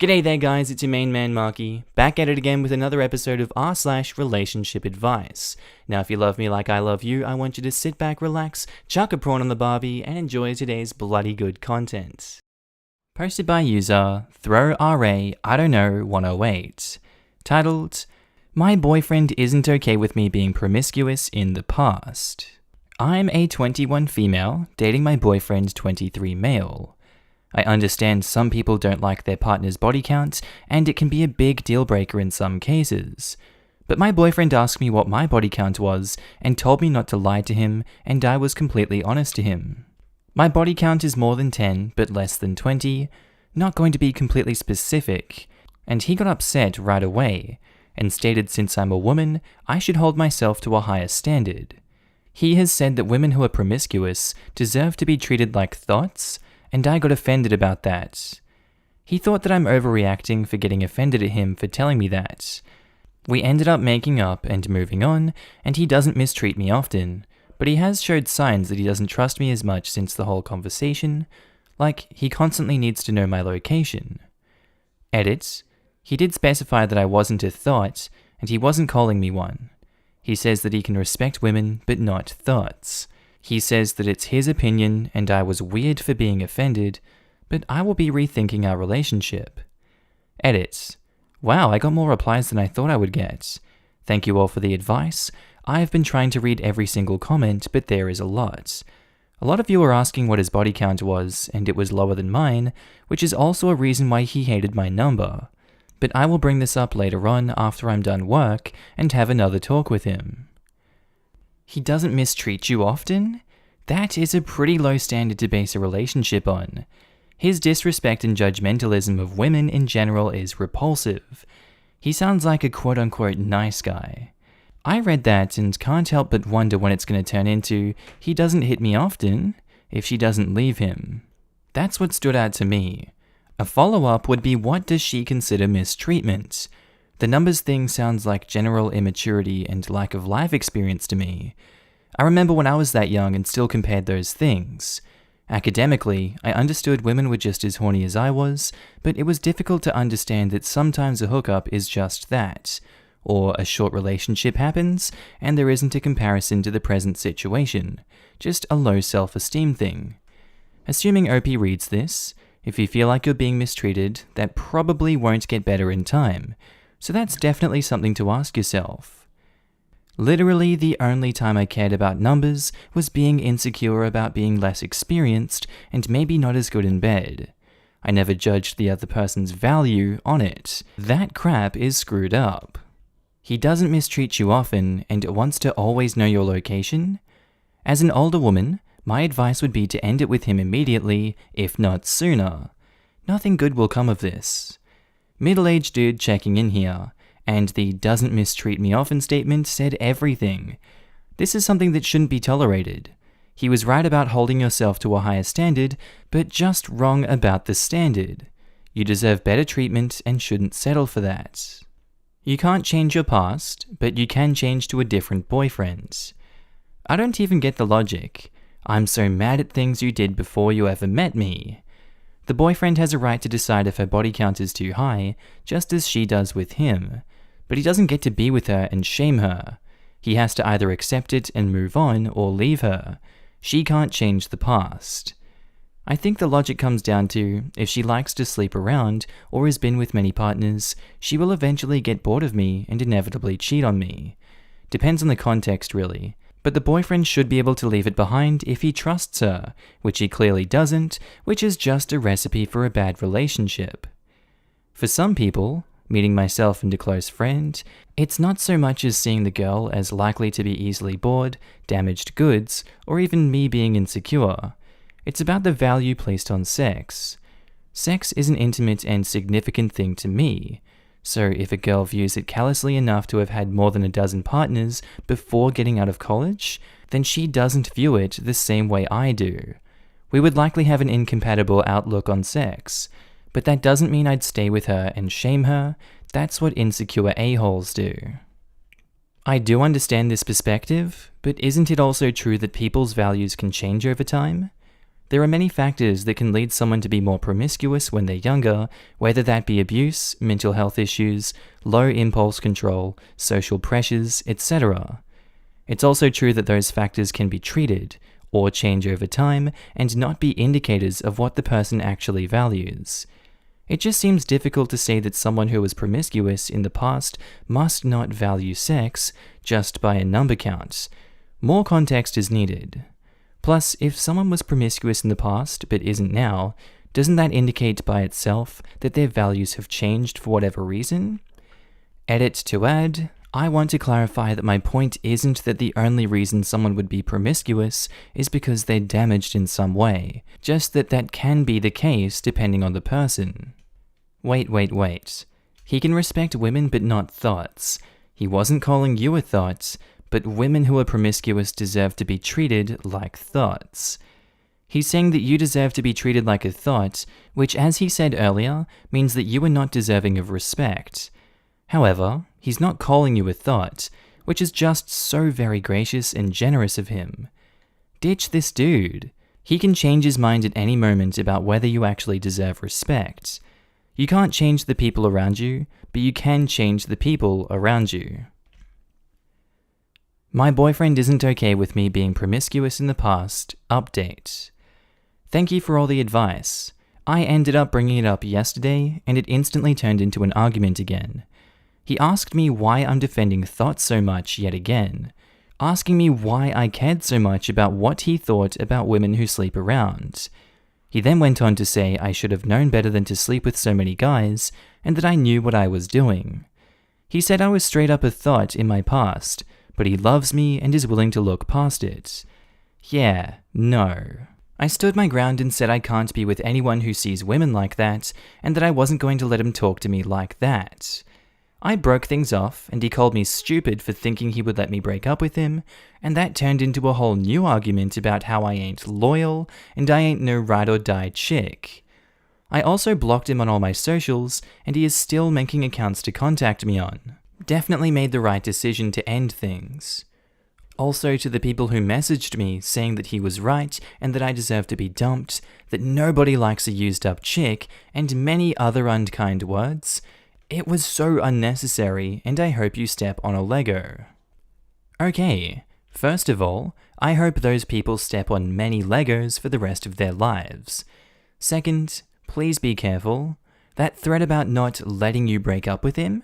G'day there guys, it's your main man Markee, back at it again with another episode of r/relationship advice. Now if you love me like I love you, I want you to sit back, relax, chuck a prawn on the barbie, and enjoy today's bloody good content. Posted by user ThrowRA108, titled, My boyfriend isn't okay with me being promiscuous in the past. I'm a 21 female, dating my boyfriend 23 male. I understand some people don't like their partner's body count, and it can be a big deal breaker in some cases. But my boyfriend asked me what my body count was, and told me not to lie to him, and I was completely honest to him. My body count is more than 10, but less than 20, not going to be completely specific, and he got upset right away, and stated since I'm a woman, I should hold myself to a higher standard. He has said that women who are promiscuous deserve to be treated like thots, and I got offended about that. He thought that I'm overreacting for getting offended at him for telling me that. We ended up making up and moving on, and he doesn't mistreat me often, but he has showed signs that he doesn't trust me as much since the whole conversation, like he constantly needs to know my location. Edit. He did specify that I wasn't a thought, and he wasn't calling me one. He says that he can respect women, but not thots. He says that it's his opinion and I was weird for being offended, but I will be rethinking our relationship. Edit. Wow, I got more replies than I thought I would get. Thank you all for the advice. I have been trying to read every single comment, but there is a lot. A lot of you are asking what his body count was, and it was lower than mine, which is also a reason why he hated my number. But I will bring this up later on after I'm done work and have another talk with him. He doesn't mistreat you often? That is a pretty low standard to base a relationship on. His disrespect and judgmentalism of women in general is repulsive. He sounds like a quote-unquote nice guy. I read that and can't help but wonder when it's going to turn into, he doesn't hit me often, if she doesn't leave him. That's what stood out to me. A follow-up would be, what does she consider mistreatment? The numbers thing sounds like general immaturity and lack of life experience to me. I remember when I was that young and still compared those things. Academically, I understood women were just as horny as I was, but it was difficult to understand that sometimes a hookup is just that, or a short relationship happens and there isn't a comparison to the present situation, just a low self-esteem thing. Assuming OP reads this, if you feel like you're being mistreated, that probably won't get better in time. So that's definitely something to ask yourself. Literally, the only time I cared about numbers was being insecure about being less experienced and maybe not as good in bed. I never judged the other person's value on it. That crap is screwed up. He doesn't mistreat you often and wants to always know your location. As an older woman, my advice would be to end it with him immediately, if not sooner. Nothing good will come of this. Middle-aged dude checking in here, and the doesn't mistreat me often statement said everything. This is something that shouldn't be tolerated. He was right about holding yourself to a higher standard, but just wrong about the standard. You deserve better treatment and shouldn't settle for that. You can't change your past, but you can change to a different boyfriend. I don't even get the logic. I'm so mad at things you did before you ever met me. The boyfriend has a right to decide if her body count is too high, just as she does with him. But he doesn't get to be with her and shame her. He has to either accept it and move on or leave her. She can't change the past. I think the logic comes down to, if she likes to sleep around or has been with many partners, she will eventually get bored of me and inevitably cheat on me. Depends on the context really. But the boyfriend should be able to leave it behind if he trusts her, which he clearly doesn't, which is just a recipe for a bad relationship. For some people, meeting myself and a close friend, it's not so much as seeing the girl as likely to be easily bored, damaged goods, or even me being insecure. It's about the value placed on sex. Sex is an intimate and significant thing to me. So if a girl views it callously enough to have had more than a dozen partners before getting out of college, then she doesn't view it the same way I do. We would likely have an incompatible outlook on sex, but that doesn't mean I'd stay with her and shame her. That's what insecure a-holes do. I do understand this perspective, but isn't it also true that people's values can change over time? There are many factors that can lead someone to be more promiscuous when they're younger, whether that be abuse, mental health issues, low impulse control, social pressures, etc. It's also true that those factors can be treated, or change over time, and not be indicators of what the person actually values. It just seems difficult to say that someone who was promiscuous in the past must not value sex just by a number count. More context is needed. Plus, if someone was promiscuous in the past but isn't now, doesn't that indicate by itself that their values have changed for whatever reason? Edit to add, I want to clarify that my point isn't that the only reason someone would be promiscuous is because they're damaged in some way, just that that can be the case depending on the person. Wait. He can respect women but not thoughts. He wasn't calling you a thought, but women who are promiscuous deserve to be treated like thoughts. He's saying that you deserve to be treated like a thought, which, as he said earlier, means that you are not deserving of respect. However, he's not calling you a thought, which is just so very gracious and generous of him. Ditch this dude. He can change his mind at any moment about whether you actually deserve respect. You can't change the people around you, but you can change the people around you. My boyfriend isn't okay with me being promiscuous in the past. Update. Thank you for all the advice. I ended up bringing it up yesterday, and it instantly turned into an argument again. He asked me why I'm defending thoughts so much yet again, asking me why I cared so much about what he thought about women who sleep around. He then went on to say I should have known better than to sleep with so many guys, and that I knew what I was doing. He said I was straight up a thought in my past, but he loves me and is willing to look past it. Yeah, no. I stood my ground and said I can't be with anyone who sees women like that, and that I wasn't going to let him talk to me like that. I broke things off, and he called me stupid for thinking he would let me break up with him, and that turned into a whole new argument about how I ain't loyal, and I ain't no ride or die chick. I also blocked him on all my socials, and he is still making accounts to contact me on. Definitely made the right decision to end things. Also, to the people who messaged me saying that he was right and that I deserve to be dumped, that nobody likes a used up chick, and many other unkind words, it was so unnecessary, and I hope you step on a Lego. Okay, first of all, I hope those people step on many Legos for the rest of their lives. Second, please be careful. That threat about not letting you break up with him?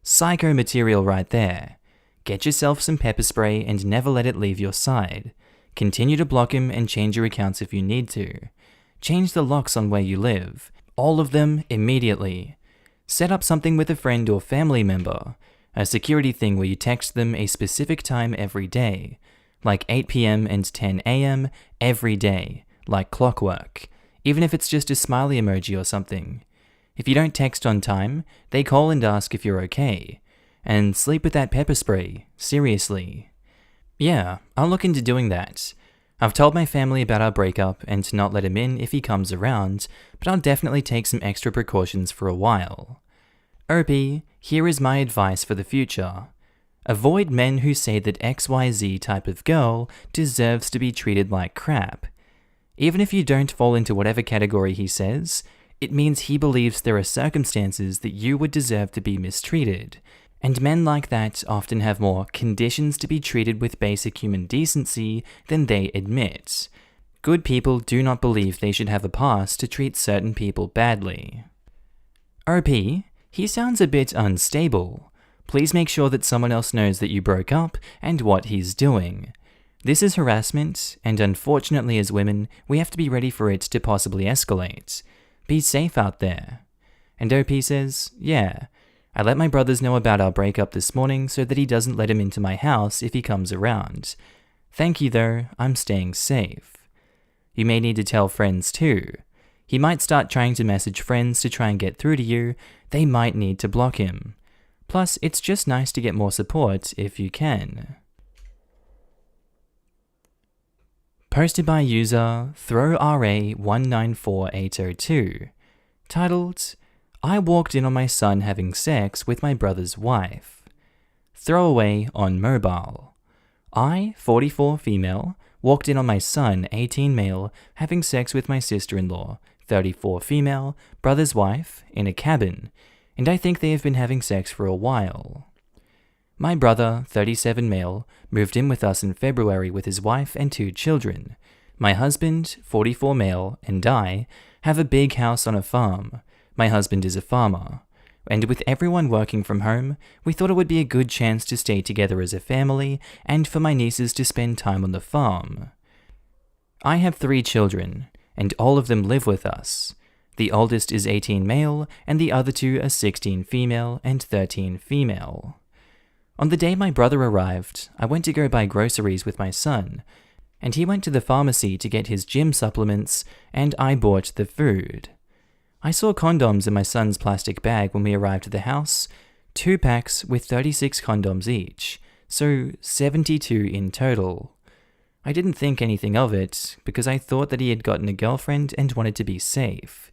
Psycho material right there. Get yourself some pepper spray and never let it leave your side. Continue to block him and change your accounts if you need to. Change the locks on where you live. All of them immediately. Set up something with a friend or family member. A security thing where you text them a specific time every day. Like 8 p.m. and 10 a.m. every day. Like clockwork. Even if it's just a smiley emoji or something. If you don't text on time, they call and ask if you're okay. And sleep with that pepper spray, seriously. Yeah, I'll look into doing that. I've told my family about our breakup and to not let him in if he comes around, but I'll definitely take some extra precautions for a while. OP, here is my advice for the future. Avoid men who say that XYZ type of girl deserves to be treated like crap. Even if you don't fall into whatever category he says, it means he believes there are circumstances that you would deserve to be mistreated, and men like that often have more conditions to be treated with basic human decency than they admit. Good people do not believe they should have a pass to treat certain people badly. OP, he sounds a bit unstable. Please make sure that someone else knows that you broke up and what he's doing. This is harassment, and unfortunately as women, we have to be ready for it to possibly escalate. Be safe out there. And OP says, yeah, I let my brothers know about our breakup this morning so that he doesn't let him into my house if he comes around. Thank you though, I'm staying safe. You may need to tell friends too. He might start trying to message friends to try and get through to you. They might need to block him. Plus, it's just nice to get more support if you can. Posted by user ThrowRA194802, titled, I walked in on my son having sex with my brother's wife. Throwaway on mobile. I, 44 female, walked in on my son, 18 male, having sex with my sister-in-law, 34 female, brother's wife, in a cabin, and I think they have been having sex for a while. My brother, 37 male, moved in with us in February with his wife and 2 children. My husband, 44 male, and I have a big house on a farm. My husband is a farmer. And with everyone working from home, we thought it would be a good chance to stay together as a family and for my nieces to spend time on the farm. I have 3 children, and all of them live with us. The oldest is 18 male, and the other 2 are 16 female and 13 female. On the day my brother arrived, I went to go buy groceries with my son, and he went to the pharmacy to get his gym supplements, and I bought the food. I saw condoms in my son's plastic bag when we arrived at the house, 2 packs with 36 condoms each, so 72 in total. I didn't think anything of it, because I thought that he had gotten a girlfriend and wanted to be safe.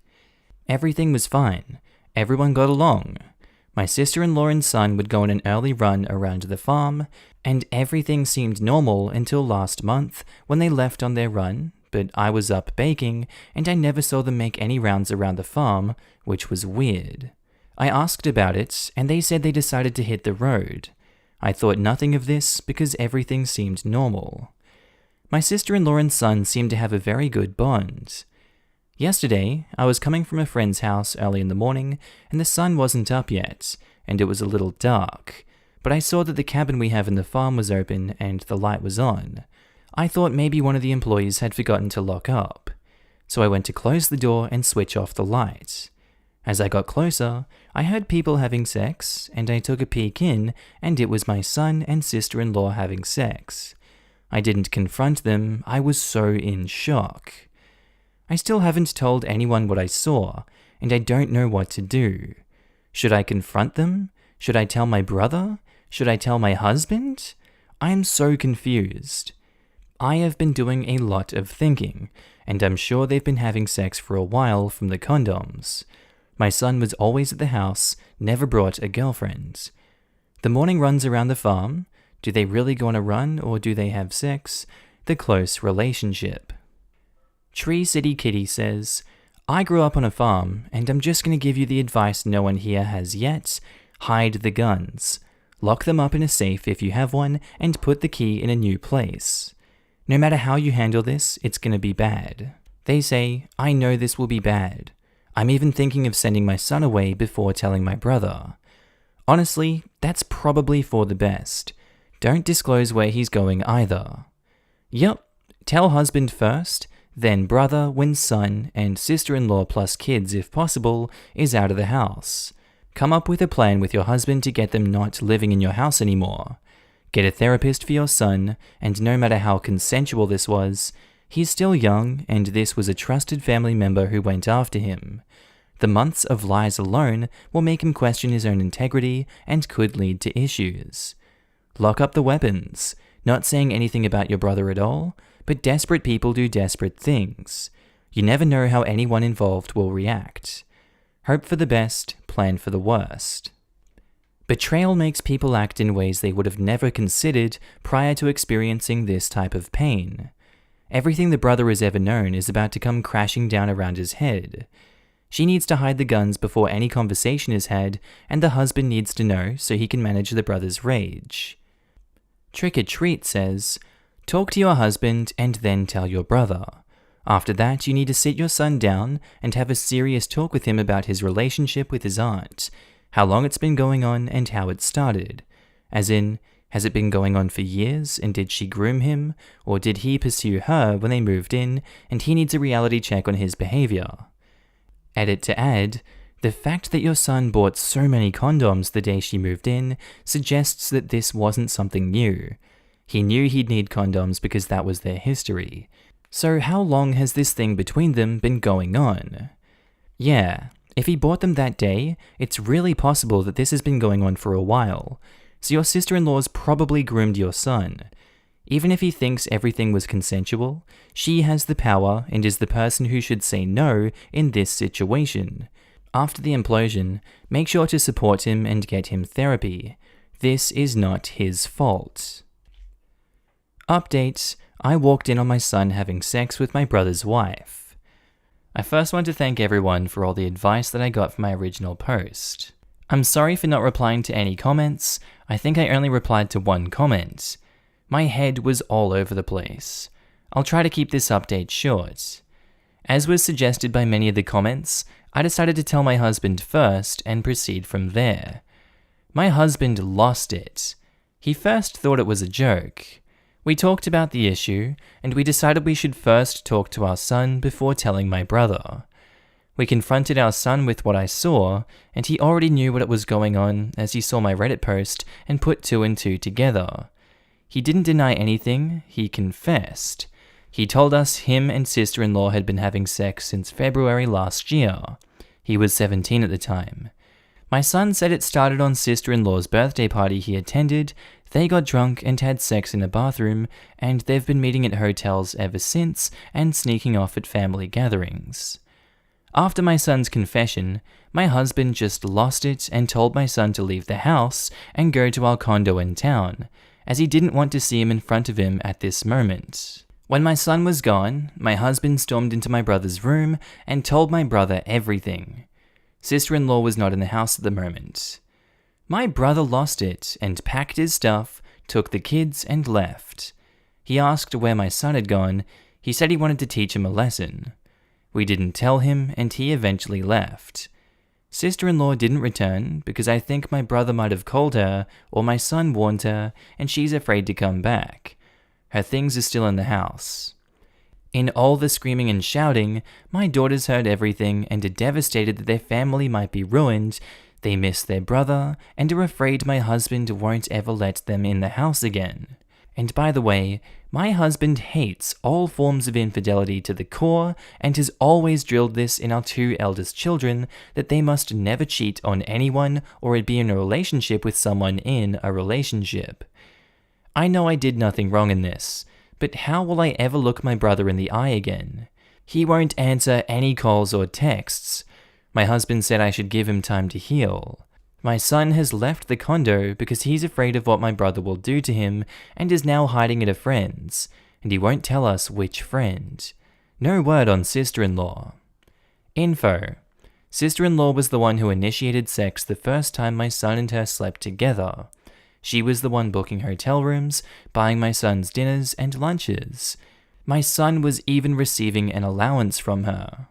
Everything was fine. Everyone got along. My sister-in-law and son would go on an early run around the farm, and everything seemed normal until last month when they left on their run, but I was up baking, and I never saw them make any rounds around the farm, which was weird. I asked about it, and they said they decided to hit the road. I thought nothing of this because everything seemed normal. My sister-in-law and son seemed to have a very good bond. Yesterday, I was coming from a friend's house early in the morning, and the sun wasn't up yet, and it was a little dark, but I saw that the cabin we have in the farm was open and the light was on. I thought maybe one of the employees had forgotten to lock up, so I went to close the door and switch off the light. As I got closer, I heard people having sex, and I took a peek in, and it was my son and sister-in-law having sex. I didn't confront them, I was so in shock. I still haven't told anyone what I saw, and I don't know what to do. Should I confront them? Should I tell my brother? Should I tell my husband? I am so confused. I have been doing a lot of thinking, and I'm sure they've been having sex for a while from the condoms. My son was always at the house, never brought a girlfriend. The morning runs around the farm. Do they really go on a run, or do they have sex? The close relationship. Tree City Kitty says, I grew up on a farm, and I'm just going to give you the advice no one here has yet. Hide the guns. Lock them up in a safe if you have one, and put the key in a new place. No matter how you handle this, it's going to be bad. They say, I know this will be bad. I'm even thinking of sending my son away before telling my brother. Honestly, that's probably for the best. Don't disclose where he's going either. Yep, tell husband first, then brother when son and sister-in-law plus kids, if possible, is out of the house. Come up with a plan with your husband to get them not living in your house anymore. Get a therapist for your son, and no matter how consensual this was, he's still young, and this was a trusted family member who went after him. The months of lies alone will make him question his own integrity and could lead to issues. Lock up the weapons. Not saying anything about your brother at all, but desperate people do desperate things. You never know how anyone involved will react. Hope for the best, plan for the worst. Betrayal makes people act in ways they would have never considered prior to experiencing this type of pain. Everything the brother has ever known is about to come crashing down around his head. She needs to hide the guns before any conversation is had, and the husband needs to know so he can manage the brother's rage. Trick or Treat says, talk to your husband and then tell your brother. After that, you need to sit your son down and have a serious talk with him about his relationship with his aunt, how long it's been going on and how it started. As in, has it been going on for years, and did she groom him, or did he pursue her when they moved in, and he needs a reality check on his behavior? Edit to add, the fact that your son bought so many condoms the day she moved in suggests that this wasn't something new. He knew he'd need condoms because that was their history. So how long has this thing between them been going on? Yeah, if he bought them that day, it's really possible that this has been going on for a while. So your sister-in-law's probably groomed your son. Even if he thinks everything was consensual, she has the power and is the person who should say no in this situation. After the implosion, make sure to support him and get him therapy. This is not his fault. Update: I walked in on my son having sex with my brother's wife. I first want to thank everyone for all the advice that I got from my original post. I'm sorry for not replying to any comments. I think I only replied to one comment. My head was all over the place. I'll try to keep this update short. As was suggested by many of the comments, I decided to tell my husband first and proceed from there. My husband lost it. He first thought it was a joke. We talked about the issue, and we decided we should first talk to our son before telling my brother. We confronted our son with what I saw, and he already knew what was going on as he saw my Reddit post and put 2 and 2 together. He didn't deny anything, he confessed. He told us him and sister-in-law had been having sex since February last year. He was 17 at the time. My son said it started on sister-in-law's birthday party he attended. They got drunk and had sex in a bathroom, and they've been meeting at hotels ever since and sneaking off at family gatherings. After my son's confession, my husband just lost it and told my son to leave the house and go to our condo in town, as he didn't want to see him in front of him at this moment. When my son was gone, my husband stormed into my brother's room and told my brother everything. Sister-in-law was not in the house at the moment. My brother lost it and packed his stuff, took the kids and left. He asked where my son had gone. He said he wanted to teach him a lesson. We didn't tell him and he eventually left. Sister-in-law didn't return because I think my brother might have called her or my son warned her and she's afraid to come back. Her things are still in the house. In all the screaming and shouting, my daughters heard everything and are devastated that their family might be ruined. They miss their brother and are afraid my husband won't ever let them in the house again. And by the way, my husband hates all forms of infidelity to the core and has always drilled this in our 2 eldest children that they must never cheat on anyone or be in a relationship with someone in a relationship. I know I did nothing wrong in this, but how will I ever look my brother in the eye again? He won't answer any calls or texts. My husband said I should give him time to heal. My son has left the condo because he's afraid of what my brother will do to him and is now hiding at a friend's, and he won't tell us which friend. No word on sister-in-law. Info. Sister-in-law was the one who initiated sex the first time my son and her slept together. She was the one booking hotel rooms, buying my son's dinners and lunches. My son was even receiving an allowance from her.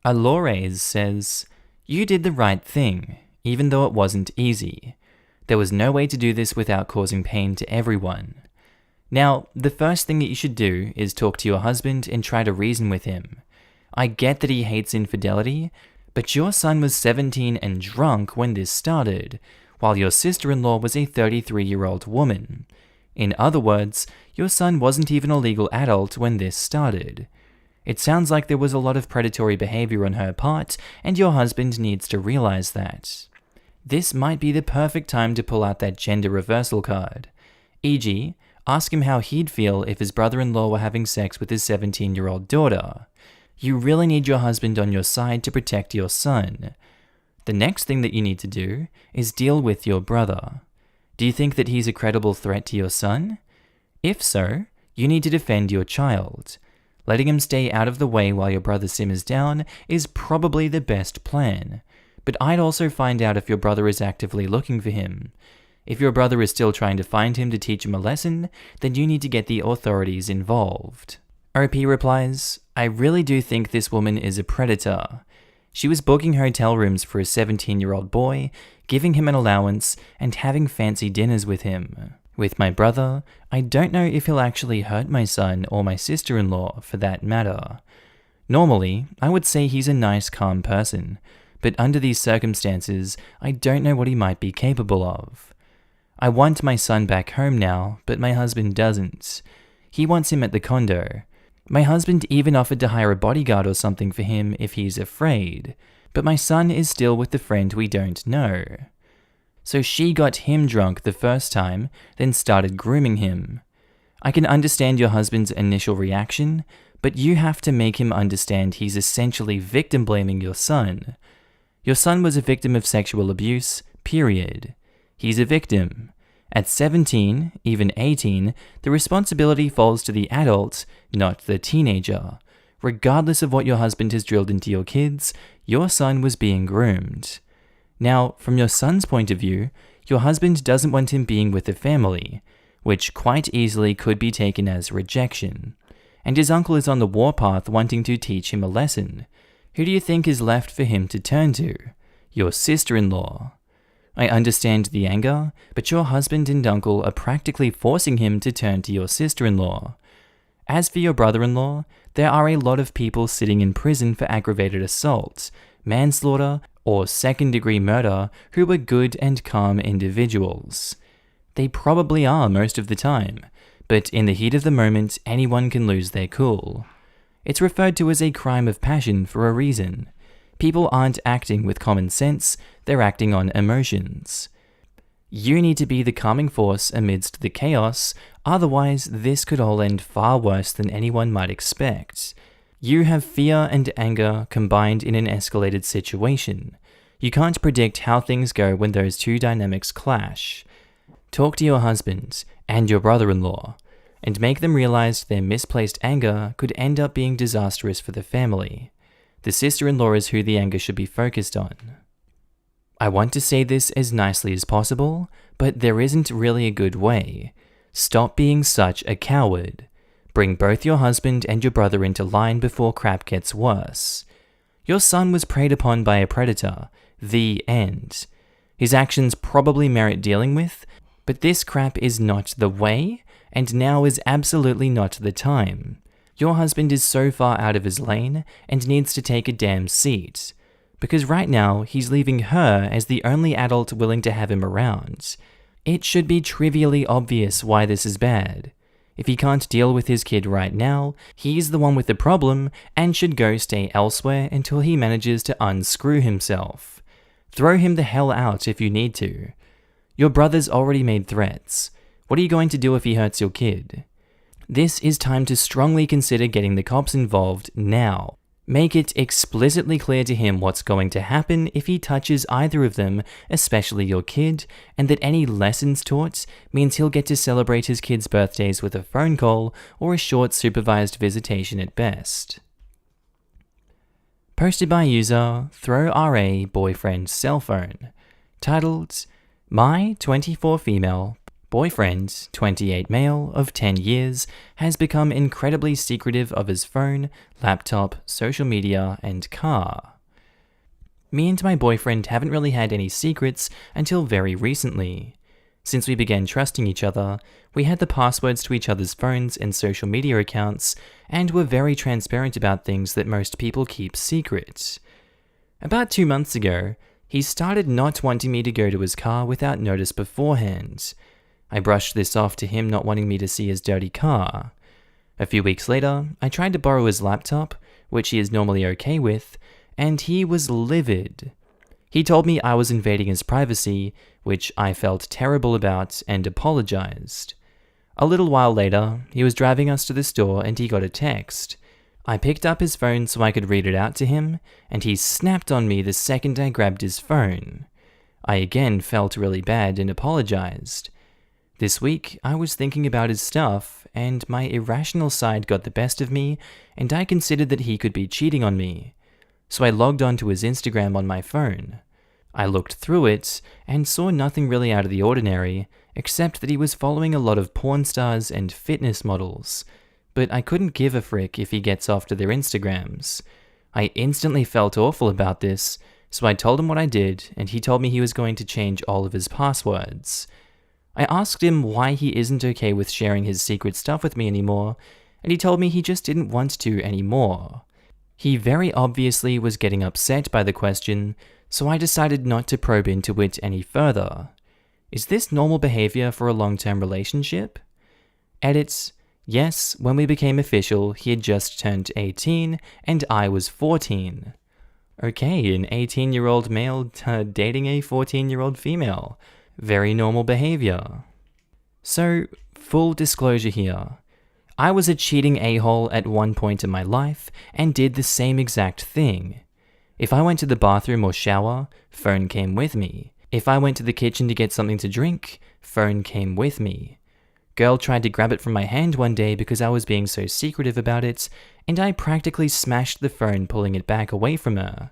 Alores says, "You did the right thing, even though it wasn't easy. There was no way to do this without causing pain to everyone. Now, the first thing that you should do is talk to your husband and try to reason with him. I get that he hates infidelity, but your son was 17 and drunk when this started, while your sister-in-law was a 33-year-old woman. In other words, your son wasn't even a legal adult when this started. It sounds like there was a lot of predatory behavior on her part, and your husband needs to realize that. This might be the perfect time to pull out that gender reversal card. E.g., ask him how he'd feel if his brother-in-law were having sex with his 17-year-old daughter. You really need your husband on your side to protect your son. The next thing that you need to do is deal with your brother. Do you think that he's a credible threat to your son? If so, you need to defend your child. Letting him stay out of the way while your brother simmers down is probably the best plan. But I'd also find out if your brother is actively looking for him. If your brother is still trying to find him to teach him a lesson, then you need to get the authorities involved." OP replies, "I really do think this woman is a predator. She was booking hotel rooms for a 17-year-old boy, giving him an allowance, and having fancy dinners with him. With my brother, I don't know if he'll actually hurt my son or my sister-in-law, for that matter. Normally, I would say he's a nice, calm person, but under these circumstances, I don't know what he might be capable of. I want my son back home now, but my husband doesn't. He wants him at the condo. My husband even offered to hire a bodyguard or something for him if he's afraid, but my son is still with the friend we don't know. So she got him drunk the first time, then started grooming him. I can understand your husband's initial reaction, but you have to make him understand he's essentially victim blaming your son. Your son was a victim of sexual abuse, period. He's a victim. At 17, even 18, the responsibility falls to the adult, not the teenager. Regardless of what your husband has drilled into your kids, your son was being groomed. Now, from your son's point of view, your husband doesn't want him being with the family, which quite easily could be taken as rejection. And his uncle is on the warpath wanting to teach him a lesson. Who do you think is left for him to turn to? Your sister-in-law. I understand the anger, but your husband and uncle are practically forcing him to turn to your sister-in-law. As for your brother-in-law, there are a lot of people sitting in prison for aggravated assault, manslaughter, or second-degree murder who are good and calm individuals. They probably are most of the time, but in the heat of the moment, anyone can lose their cool. It's referred to as a crime of passion for a reason. People aren't acting with common sense, they're acting on emotions. You need to be the calming force amidst the chaos, otherwise this could all end far worse than anyone might expect. You have fear and anger combined in an escalated situation. You can't predict how things go when those two dynamics clash. Talk to your husband and your brother-in-law, and make them realize their misplaced anger could end up being disastrous for the family. The sister-in-law is who the anger should be focused on. I want to say this as nicely as possible, but there isn't really a good way. Stop being such a coward. Bring both your husband and your brother into line before crap gets worse. Your son was preyed upon by a predator. The end. His actions probably merit dealing with, but this crap is not the way, and now is absolutely not the time. Your husband is so far out of his lane and needs to take a damn seat. Because right now, he's leaving her as the only adult willing to have him around. It should be trivially obvious why this is bad. If he can't deal with his kid right now, he's the one with the problem and should go stay elsewhere until he manages to unscrew himself. Throw him the hell out if you need to. Your brother's already made threats. What are you going to do if he hurts your kid? This is time to strongly consider getting the cops involved now. Make it explicitly clear to him what's going to happen if he touches either of them, especially your kid, and that any lessons taught means he'll get to celebrate his kid's birthdays with a phone call or a short supervised visitation at best. Posted by user Throw RA Boyfriend Cell Phone, titled My 24 Female Boyfriend, 28 male, of 10 years, has become incredibly secretive of his phone, laptop, social media, and car. Me and my boyfriend haven't really had any secrets until very recently. Since we began trusting each other, we had the passwords to each other's phones and social media accounts, and were very transparent about things that most people keep secret. About 2 months ago, he started not wanting me to go to his car without notice beforehand. I brushed this off to him not wanting me to see his dirty car. A few weeks later, I tried to borrow his laptop, which he is normally okay with, and he was livid. He told me I was invading his privacy, which I felt terrible about and apologized. A little while later, he was driving us to the store and he got a text. I picked up his phone so I could read it out to him, and he snapped on me the second I grabbed his phone. I again felt really bad and apologized. This week, I was thinking about his stuff, and my irrational side got the best of me, and I considered that he could be cheating on me. So I logged onto his Instagram on my phone. I looked through it, and saw nothing really out of the ordinary, except that he was following a lot of porn stars and fitness models. But I couldn't give a frick if he gets off to their Instagrams. I instantly felt awful about this, so I told him what I did, and he told me he was going to change all of his passwords. I asked him why he isn't okay with sharing his secret stuff with me anymore, and he told me he just didn't want to anymore. He very obviously was getting upset by the question, so I decided not to probe into it any further. Is this normal behavior for a long-term relationship? Edit: yes, when we became official, he had just turned 18, and I was 14. Okay, an 18-year-old male dating a 14-year-old female. Very normal behavior. So, full disclosure here. I was a cheating a-hole at one point in my life and did the same exact thing. If I went to the bathroom or shower, phone came with me. If I went to the kitchen to get something to drink, Phone came with me. Girl tried to grab it from my hand one day because I was being so secretive about it, and I practically smashed the phone pulling it back away from her.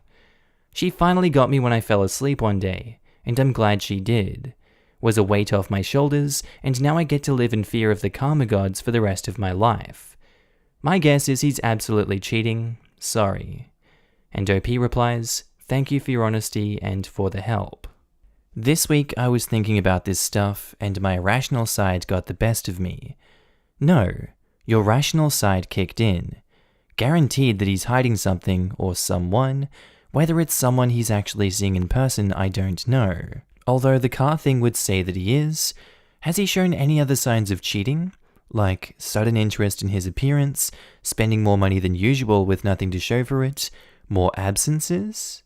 She finally got me when I fell asleep one day, and I'm glad she did. Was a weight off my shoulders, and now I get to live in fear of the karma gods for the rest of my life. My guess is he's absolutely cheating. Sorry. And OP replies, thank you for your honesty and for the help. This week I was thinking about this stuff, and my irrational side got the best of me. No, your rational side kicked in. Guaranteed that he's hiding something or someone. Whether it's someone he's actually seeing in person, I don't know. Although the car thing would say that he is. Has he shown any other signs of cheating? Like sudden interest in his appearance, spending more money than usual with nothing to show for it, more absences?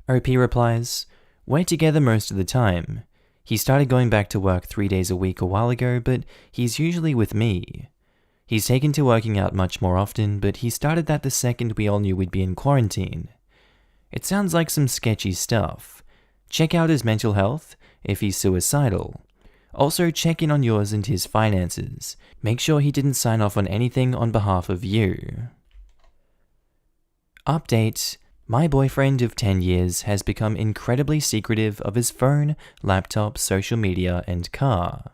OP replies, we're together most of the time. He started going back to work 3 days a week a while ago, but he's usually with me. He's taken to working out much more often, but he started that the second we all knew we'd be in quarantine. It sounds like some sketchy stuff. Check out his mental health, if he's suicidal. Also check in on yours and his finances. Make sure he didn't sign off on anything on behalf of you. Update. My boyfriend of 10 years has become incredibly secretive of his phone, laptop, social media, and car.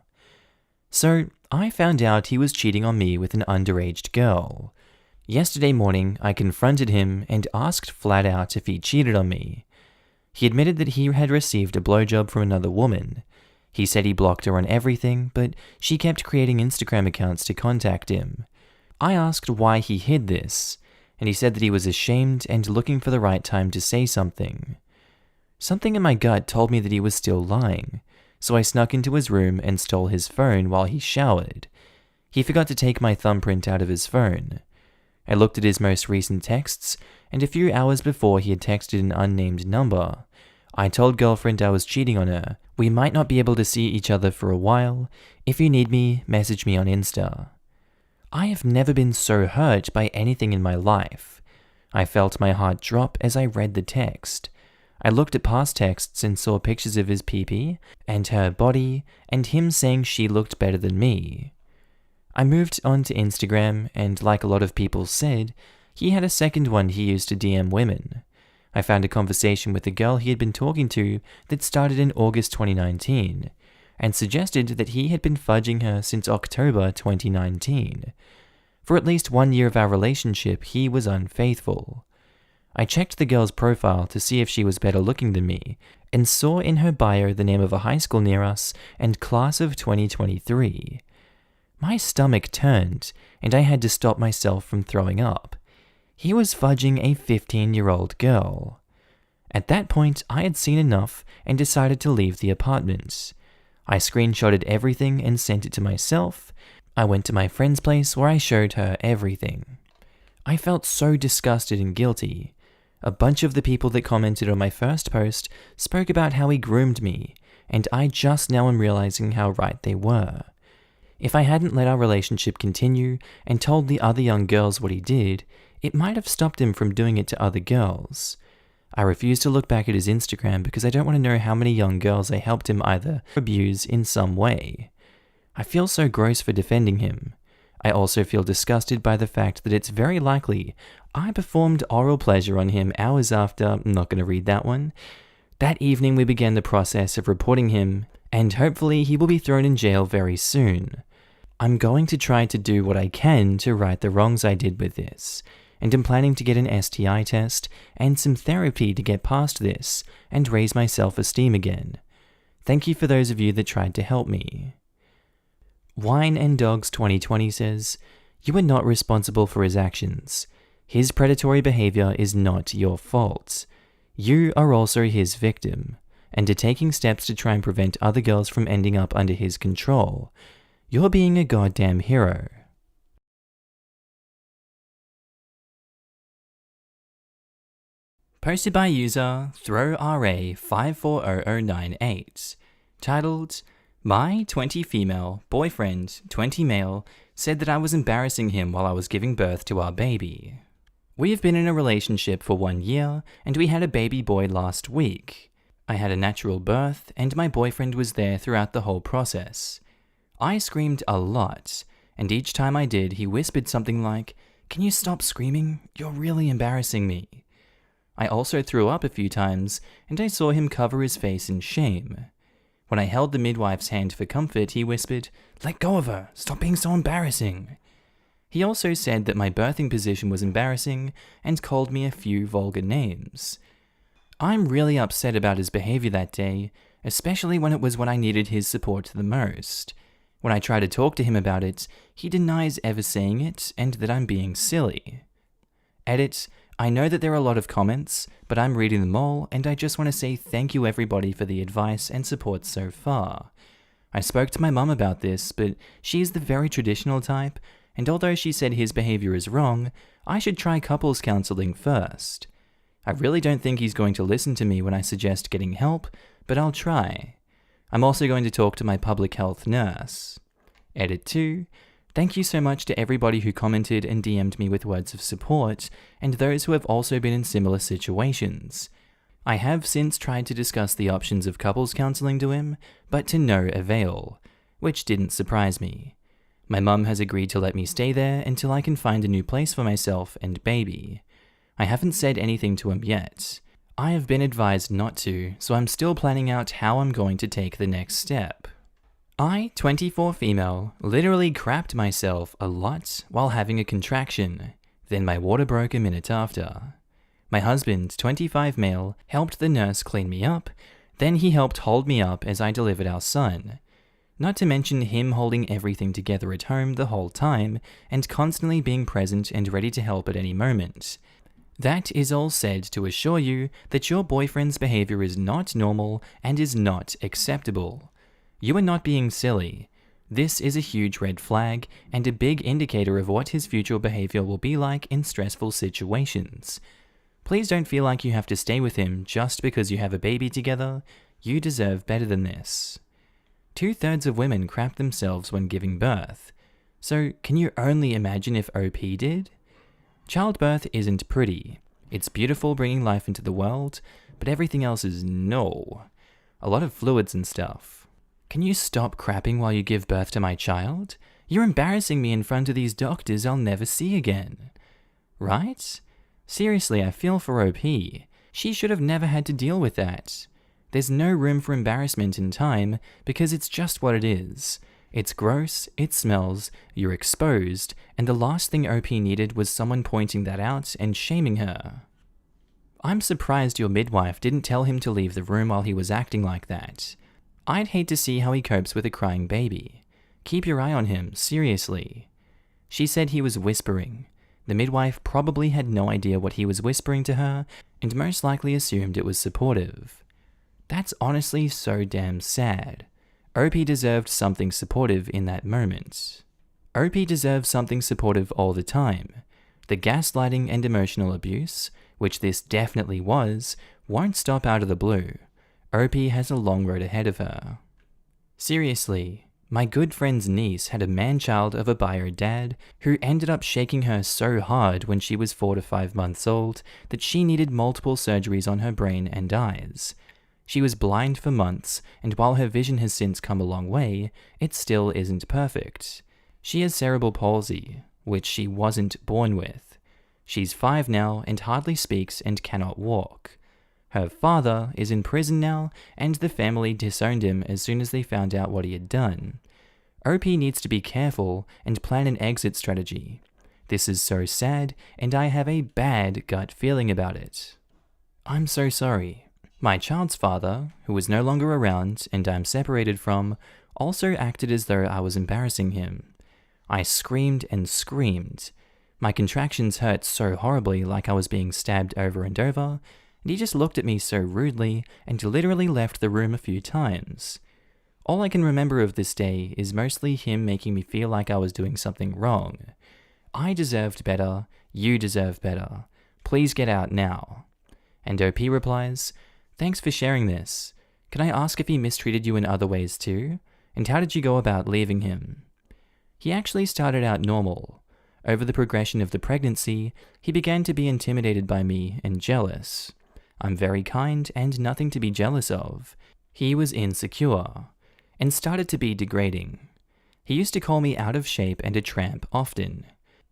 So, I found out he was cheating on me with an underage girl. Yesterday morning, I confronted him and asked flat out if he cheated on me. He admitted that he had received a blowjob from another woman. He said he blocked her on everything, but she kept creating Instagram accounts to contact him. I asked why he hid this, and he said that he was ashamed and looking for the right time to say something. Something in my gut told me that he was still lying, so I snuck into his room and stole his phone while he showered. He forgot to take my thumbprint out of his phone. I looked at his most recent texts, and a few hours before he had texted an unnamed number. I told girlfriend I was cheating on her. We might not be able to see each other for a while. If you need me, message me on Insta. I have never been so hurt by anything in my life. I felt my heart drop as I read the text. I looked at past texts and saw pictures of his pee-pee and her body and him saying she looked better than me. I moved on to Instagram, and like a lot of people said, he had a second one he used to DM women. I found a conversation with a girl he had been talking to that started in August 2019, and suggested that he had been fudging her since October 2019. For at least 1 year of our relationship, he was unfaithful. I checked the girl's profile to see if she was better looking than me, and saw in her bio the name of a high school near us and class of 2023. My stomach turned, and I had to stop myself from throwing up. He was fudging a 15-year-old girl. At that point, I had seen enough and decided to leave the apartment. I screenshotted everything and sent it to myself. I went to my friend's place where I showed her everything. I felt so disgusted and guilty. A bunch of the people that commented on my first post spoke about how he groomed me, and I just now am realizing how right they were. If I hadn't let our relationship continue and told the other young girls what he did, it might have stopped him from doing it to other girls. I refuse to look back at his Instagram because I don't want to know how many young girls I helped him either abuse in some way. I feel so gross for defending him. I also feel disgusted by the fact that it's very likely I performed oral pleasure on him hours after. I'm not going to read that one. That evening we began the process of reporting him, and hopefully he will be thrown in jail very soon. I'm going to try to do what I can to right the wrongs I did with this, and am planning to get an STI test and some therapy to get past this and raise my self-esteem again. Thank you for those of you that tried to help me. Wine and Dogs 2020 says, you are not responsible for his actions. His predatory behavior is not your fault. You are also his victim, and are taking steps to try and prevent other girls from ending up under his control. You're being a goddamn hero. Posted by user ThrowRA540098, titled, My 20 female, boyfriend, 20 male, said that I was embarrassing him while I was giving birth to our baby. We have been in a relationship for 1 year, and we had a baby boy last week. I had a natural birth, and my boyfriend was there throughout the whole process. I screamed a lot, and each time I did, he whispered something like, "Can you stop screaming? You're really embarrassing me." I also threw up a few times, and I saw him cover his face in shame. When I held the midwife's hand for comfort, he whispered, "Let go of her, stop being so embarrassing." He also said that my birthing position was embarrassing and called me a few vulgar names. I'm really upset about his behavior that day, especially when it was when I needed his support the most. When I try to talk to him about it, he denies ever saying it and that I'm being silly. Edit, I know that there are a lot of comments, but I'm reading them all, and I just want to say thank you everybody for the advice and support so far. I spoke to my mum about this, but she's the very traditional type, and although she said his behavior is wrong, I should try couples counseling first. I really don't think he's going to listen to me when I suggest getting help, but I'll try. I'm also going to talk to my public health nurse. Edit 2. Thank you so much to everybody who commented and DM'd me with words of support, and those who have also been in similar situations. I have since tried to discuss the options of couples counseling to him, but to no avail, which didn't surprise me. My mum has agreed to let me stay there until I can find a new place for myself and baby. I haven't said anything to him yet. I have been advised not to, so I'm still planning out how I'm going to take the next step. I, 24 female, literally crapped myself a lot while having a contraction, then my water broke a minute after. My husband, 25 male, helped the nurse clean me up, then he helped hold me up as I delivered our son. Not to mention him holding everything together at home the whole time and constantly being present and ready to help at any moment. That is all said to assure you that your boyfriend's behavior is not normal and is not acceptable. You are not being silly. This is a huge red flag and a big indicator of what his future behavior will be like in stressful situations. Please don't feel like you have to stay with him just because you have a baby together. You deserve better than this. 2/3 of women crap themselves when giving birth. So can you only imagine if OP did? Childbirth isn't pretty. It's beautiful bringing life into the world, but everything else is no. A lot of fluids and stuff. Can you stop crapping while you give birth to my child? You're embarrassing me in front of these doctors I'll never see again. Right? Seriously, I feel for OP. She should have never had to deal with that. There's no room for embarrassment in time because it's just what it is. It's gross, it smells, you're exposed, and the last thing OP needed was someone pointing that out and shaming her. I'm surprised your midwife didn't tell him to leave the room while he was acting like that. I'd hate to see how he copes with a crying baby. Keep your eye on him, seriously. She said he was whispering. The midwife probably had no idea what he was whispering to her, and most likely assumed it was supportive. That's honestly so damn sad. OP deserved something supportive in that moment. OP deserves something supportive all the time. The gaslighting and emotional abuse, which this definitely was, won't stop out of the blue. OP has a long road ahead of her. Seriously, my good friend's niece had a man-child of a bio dad who ended up shaking her so hard when she was 4 to 5 months old that she needed multiple surgeries on her brain and eyes. She was blind for months, and while her vision has since come a long way, it still isn't perfect. She has cerebral palsy, which she wasn't born with. She's 5 now and hardly speaks and cannot walk. Her father is in prison now, and the family disowned him as soon as they found out what he had done. OP needs to be careful and plan an exit strategy. This is so sad, and I have a bad gut feeling about it. I'm so sorry. My child's father, who is no longer around and I'm separated from, also acted as though I was embarrassing him. I screamed and screamed. My contractions hurt so horribly, like I was being stabbed over and over, and he just looked at me so rudely and literally left the room a few times. All I can remember of this day is mostly him making me feel like I was doing something wrong. I deserved better, you deserve better. Please get out now. And OP replies, "Thanks for sharing this. Can I ask if he mistreated you in other ways too? And how did you go about leaving him?" He actually started out normal. Over the progression of the pregnancy, he began to be intimidated by me and jealous. I'm very kind and nothing to be jealous of. He was insecure and started to be degrading. He used to call me out of shape and a tramp often.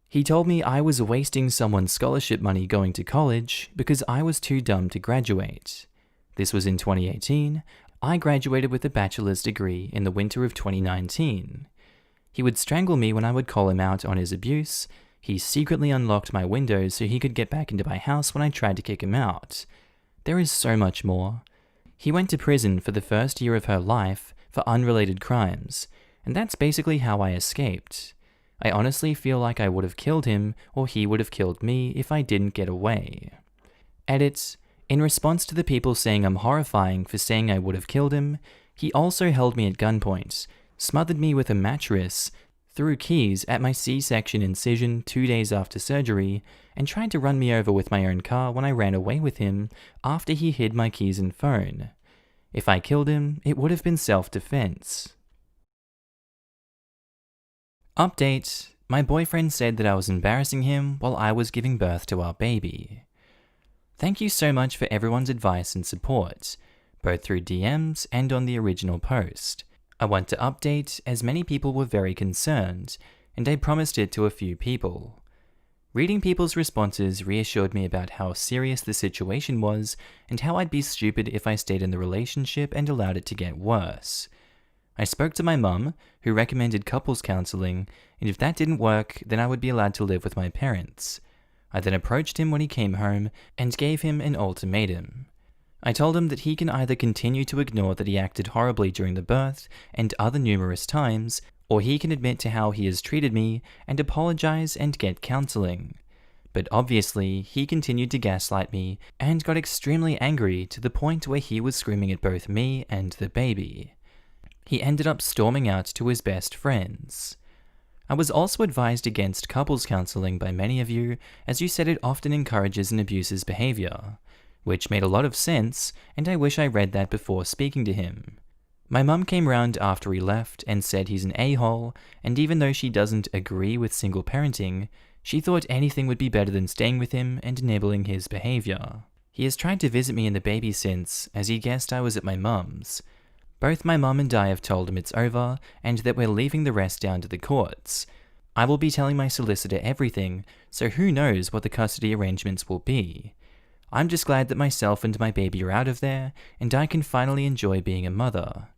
He told me I was wasting someone's scholarship money going to college because I was too dumb to graduate. This was in 2018. I graduated with a bachelor's degree in the winter of 2019. He would strangle me when I would call him out on his abuse. He secretly unlocked my windows so he could get back into my house when I tried to kick him out. There is so much more. He went to prison for the first year of her life for unrelated crimes, and that's basically how I escaped. I honestly feel like I would have killed him or he would have killed me if I didn't get away. Edit. In response to the people saying I'm horrifying for saying I would have killed him, he also held me at gunpoint, smothered me with a mattress, threw keys at my C-section incision 2 days after surgery, and tried to run me over with my own car when I ran away with him after he hid my keys and phone. If I killed him, it would have been self-defense. Update. My boyfriend said that I was embarrassing him while I was giving birth to our baby. Thank you so much for everyone's advice and support, both through DMs and on the original post. I want to update as many people were very concerned, and I promised it to a few people. Reading people's responses reassured me about how serious the situation was and how I'd be stupid if I stayed in the relationship and allowed it to get worse. I spoke to my mum, who recommended couples counseling, and if that didn't work, then I would be allowed to live with my parents. I then approached him when he came home and gave him an ultimatum. I told him that he can either continue to ignore that he acted horribly during the birth and other numerous times, or he can admit to how he has treated me and apologize and get counseling. But obviously, he continued to gaslight me and got extremely angry to the point where he was screaming at both me and the baby. He ended up storming out to his best friends. I was also advised against couples counseling by many of you, as you said it often encourages and abuses behavior, which made a lot of sense, and I wish I read that before speaking to him. My mum came round after he left and said he's an a-hole, and even though she doesn't agree with single parenting, she thought anything would be better than staying with him and enabling his behavior. He has tried to visit me and the baby since, as he guessed I was at my mum's. Both my mum and I have told him it's over, and that we're leaving the rest down to the courts. I will be telling my solicitor everything, so who knows what the custody arrangements will be. I'm just glad that myself and my baby are out of there, and I can finally enjoy being a mother.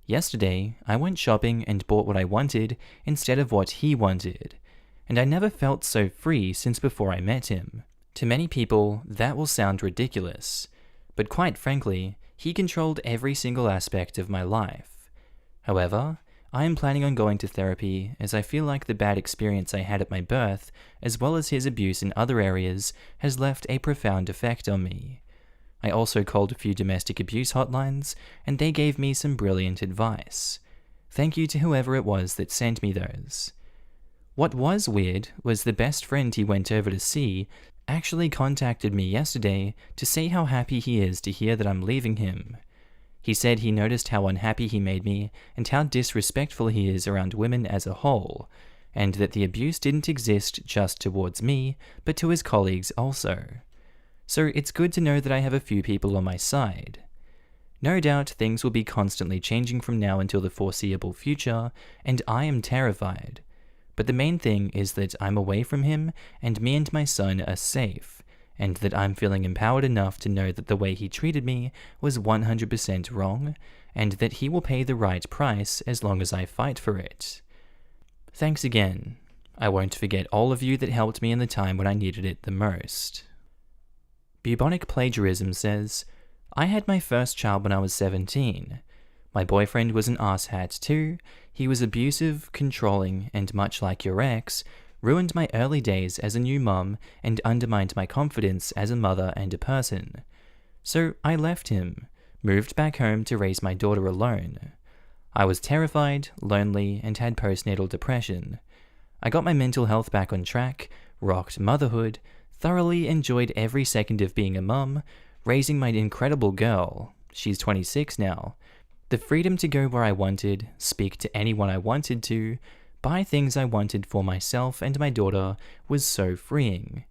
Yesterday, I went shopping and bought what I wanted instead of what he wanted, and I never felt so free since before I met him. To many people, that will sound ridiculous, but quite frankly, he controlled every single aspect of my life. However, I am planning on going to therapy as I feel like the bad experience I had at my birth, as well as his abuse in other areas, has left a profound effect on me. I also called a few domestic abuse hotlines, and they gave me some brilliant advice. Thank you to whoever it was that sent me those. What was weird was the best friend he went over to see actually contacted me yesterday to say how happy he is to hear that I'm leaving him. He said he noticed how unhappy he made me and how disrespectful he is around women as a whole, and that the abuse didn't exist just towards me, but to his colleagues also. So it's good to know that I have a few people on my side. No doubt things will be constantly changing from now until the foreseeable future, and I am terrified. But the main thing is that I'm away from him, and me and my son are safe, and that I'm feeling empowered enough to know that the way he treated me was 100% wrong, and that he will pay the right price as long as I fight for it. Thanks again. I won't forget all of you that helped me in the time when I needed it the most. Bubonic Plagiarism says, I had my first child when I was 17. My boyfriend was an asshat too. He was abusive, controlling, and much like your ex, ruined my early days as a new mum and undermined my confidence as a mother and a person. So I left him, moved back home to raise my daughter alone. I was terrified, lonely, and had postnatal depression. I got my mental health back on track, rocked motherhood, thoroughly enjoyed every second of being a mum, raising my incredible girl, she's 26 now, the freedom to go where I wanted, speak to anyone I wanted to, buy things I wanted for myself and my daughter was so freeing.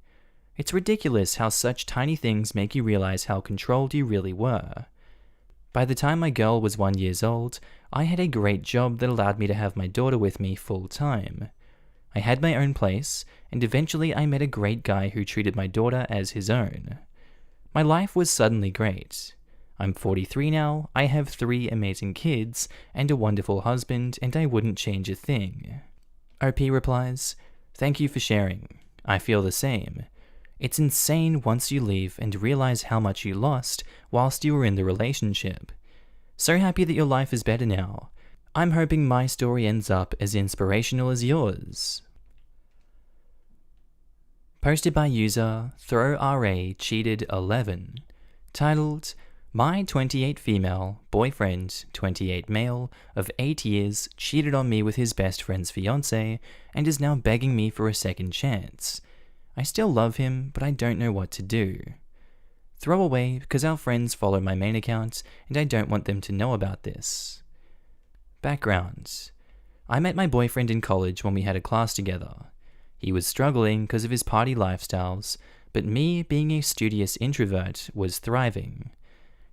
It's ridiculous how such tiny things make you realize how controlled you really were. By the time my girl was 1 year old, I had a great job that allowed me to have my daughter with me full time. I had my own place, and eventually I met a great guy who treated my daughter as his own. My life was suddenly great. I'm 43 now, I have 3 amazing kids, and a wonderful husband, and I wouldn't change a thing. OP replies, "Thank you for sharing. I feel the same. It's insane once you leave and realize how much you lost whilst you were in the relationship. So happy that your life is better now. I'm hoping my story ends up as inspirational as yours." Posted by user ThrowRA-Cheated11, titled, "My 28 female, boyfriend, 28 male, of 8 years cheated on me with his best friend's fiancé and is now begging me for a second chance. I still love him, but I don't know what to do. Throw away because our friends follow my main account and I don't want them to know about this." Background: I met my boyfriend in college when we had a class together. He was struggling because of his party lifestyles, but me, being a studious introvert, was thriving.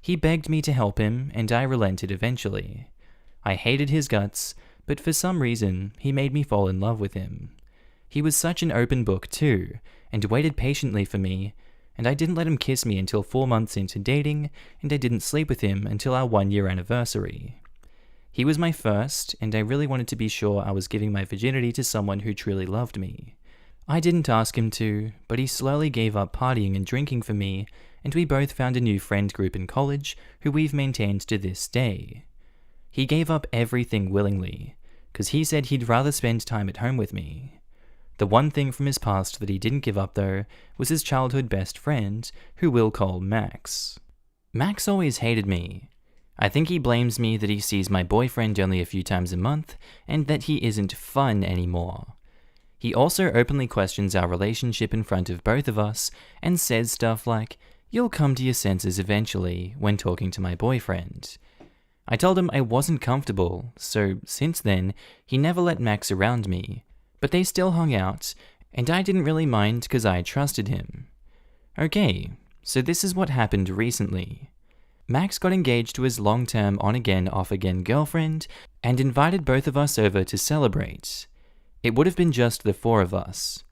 He begged me to help him, and I relented eventually. I hated his guts, but for some reason, he made me fall in love with him. He was such an open book too, and waited patiently for me, and I didn't let him kiss me until 4 months into dating, and I didn't sleep with him until our 1-year anniversary. He was my first, and I really wanted to be sure I was giving my virginity to someone who truly loved me. I didn't ask him to, but he slowly gave up partying and drinking for me, and we both found a new friend group in college who we've maintained to this day. He gave up everything willingly, because he said he'd rather spend time at home with me. The one thing from his past that he didn't give up though was his childhood best friend, who we'll call Max. Max always hated me. I think he blames me that he sees my boyfriend only a few times a month, and that he isn't fun anymore. He also openly questions our relationship in front of both of us, and says stuff like, "You'll come to your senses eventually," when talking to my boyfriend. I told him I wasn't comfortable, so since then, he never let Max around me, but they still hung out, and I didn't really mind because I trusted him. Okay, so this is what happened recently. Max got engaged to his long-term on-again, off-again girlfriend, and invited both of us over to celebrate. It would have been just the 4 of us.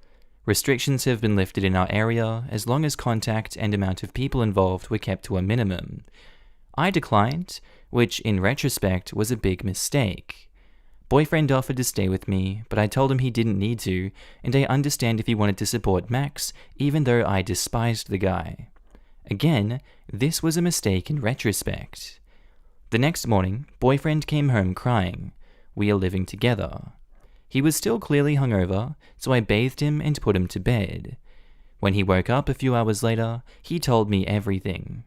Restrictions have been lifted in our area, as long as contact and amount of people involved were kept to a minimum. I declined, which in retrospect was a big mistake. Boyfriend offered to stay with me, but I told him he didn't need to, and I understand if he wanted to support Max, even though I despised the guy. Again, this was a mistake in retrospect. The next morning, boyfriend came home crying. We are living together. He was still clearly hungover, so I bathed him and put him to bed. When he woke up a few hours later, he told me everything.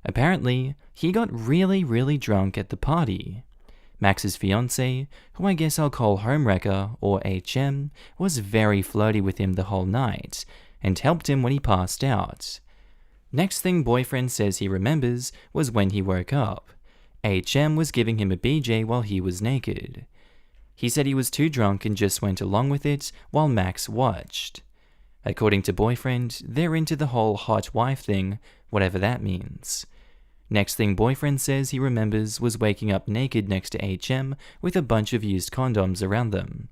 Apparently, he got really drunk at the party. Max's fiancé, who I guess I'll call Homewrecker, or HM, was very flirty with him the whole night, and helped him when he passed out. Next thing boyfriend says he remembers was when he woke up. HM was giving him a BJ while he was naked. He said he was too drunk and just went along with it while Max watched. According to boyfriend, they're into the whole hot wife thing, whatever that means. Next thing boyfriend says he remembers was waking up naked next to HM with a bunch of used condoms around them.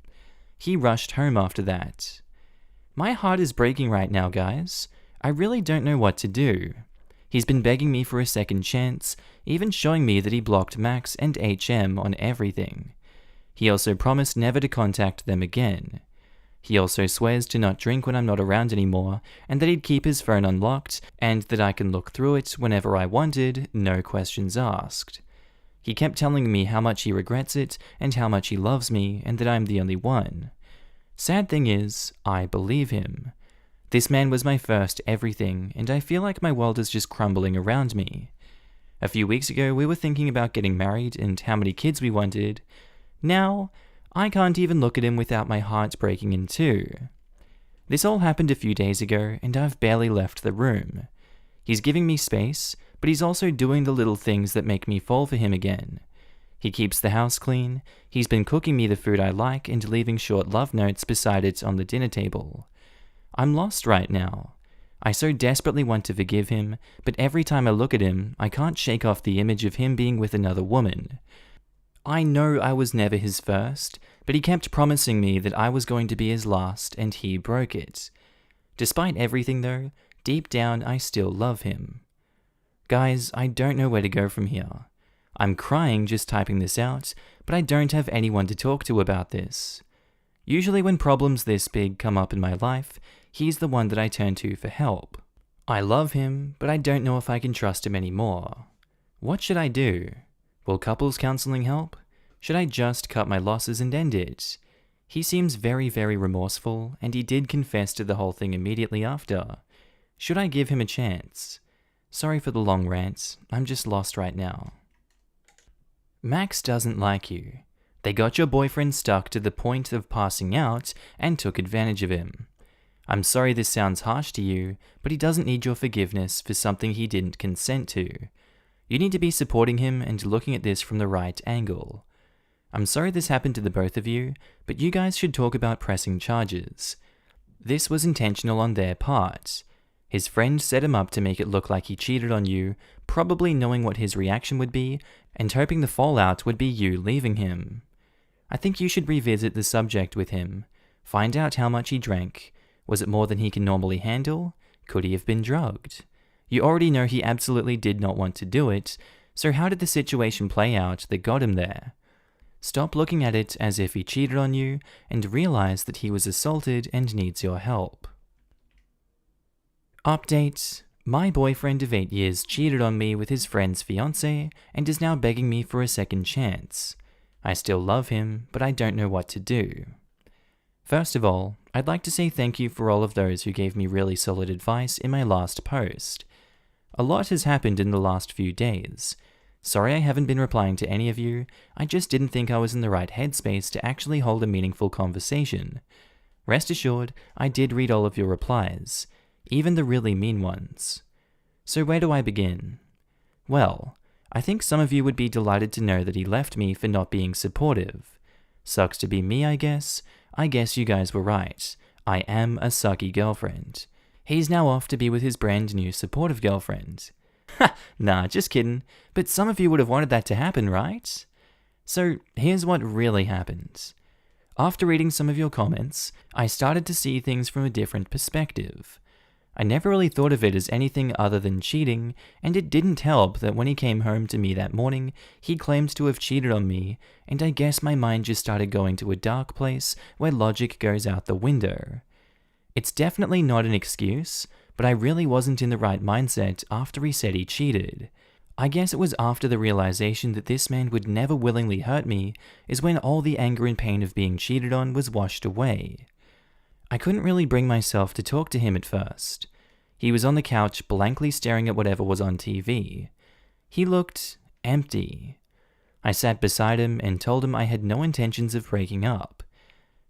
He rushed home after that. My heart is breaking right now, guys. I really don't know what to do. He's been begging me for a second chance, even showing me that he blocked Max and HM on everything. He also promised never to contact them again. He also swears to not drink when I'm not around anymore, and that he'd keep his phone unlocked, and that I can look through it whenever I wanted, no questions asked. He kept telling me how much he regrets it, and how much he loves me, and that I'm the only one. Sad thing is, I believe him. This man was my first everything, and I feel like my world is just crumbling around me. A few weeks ago, we were thinking about getting married and how many kids we wanted. Now, I can't even look at him without my heart breaking in two. This all happened a few days ago, and I've barely left the room. He's giving me space, but he's also doing the little things that make me fall for him again. He keeps the house clean, he's been cooking me the food I like and leaving short love notes beside it on the dinner table. I'm lost right now. I so desperately want to forgive him, but every time I look at him, I can't shake off the image of him being with another woman. I know I was never his first, but he kept promising me that I was going to be his last, and he broke it. Despite everything though, deep down I still love him. Guys, I don't know where to go from here. I'm crying just typing this out, but I don't have anyone to talk to about this. Usually when problems this big come up in my life, he's the one that I turn to for help. I love him, but I don't know if I can trust him anymore. What should I do? Will couples counseling help? Should I just cut my losses and end it? He seems very, very remorseful, and he did confess to the whole thing immediately after. Should I give him a chance? Sorry for the long rant, I'm just lost right now. Max doesn't like you. They got your boyfriend stuck to the point of passing out and took advantage of him. I'm sorry this sounds harsh to you, but he doesn't need your forgiveness for something he didn't consent to. You need to be supporting him and looking at this from the right angle. I'm sorry this happened to the both of you, but you guys should talk about pressing charges. This was intentional on their part. His friend set him up to make it look like he cheated on you, probably knowing what his reaction would be, and hoping the fallout would be you leaving him. I think you should revisit the subject with him. Find out how much he drank. Was it more than he can normally handle? Could he have been drugged? You already know he absolutely did not want to do it, so how did the situation play out that got him there? Stop looking at it as if he cheated on you, and realize that he was assaulted and needs your help. Update. My boyfriend of 8 years cheated on me with his friend's fiancé and is now begging me for a second chance. I still love him, but I don't know what to do. First of all, I'd like to say thank you for all of those who gave me really solid advice in my last post. A lot has happened in the last few days. Sorry I haven't been replying to any of you, I just didn't think I was in the right headspace to actually hold a meaningful conversation. Rest assured, I did read all of your replies, even the really mean ones. So where do I begin? Well, I think some of you would be delighted to know that he left me for not being supportive. Sucks to be me, I guess. I guess you guys were right. I am a sucky girlfriend. He's now off to be with his brand new supportive girlfriend. Ha! Nah, just kidding. But some of you would have wanted that to happen, right? So here's what really happened. After reading some of your comments, I started to see things from a different perspective. I never really thought of it as anything other than cheating, and it didn't help that when he came home to me that morning, he claimed to have cheated on me, and I guess my mind just started going to a dark place where logic goes out the window. It's definitely not an excuse, but I really wasn't in the right mindset after he said he cheated. I guess it was after the realization that this man would never willingly hurt me is when all the anger and pain of being cheated on was washed away. I couldn't really bring myself to talk to him at first. He was on the couch blankly staring at whatever was on TV. He looked empty. I sat beside him and told him I had no intentions of breaking up.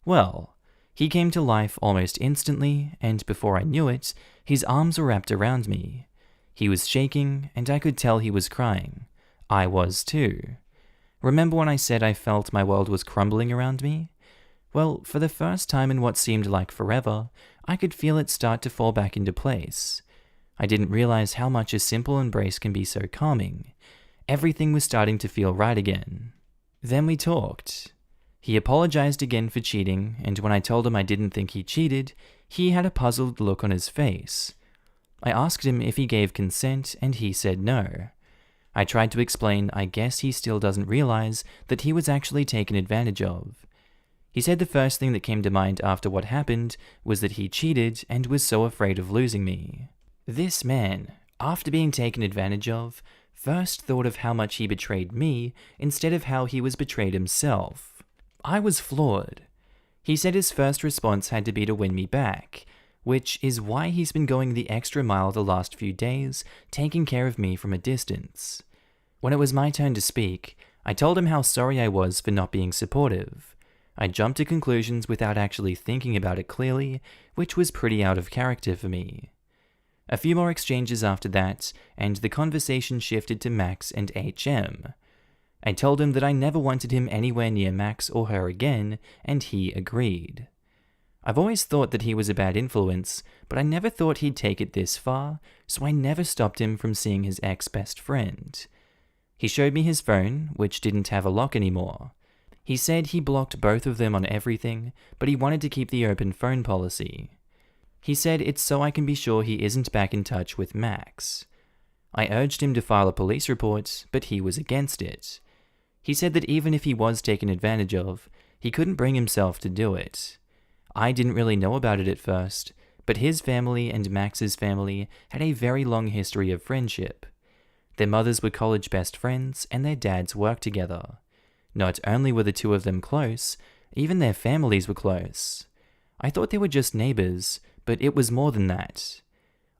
Well, he came to life almost instantly, and before I knew it, his arms were wrapped around me. He was shaking, and I could tell he was crying. I was too. Remember when I said I felt my world was crumbling around me? Well, for the first time in what seemed like forever, I could feel it start to fall back into place. I didn't realize how much a simple embrace can be so calming. Everything was starting to feel right again. Then we talked. He apologized again for cheating, and when I told him I didn't think he cheated, he had a puzzled look on his face. I asked him if he gave consent, and he said no. I tried to explain I guess he still doesn't realize that he was actually taken advantage of. He said the first thing that came to mind after what happened was that he cheated and was so afraid of losing me. This man, after being taken advantage of, first thought of how much he betrayed me instead of how he was betrayed himself. I was floored. He said his first response had to be to win me back, which is why he's been going the extra mile the last few days, taking care of me from a distance. When it was my turn to speak, I told him how sorry I was for not being supportive. I jumped to conclusions without actually thinking about it clearly, which was pretty out of character for me. A few more exchanges after that, and the conversation shifted to Max and HM. I told him that I never wanted him anywhere near Max or her again, and he agreed. I've always thought that he was a bad influence, but I never thought he'd take it this far, so I never stopped him from seeing his ex-best friend. He showed me his phone, which didn't have a lock anymore. He said he blocked both of them on everything, but he wanted to keep the open phone policy. He said it's so I can be sure he isn't back in touch with Max. I urged him to file a police report, but he was against it. He said that even if he was taken advantage of, he couldn't bring himself to do it. I didn't really know about it at first, but his family and Max's family had a very long history of friendship. Their mothers were college best friends, and their dads worked together. Not only were the two of them close, even their families were close. I thought they were just neighbors, but it was more than that.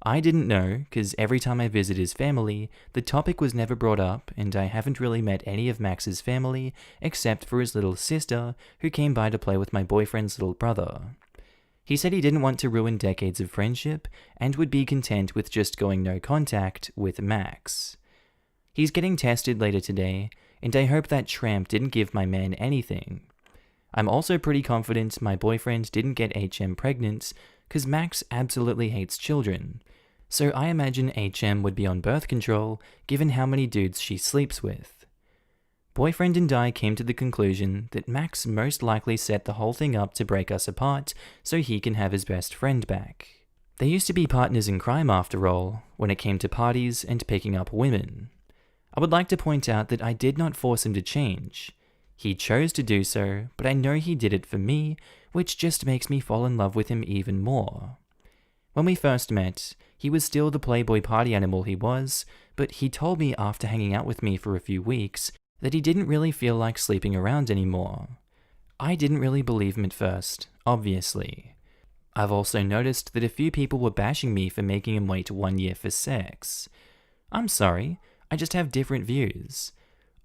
I didn't know, because every time I visit his family, the topic was never brought up, and I haven't really met any of Max's family, except for his little sister, who came by to play with my boyfriend's little brother. He said he didn't want to ruin decades of friendship, and would be content with just going no contact with Max. He's getting tested later today, and I hope that tramp didn't give my man anything. I'm also pretty confident my boyfriend didn't get HM pregnant, because Max absolutely hates children, so I imagine HM would be on birth control given how many dudes she sleeps with. Boyfriend and I came to the conclusion that Max most likely set the whole thing up to break us apart so he can have his best friend back. They used to be partners in crime after all, when it came to parties and picking up women. I would like to point out that I did not force him to change. He chose to do so, but I know he did it for me, which just makes me fall in love with him even more. When we first met, he was still the playboy party animal he was, but he told me after hanging out with me for a few weeks that he didn't really feel like sleeping around anymore. I didn't really believe him at first, obviously. I've also noticed that a few people were bashing me for making him wait 1 year for sex. I'm sorry, I just have different views.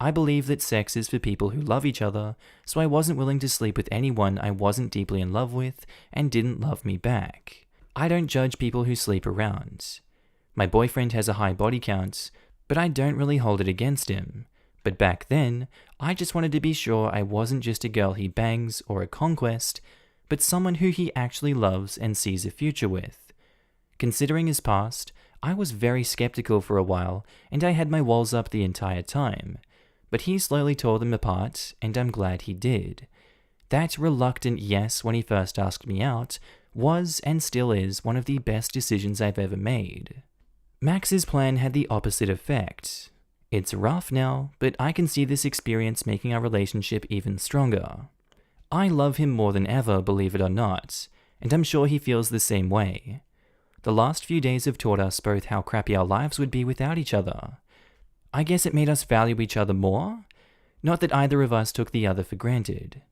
I believe that sex is for people who love each other, so I wasn't willing to sleep with anyone I wasn't deeply in love with and didn't love me back. I don't judge people who sleep around. My boyfriend has a high body count, but I don't really hold it against him. But back then, I just wanted to be sure I wasn't just a girl he bangs or a conquest, but someone who he actually loves and sees a future with. Considering his past, I was very skeptical for a while, and I had my walls up the entire time. But he slowly tore them apart, and I'm glad he did. That reluctant yes when he first asked me out was and still is one of the best decisions I've ever made. Max's plan had the opposite effect. It's rough now, but I can see this experience making our relationship even stronger. I love him more than ever, believe it or not, and I'm sure he feels the same way. The last few days have taught us both how crappy our lives would be without each other. I guess it made us value each other more? Not that either of us took the other for granted.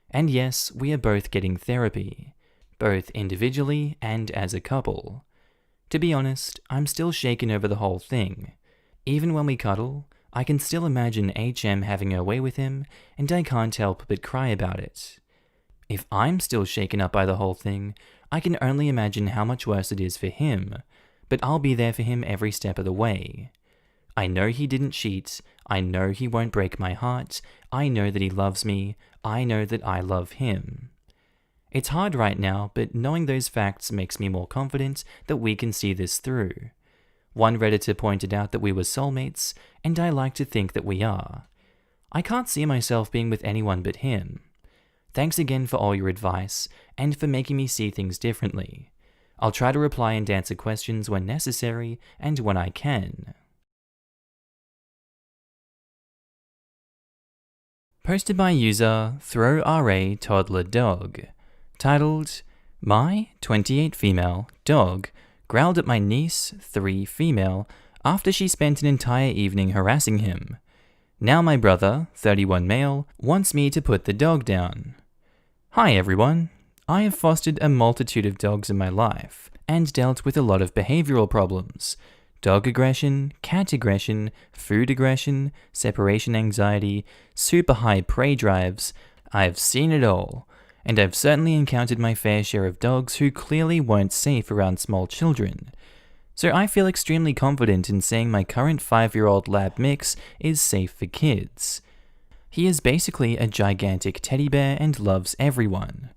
And yes, we are both getting therapy, both individually and as a couple. To be honest, I'm still shaken over the whole thing. Even when we cuddle, I can still imagine HM having her way with him, and I can't help but cry about it. If I'm still shaken up by the whole thing, I can only imagine how much worse it is for him, but I'll be there for him every step of the way. I know he didn't cheat, I know he won't break my heart, I know that he loves me, I know that I love him. It's hard right now, but knowing those facts makes me more confident that we can see this through. One Redditor pointed out that we were soulmates, and I like to think that we are. I can't see myself being with anyone but him. Thanks again for all your advice, and for making me see things differently. I'll try to reply and answer questions when necessary, and when I can. Posted by user ThrowRA Toddler Dog, titled, My 28 female dog growled at my niece, 3 female, after she spent an entire evening harassing him. Now my brother, 31 male, wants me to put the dog down. Hi everyone. I have fostered a multitude of dogs in my life, and dealt with a lot of behavioral problems. Dog aggression, cat aggression, food aggression, separation anxiety, super high prey drives. I've seen it all, and I've certainly encountered my fair share of dogs who clearly weren't safe around small children. So I feel extremely confident in saying my current 5-year-old lab mix is safe for kids. He is basically a gigantic teddy bear and loves everyone.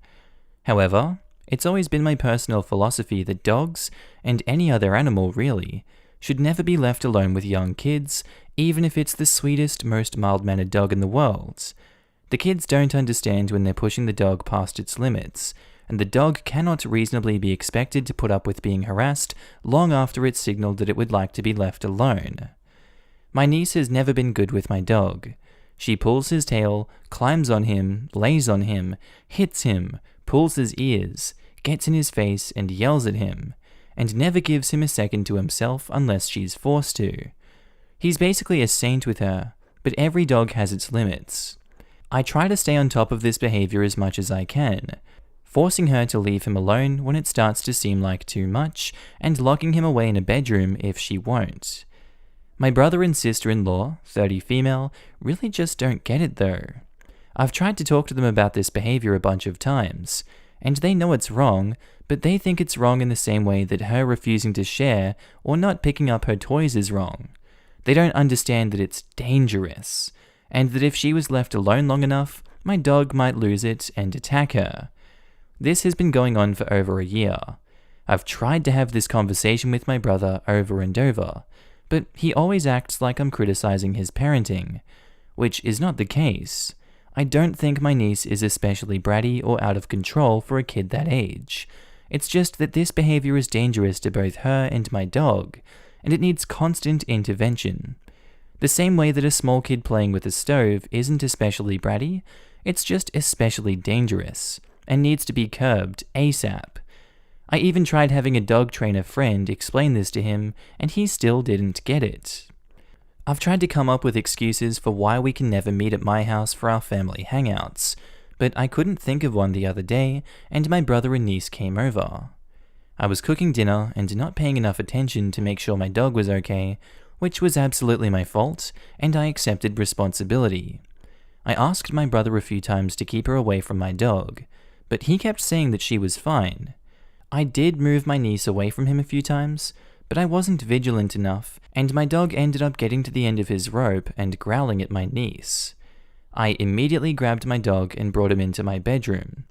However, It's always been my personal philosophy that dogs, and any other animal really, should never be left alone with young kids, even if it's the sweetest, most mild-mannered dog in the world. The kids don't understand when they're pushing the dog past its limits, and the dog cannot reasonably be expected to put up with being harassed long after it's signaled that it would like to be left alone. My niece has never been good with my dog. She pulls his tail, climbs on him, lays on him, hits him, pulls his ears, gets in his face and yells at him, and never gives him a second to himself unless she's forced to. He's basically a saint with her, but every dog has its limits. I try to stay on top of this behavior as much as I can, forcing her to leave him alone when it starts to seem like too much, and locking him away in a bedroom if she won't. My brother and sister-in-law, 30 female, really just don't get it though. I've tried to talk to them about this behavior a bunch of times, and they know it's wrong, but they think it's wrong in the same way that her refusing to share or not picking up her toys is wrong. They don't understand that it's dangerous, and that if she was left alone long enough, my dog might lose it and attack her. This has been going on for over a year. I've tried to have this conversation with my brother over and over, but he always acts like I'm criticizing his parenting, which is not the case. I don't think my niece is especially bratty or out of control for a kid that age. It's just that this behavior is dangerous to both her and my dog, and it needs constant intervention. The same way that a small kid playing with a stove isn't especially bratty, it's just especially dangerous, and needs to be curbed ASAP. I even tried having a dog trainer friend explain this to him, and he still didn't get it. I've tried to come up with excuses for why we can never meet at my house for our family hangouts, but I couldn't think of one the other day, and my brother and niece came over. I was cooking dinner and not paying enough attention to make sure my dog was okay, which was absolutely my fault, and I accepted responsibility. I asked my brother a few times to keep her away from my dog, but he kept saying that she was fine. I did move my niece away from him a few times, but I wasn't vigilant enough, and my dog ended up getting to the end of his rope and growling at my niece. I immediately grabbed my dog and brought him into my bedroom.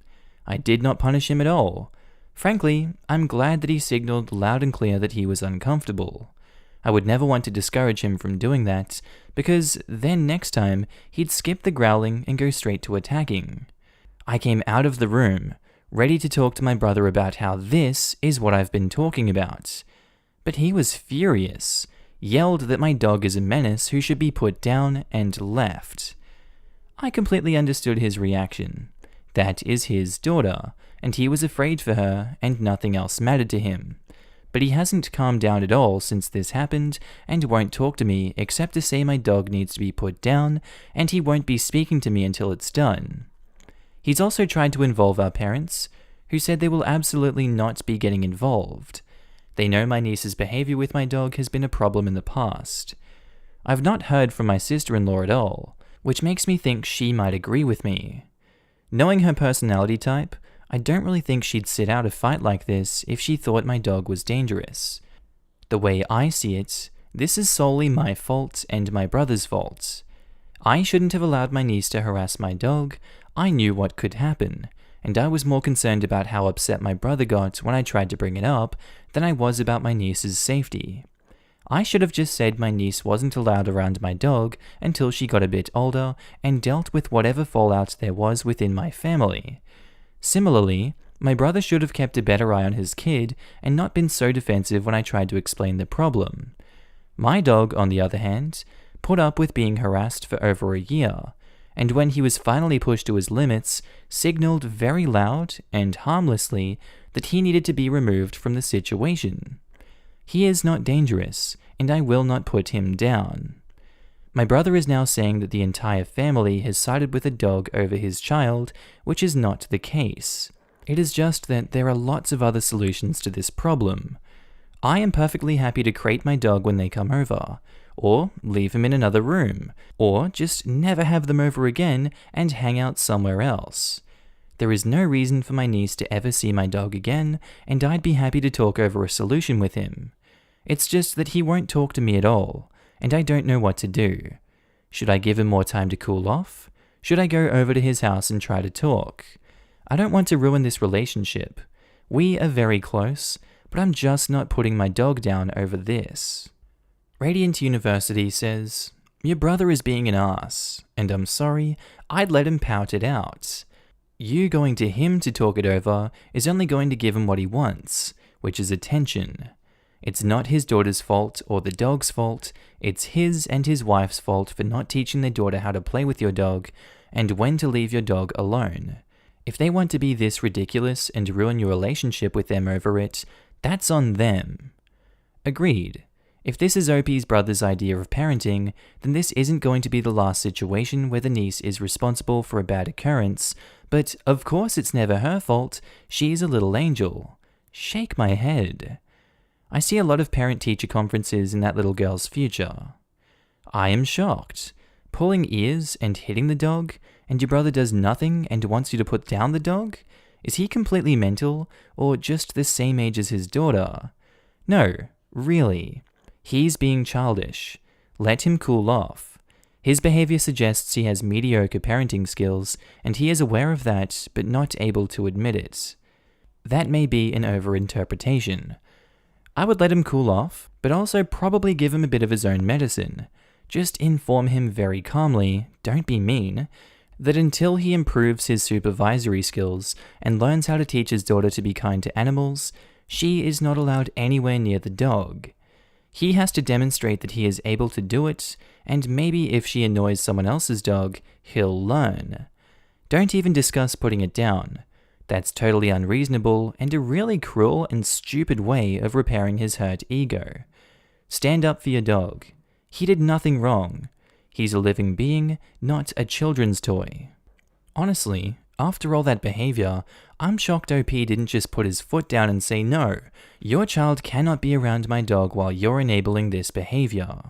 I did not punish him at all. Frankly, I'm glad that he signaled loud and clear that he was uncomfortable. I would never want to discourage him from doing that, because then next time he'd skip the growling and go straight to attacking. I came out of the room, ready to talk to my brother about how this is what I've been talking about. But he was furious, yelled that my dog is a menace who should be put down, and left. I completely understood his reaction. That is his daughter, and he was afraid for her, and nothing else mattered to him. But he hasn't calmed down at all since this happened, and won't talk to me except to say my dog needs to be put down, and he won't be speaking to me until it's done. He's also tried to involve our parents, who said they will absolutely not be getting involved. They know my niece's behavior with my dog has been a problem in the past. I've not heard from my sister-in-law at all, which makes me think she might agree with me. Knowing her personality type, I don't really think she'd sit out a fight like this if she thought my dog was dangerous. The way I see it, this is solely my fault and my brother's fault. I shouldn't have allowed my niece to harass my dog. I knew what could happen, and I was more concerned about how upset my brother got when I tried to bring it up than I was about my niece's safety. I should have just said my niece wasn't allowed around my dog until she got a bit older and dealt with whatever fallout there was within my family. Similarly, my brother should have kept a better eye on his kid and not been so defensive when I tried to explain the problem. My dog, on the other hand, put up with being harassed for over a year, and when he was finally pushed to his limits, signaled very loud and harmlessly that he needed to be removed from the situation. He is not dangerous, and I will not put him down. My brother is now saying that the entire family has sided with the dog over his child, which is not the case. It is just that there are lots of other solutions to this problem. I am perfectly happy to crate my dog when they come over, or leave him in another room, or just never have them over again and hang out somewhere else. There is no reason for my niece to ever see my dog again, and I'd be happy to talk over a solution with him. It's just that he won't talk to me at all, and I don't know what to do. Should I give him more time to cool off? Should I go over to his house and try to talk? I don't want to ruin this relationship. We are very close, but I'm just not putting my dog down over this. Radiant University says, your brother is being an ass, and I'm sorry, I'd let him pout it out. You going to him to talk it over is only going to give him what he wants, which is attention. It's not his daughter's fault or the dog's fault, it's his and his wife's fault for not teaching their daughter how to play with your dog and when to leave your dog alone. If they want to be this ridiculous and ruin your relationship with them over it, that's on them. Agreed. If this is OP's brother's idea of parenting, then this isn't going to be the last situation where the niece is responsible for a bad occurrence, but of course it's never her fault, she's a little angel. Shake my head. I see a lot of parent-teacher conferences in that little girl's future. I am shocked. Pulling ears and hitting the dog, and your brother does nothing and wants you to put down the dog? Is he completely mental, or just the same age as his daughter? No, really. He's being childish. Let him cool off. His behavior suggests he has mediocre parenting skills, and he is aware of that, but not able to admit it. That may be an overinterpretation. I would let him cool off, but also probably give him a bit of his own medicine. Just inform him very calmly, don't be mean, that until he improves his supervisory skills and learns how to teach his daughter to be kind to animals, she is not allowed anywhere near the dog. He has to demonstrate that he is able to do it, and maybe if she annoys someone else's dog, he'll learn. Don't even discuss putting it down. That's totally unreasonable and a really cruel and stupid way of repairing his hurt ego. Stand up for your dog. He did nothing wrong. He's a living being, not a children's toy. Honestly, after all that behavior, I'm shocked OP didn't just put his foot down and say, no, your child cannot be around my dog while you're enabling this behavior.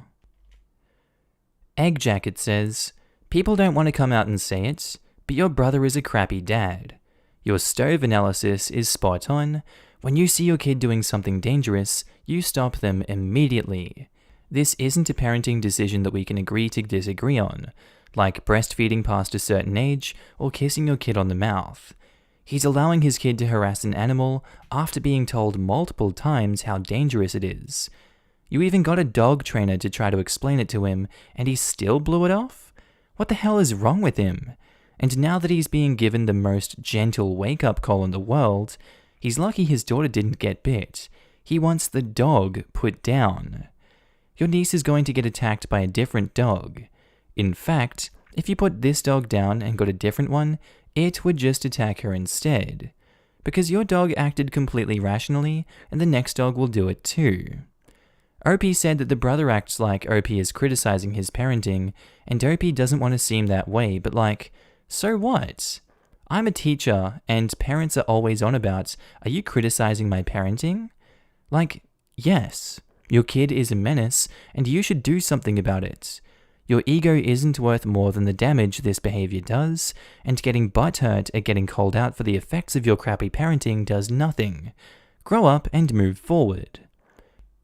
Egg Jacket says, people don't want to come out and say it, but your brother is a crappy dad. Your stove analysis is spot on. When you see your kid doing something dangerous, you stop them immediately. This isn't a parenting decision that we can agree to disagree on, like breastfeeding past a certain age or kissing your kid on the mouth. He's allowing his kid to harass an animal after being told multiple times how dangerous it is. You even got a dog trainer to try to explain it to him, and he still blew it off? What the hell is wrong with him? And now that he's being given the most gentle wake-up call in the world, he's lucky his daughter didn't get bit. He wants the dog put down. Your niece is going to get attacked by a different dog. In fact, if you put this dog down and got a different one, it would just attack her instead. Because your dog acted completely rationally, and the next dog will do it too. OP said that the brother acts like OP is criticizing his parenting, and OP doesn't want to seem that way, but like, so what? I'm a teacher, and parents are always on about, are you criticizing my parenting? Like, yes. Your kid is a menace, and you should do something about it. Your ego isn't worth more than the damage this behavior does, and getting butthurt at getting called out for the effects of your crappy parenting does nothing. Grow up and move forward.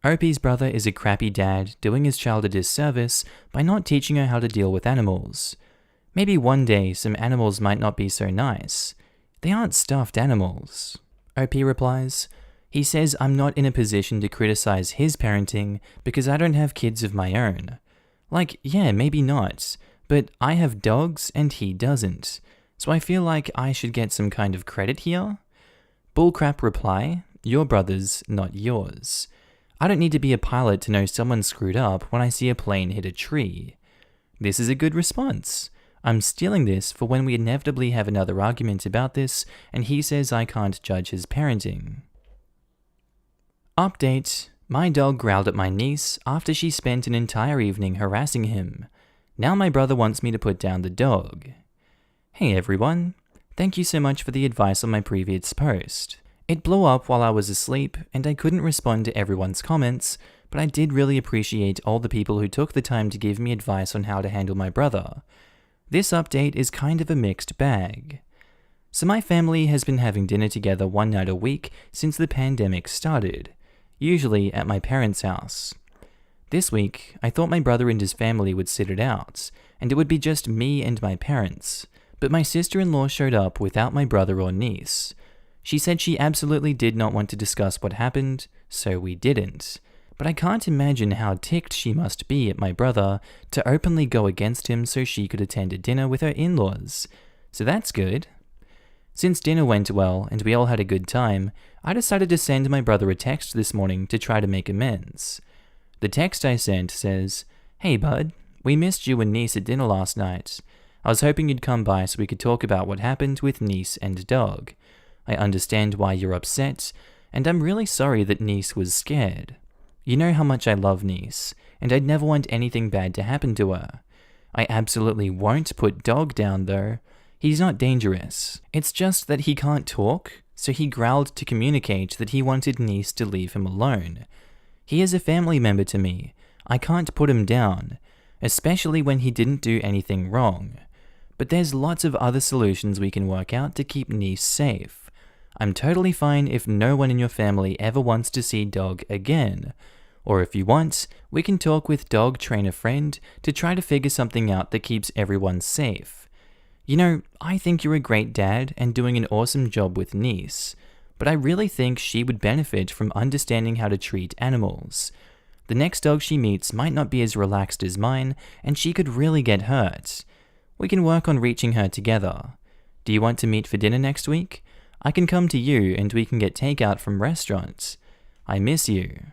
OP's brother is a crappy dad doing his child a disservice by not teaching her how to deal with animals. Maybe one day some animals might not be so nice. They aren't stuffed animals. OP replies, he says I'm not in a position to criticize his parenting because I don't have kids of my own. Like, yeah, maybe not, but I have dogs and he doesn't, so I feel like I should get some kind of credit here? Bullcrap reply, your brother's, not yours. I don't need to be a pilot to know someone screwed up when I see a plane hit a tree. This is a good response. I'm stealing this for when we inevitably have another argument about this and he says I can't judge his parenting. Update. My dog growled at my niece after she spent an entire evening harassing him. Now my brother wants me to put down the dog. Hey everyone. Thank you so much for the advice on my previous post. It blew up while I was asleep and I couldn't respond to everyone's comments, but I did really appreciate all the people who took the time to give me advice on how to handle my brother. This update is kind of a mixed bag. So my family has been having dinner together one night a week since the pandemic started. Usually at my parents' house. This week, I thought my brother and his family would sit it out, and it would be just me and my parents, but my sister-in-law showed up without my brother or niece. She said she absolutely did not want to discuss what happened, so we didn't. But I can't imagine how ticked she must be at my brother to openly go against him so she could attend a dinner with her in-laws. So that's good. Since dinner went well and we all had a good time, I decided to send my brother a text this morning to try to make amends. The text I sent says, "Hey bud, we missed you and niece at dinner last night. I was hoping you'd come by so we could talk about what happened with niece and dog. I understand why you're upset, and I'm really sorry that niece was scared. You know how much I love niece, and I'd never want anything bad to happen to her. I absolutely won't put dog down though. He's not dangerous. It's just that he can't talk, so he growled to communicate that he wanted niece to leave him alone. He is a family member to me. I can't put him down, especially when he didn't do anything wrong. But there's lots of other solutions we can work out to keep niece safe. I'm totally fine if no one in your family ever wants to see dog again. Or if you want, we can talk with dog trainer friend to try to figure something out that keeps everyone safe. You know, I think you're a great dad and doing an awesome job with niece, but I really think she would benefit from understanding how to treat animals. The next dog she meets might not be as relaxed as mine, and she could really get hurt. We can work on reaching her together. Do you want to meet for dinner next week? I can come to you and we can get takeout from restaurants. I miss you."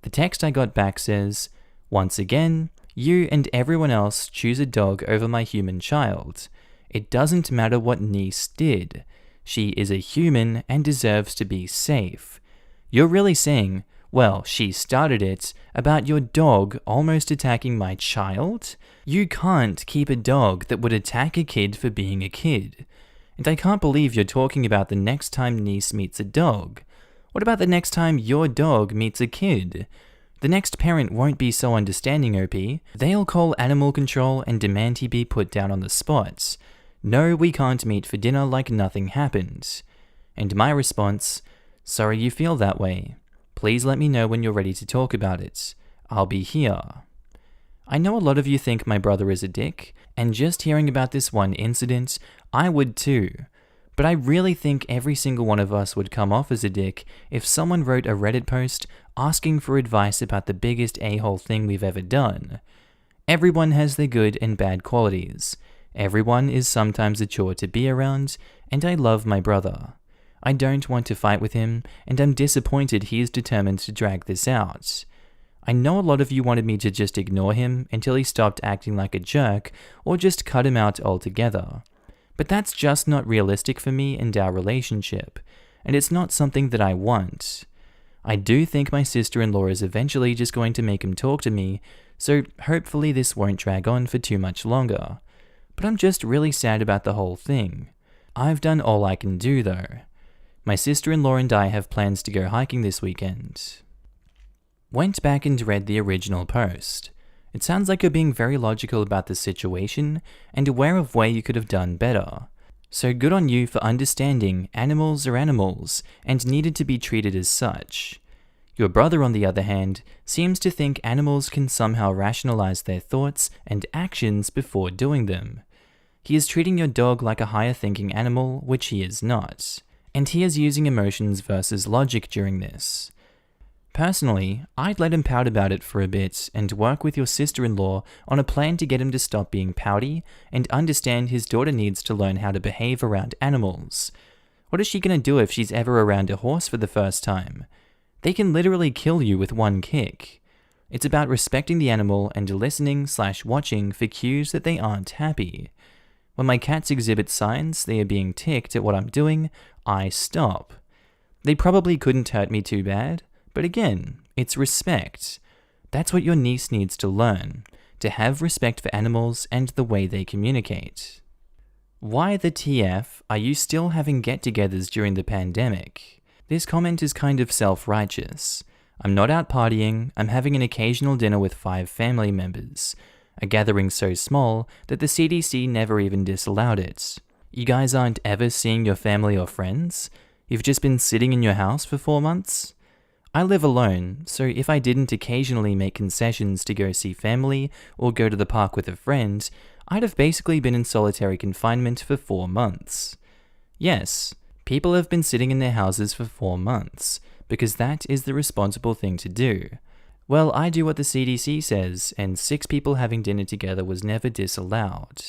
The text I got back says, "Once again, you and everyone else choose a dog over my human child. It doesn't matter what niece did. She is a human and deserves to be safe. You're really saying, well, she started it, about your dog almost attacking my child? You can't keep a dog that would attack a kid for being a kid. And I can't believe you're talking about the next time niece meets a dog. What about the next time your dog meets a kid? The next parent won't be so understanding, OP. They'll call animal control and demand he be put down on the spot. No, we can't meet for dinner like nothing happened." And my response, "Sorry you feel that way. Please let me know when you're ready to talk about it. I'll be here." I know a lot of you think my brother is a dick, and just hearing about this one incident, I would too. But I really think every single one of us would come off as a dick if someone wrote a Reddit post asking for advice about the biggest a-hole thing we've ever done. Everyone has their good and bad qualities. Everyone is sometimes a chore to be around, and I love my brother. I don't want to fight with him, and I'm disappointed he is determined to drag this out. I know a lot of you wanted me to just ignore him until he stopped acting like a jerk, or just cut him out altogether. But that's just not realistic for me and our relationship, and it's not something that I want. I do think my sister-in-law is eventually just going to make him talk to me, so hopefully this won't drag on for too much longer. But I'm just really sad about the whole thing. I've done all I can do though. My sister-in-law and I have plans to go hiking this weekend. Went back and read the original post. It sounds like you're being very logical about the situation and aware of where you could have done better. So good on you for understanding animals are animals and needed to be treated as such. Your brother, on the other hand, seems to think animals can somehow rationalize their thoughts and actions before doing them. He is treating your dog like a higher thinking animal, which he is not. And he is using emotions versus logic during this. Personally, I'd let him pout about it for a bit and work with your sister-in-law on a plan to get him to stop being pouty and understand his daughter needs to learn how to behave around animals. What is she going to do if she's ever around a horse for the first time? They can literally kill you with one kick. It's about respecting the animal and listening/watching for cues that they aren't happy. When my cats exhibit signs they are being ticked at what I'm doing, I stop. They probably couldn't hurt me too bad, but again, it's respect. That's what your niece needs to learn, to have respect for animals and the way they communicate. Why the TF are you still having get-togethers during the pandemic? This comment is kind of self-righteous. I'm not out partying, I'm having an occasional dinner with 5 family members, a gathering so small that the CDC never even disallowed it. You guys aren't ever seeing your family or friends? You've just been sitting in your house for 4 months? I live alone, so if I didn't occasionally make concessions to go see family or go to the park with a friend, I'd have basically been in solitary confinement for 4 months. Yes, People have been sitting in their houses for 4 months, because that is the responsible thing to do. Well, I do what the CDC says, and 6 people having dinner together was never disallowed.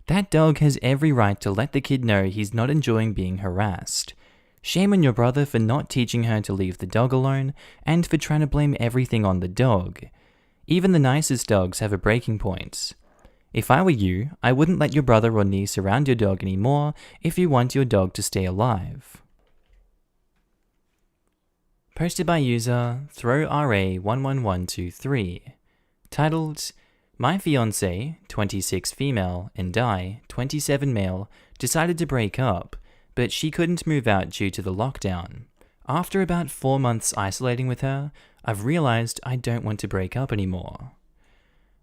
That dog has every right to let the kid know he's not enjoying being harassed. Shame on your brother for not teaching her to leave the dog alone, and for trying to blame everything on the dog. Even the nicest dogs have a breaking point. If I were you, I wouldn't let your brother or niece around your dog anymore if you want your dog to stay alive. Posted by user ThrowRA11123. Titled, My fiancé, 26 female, and I, 27 male, decided to break up, but she couldn't move out due to the lockdown. After about 4 months isolating with her, I've realized I don't want to break up anymore.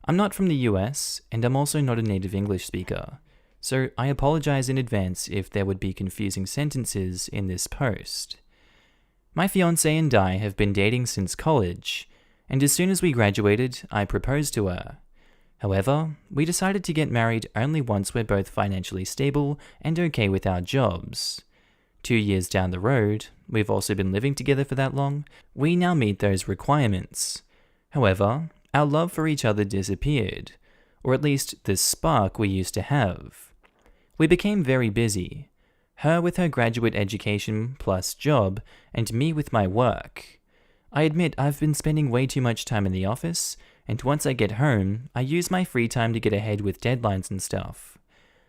I'm not from the US, and I'm also not a native English speaker, so I apologize in advance if there would be confusing sentences in this post. My fiancé and I have been dating since college, and as soon as we graduated, I proposed to her. However, we decided to get married only once we're both financially stable and okay with our jobs. 2 years down the road, we've also been living together for that long, we now meet those requirements. However, our love for each other disappeared, or at least the spark we used to have. We became very busy, her with her graduate education plus job, and me with my work. I admit I've been spending way too much time in the office, and once I get home, I use my free time to get ahead with deadlines and stuff.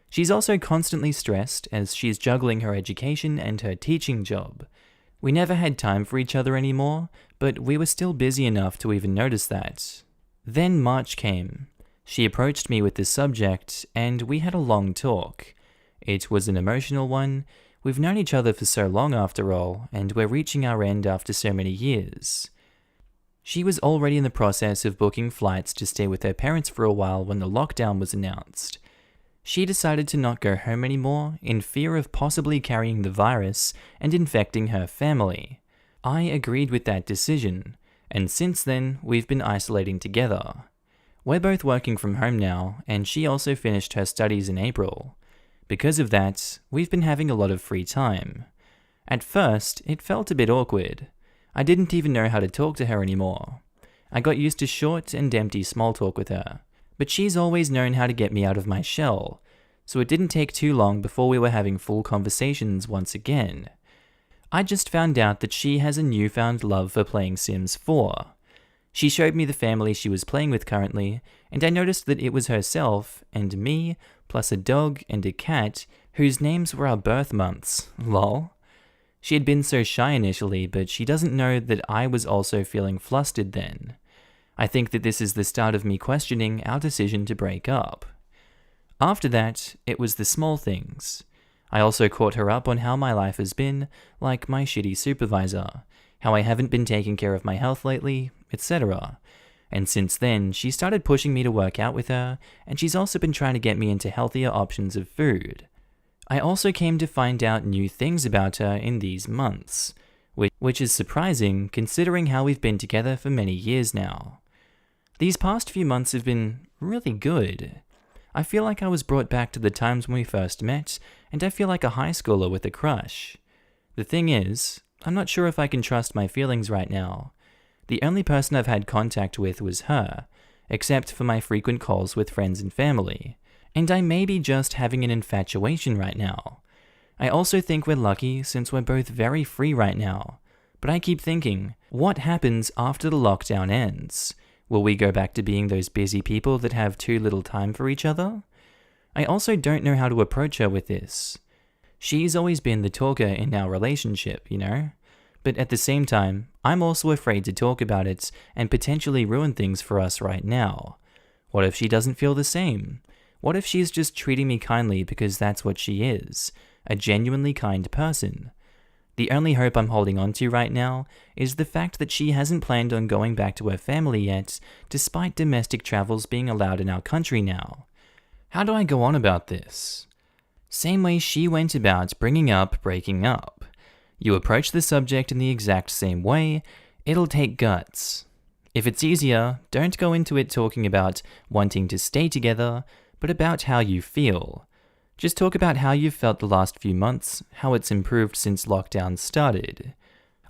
She's also constantly stressed as she's juggling her education and her teaching job. We never had time for each other anymore, but we were still busy enough to even notice that. Then March came. She approached me with this subject, and we had a long talk. It was an emotional one. We've known each other for so long after all, and we're reaching our end after so many years. She was already in the process of booking flights to stay with her parents for a while when the lockdown was announced. She decided to not go home anymore in fear of possibly carrying the virus and infecting her family. I agreed with that decision, and since then, we've been isolating together. We're both working from home now, and she also finished her studies in April. Because of that, we've been having a lot of free time. At first, it felt a bit awkward. I didn't even know how to talk to her anymore. I got used to short and empty small talk with her, but she's always known how to get me out of my shell, so it didn't take too long before we were having full conversations once again. I just found out that she has a newfound love for playing Sims 4. She showed me the family she was playing with currently, and I noticed that it was herself and me, plus a dog and a cat whose names were our birth months. Lol. She had been so shy initially, but she doesn't know that I was also feeling flustered then. I think that this is the start of me questioning our decision to break up. After that, it was the small things. I also caught her up on how my life has been, like my shitty supervisor, how I haven't been taking care of my health lately, etc. And since then, she started pushing me to work out with her, and she's also been trying to get me into healthier options of food. I also came to find out new things about her in these months, which is surprising considering how we've been together for many years now. These past few months have been really good. I feel like I was brought back to the times when we first met, and I feel like a high schooler with a crush. The thing is, I'm not sure if I can trust my feelings right now. The only person I've had contact with was her, except for my frequent calls with friends and family, and I may be just having an infatuation right now. I also think we're lucky since we're both very free right now, but I keep thinking, what happens after the lockdown ends? Will we go back to being those busy people that have too little time for each other? I also don't know how to approach her with this. She's always been the talker in our relationship, you know? But at the same time, I'm also afraid to talk about it and potentially ruin things for us right now. What if she doesn't feel the same? What if she's just treating me kindly because that's what she is, a genuinely kind person? The only hope I'm holding on to right now is the fact that she hasn't planned on going back to her family yet, despite domestic travels being allowed in our country now. How do I go on about this? Same way she went about bringing up breaking up. You approach the subject in the exact same way, it'll take guts. If it's easier, don't go into it talking about wanting to stay together, but about how you feel. Just talk about how you've felt the last few months, how it's improved since lockdown started.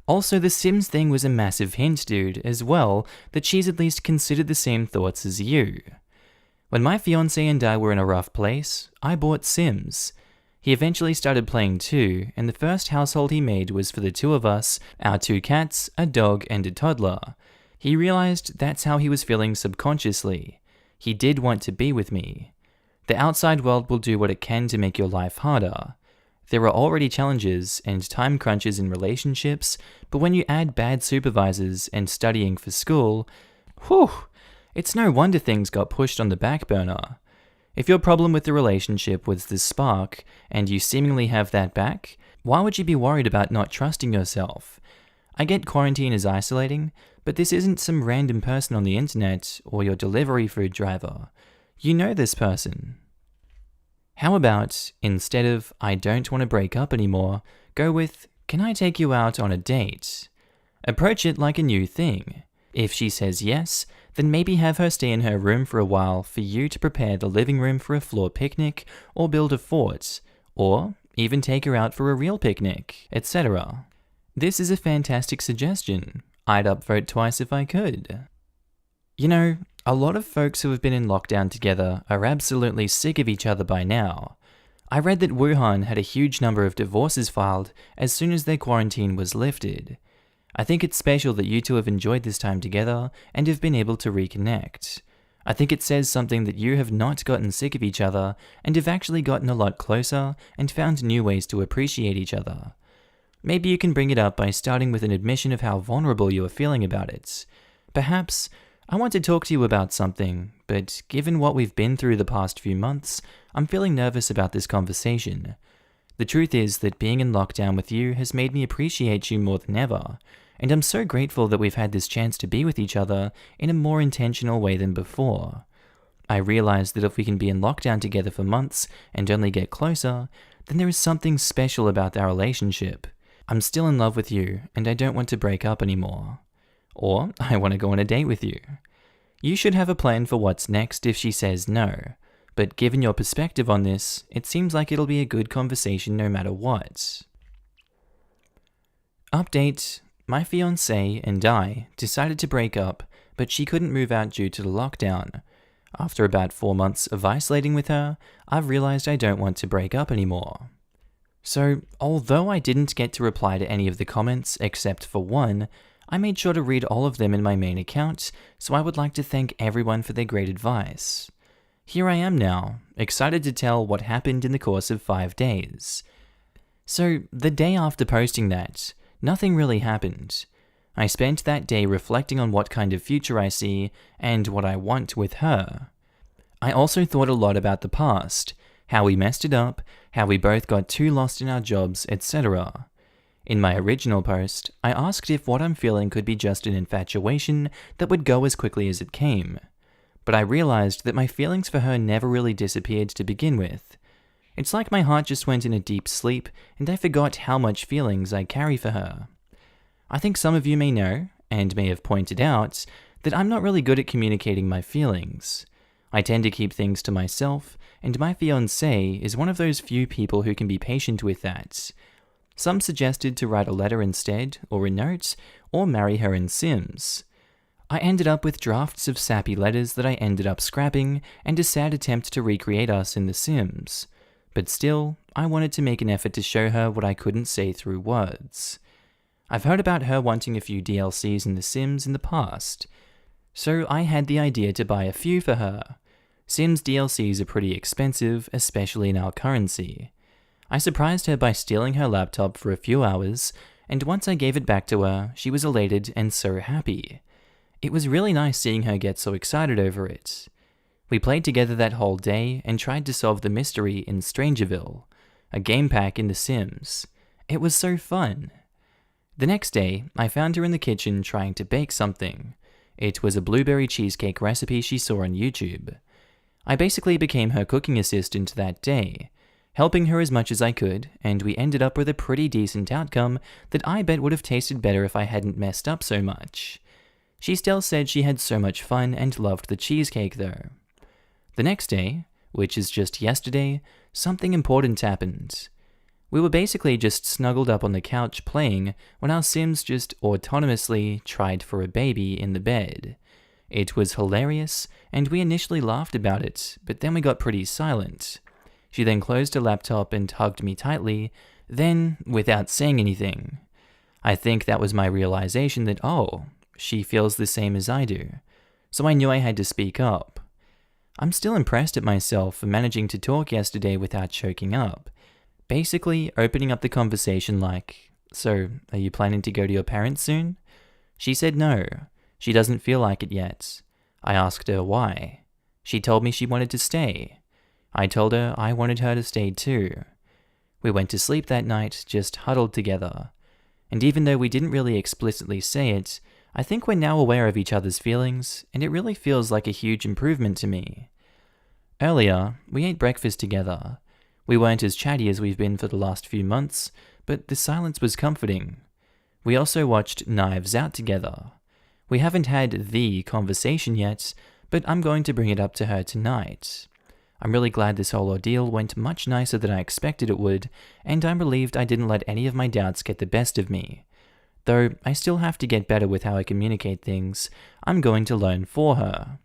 Also, the Sims thing was a massive hint, dude, as well, that she's at least considered the same thoughts as you. When my fiancé and I were in a rough place, I bought Sims. He eventually started playing too, and the first household he made was for the two of us, our 2 cats, a dog, and a toddler. He realized that's how he was feeling subconsciously. He did want to be with me. The outside world will do what it can to make your life harder. There are already challenges and time crunches in relationships, but when you add bad supervisors and studying for school, whew, it's no wonder things got pushed on the back burner. If your problem with the relationship was the spark, and you seemingly have that back, why would you be worried about not trusting yourself? I get quarantine is isolating, but this isn't some random person on the internet or your delivery food driver. You know this person. How about, instead of, I don't want to break up anymore, go with, can I take you out on a date? Approach it like a new thing. If she says yes, then maybe have her stay in her room for a while for you to prepare the living room for a floor picnic or build a fort, or even take her out for a real picnic, etc. This is a fantastic suggestion. I'd upvote twice if I could. You know, a lot of folks who have been in lockdown together are absolutely sick of each other by now. I read that Wuhan had a huge number of divorces filed as soon as their quarantine was lifted. I think it's special that you two have enjoyed this time together and have been able to reconnect. I think it says something that you have not gotten sick of each other and have actually gotten a lot closer and found new ways to appreciate each other. Maybe you can bring it up by starting with an admission of how vulnerable you are feeling about it. Perhaps, I want to talk to you about something, but given what we've been through the past few months, I'm feeling nervous about this conversation. The truth is that being in lockdown with you has made me appreciate you more than ever, and I'm so grateful that we've had this chance to be with each other in a more intentional way than before. I realize that if we can be in lockdown together for months and only get closer, then there is something special about our relationship. I'm still in love with you, and I don't want to break up anymore. Or, I want to go on a date with you. You should have a plan for what's next if she says no, but given your perspective on this, it seems like it'll be a good conversation no matter what. Update: my fiancé and I decided to break up, but she couldn't move out due to the lockdown. After about 4 months of isolating with her, I've realized I don't want to break up anymore. So, although I didn't get to reply to any of the comments except for one, I made sure to read all of them in my main account, so I would like to thank everyone for their great advice. Here I am now, excited to tell what happened in the course of 5 days. So, the day after posting that, nothing really happened. I spent that day reflecting on what kind of future I see and what I want with her. I also thought a lot about the past, how we messed it up, how we both got too lost in our jobs, etc. In my original post, I asked if what I'm feeling could be just an infatuation that would go as quickly as it came. But I realized that my feelings for her never really disappeared to begin with. It's like my heart just went in a deep sleep and I forgot how much feelings I carry for her. I think some of you may know, and may have pointed out, that I'm not really good at communicating my feelings. I tend to keep things to myself, and my fiancé is one of those few people who can be patient with that. Some suggested to write a letter instead, or a note, or marry her in Sims. I ended up with drafts of sappy letters that I ended up scrapping, and a sad attempt to recreate us in The Sims. But still, I wanted to make an effort to show her what I couldn't say through words. I've heard about her wanting a few DLCs in The Sims in the past, so I had the idea to buy a few for her. Sims DLCs are pretty expensive, especially in our currency. I surprised her by stealing her laptop for a few hours, and once I gave it back to her, she was elated and so happy. It was really nice seeing her get so excited over it. We played together that whole day and tried to solve the mystery in Strangerville, a game pack in The Sims. It was so fun. The next day, I found her in the kitchen trying to bake something. It was a blueberry cheesecake recipe she saw on YouTube. I basically became her cooking assistant that day, helping her as much as I could, and we ended up with a pretty decent outcome that I bet would have tasted better if I hadn't messed up so much. She still said she had so much fun and loved the cheesecake though. The next day, which is just yesterday, something important happened. We were basically just snuggled up on the couch playing when our Sims just autonomously tried for a baby in the bed. It was hilarious, and we initially laughed about it, but then we got pretty silent. She then closed her laptop and hugged me tightly, then without saying anything. I think that was my realization that, oh, she feels the same as I do. So I knew I had to speak up. I'm still impressed at myself for managing to talk yesterday without choking up. Basically, opening up the conversation like, "So, are you planning to go to your parents soon?" She said no. She doesn't feel like it yet. I asked her why. She told me she wanted to stay. I told her I wanted her to stay too. We went to sleep that night, just huddled together. And even though we didn't really explicitly say it, I think we're now aware of each other's feelings, and it really feels like a huge improvement to me. Earlier, we ate breakfast together. We weren't as chatty as we've been for the last few months, but the silence was comforting. We also watched Knives Out together. We haven't had the conversation yet, but I'm going to bring it up to her tonight. I'm really glad this whole ordeal went much nicer than I expected it would, and I'm relieved I didn't let any of my doubts get the best of me. Though I still have to get better with how I communicate things, I'm going to learn for her.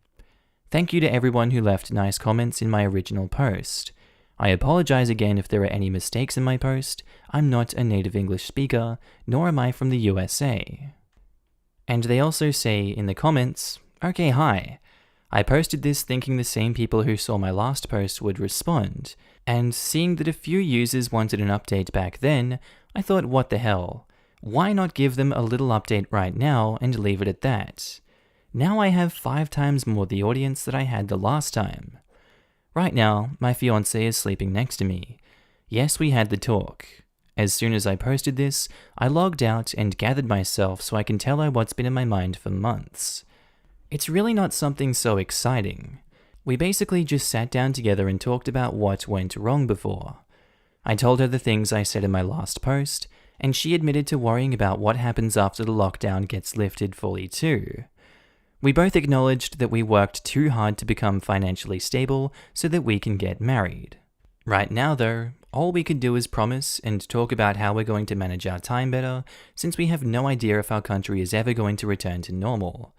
Thank you to everyone who left nice comments in my original post. I apologize again if there are any mistakes in my post. I'm not a native English speaker, nor am I from the USA. And they also say in the comments, "Okay, hi. I posted this thinking the same people who saw my last post would respond, and seeing that a few users wanted an update back then, I thought, what the hell? Why not give them a little update right now and leave it at that? Now I have 5 times more the audience that I had the last time. Right now, my fiancé is sleeping next to me. Yes, we had the talk. As soon as I posted this, I logged out and gathered myself so I can tell her what's been in my mind for months. It's really not something so exciting. We basically just sat down together and talked about what went wrong before. I told her the things I said in my last post, and she admitted to worrying about what happens after the lockdown gets lifted fully too. We both acknowledged that we worked too hard to become financially stable so that we can get married. Right now though, all we could do is promise and talk about how we're going to manage our time better, since we have no idea if our country is ever going to return to normal.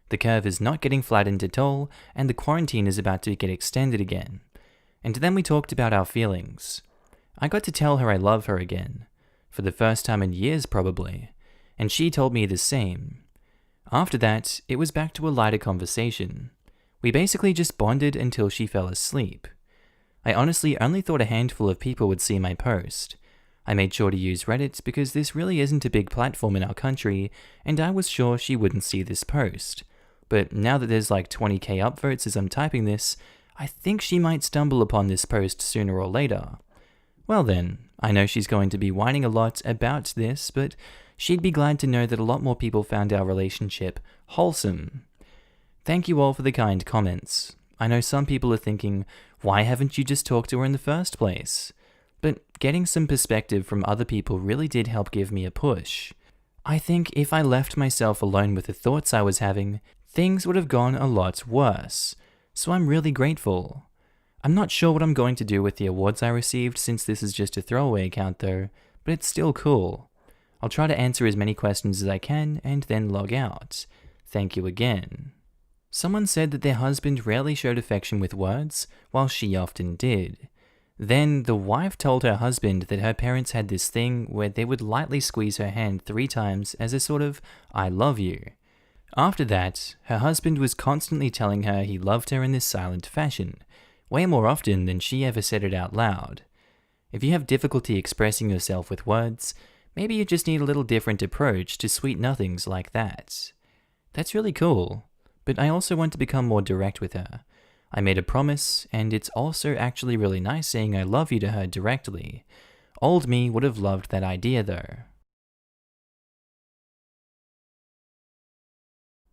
The curve is not getting flattened at all, and the quarantine is about to get extended again. And then we talked about our feelings. I got to tell her I love her again, for the first time in years probably, and she told me the same. After that, it was back to a lighter conversation. We basically just bonded until she fell asleep. I honestly only thought a handful of people would see my post. I made sure to use Reddit because this really isn't a big platform in our country, and I was sure she wouldn't see this post. But now that there's like 20k upvotes as I'm typing this, I think she might stumble upon this post sooner or later. Well then, I know she's going to be whining a lot about this, but she'd be glad to know that a lot more people found our relationship wholesome. Thank you all for the kind comments. I know some people are thinking, why haven't you just talked to her in the first place? But getting some perspective from other people really did help give me a push. I think if I left myself alone with the thoughts I was having, things would have gone a lot worse. So I'm really grateful. I'm not sure what I'm going to do with the awards I received since this is just a throwaway account though, but it's still cool. I'll try to answer as many questions as I can and then log out. Thank you again. Someone said that their husband rarely showed affection with words, while she often did. Then the wife told her husband that her parents had this thing where they would lightly squeeze her hand 3 times as a sort of "I love you." After that, her husband was constantly telling her he loved her in this silent fashion, way more often than she ever said it out loud. If you have difficulty expressing yourself with words, maybe you just need a little different approach to sweet nothings like that. That's really cool, but I also want to become more direct with her. I made a promise, and it's also actually really nice saying I love you to her directly. Old me would have loved that idea though.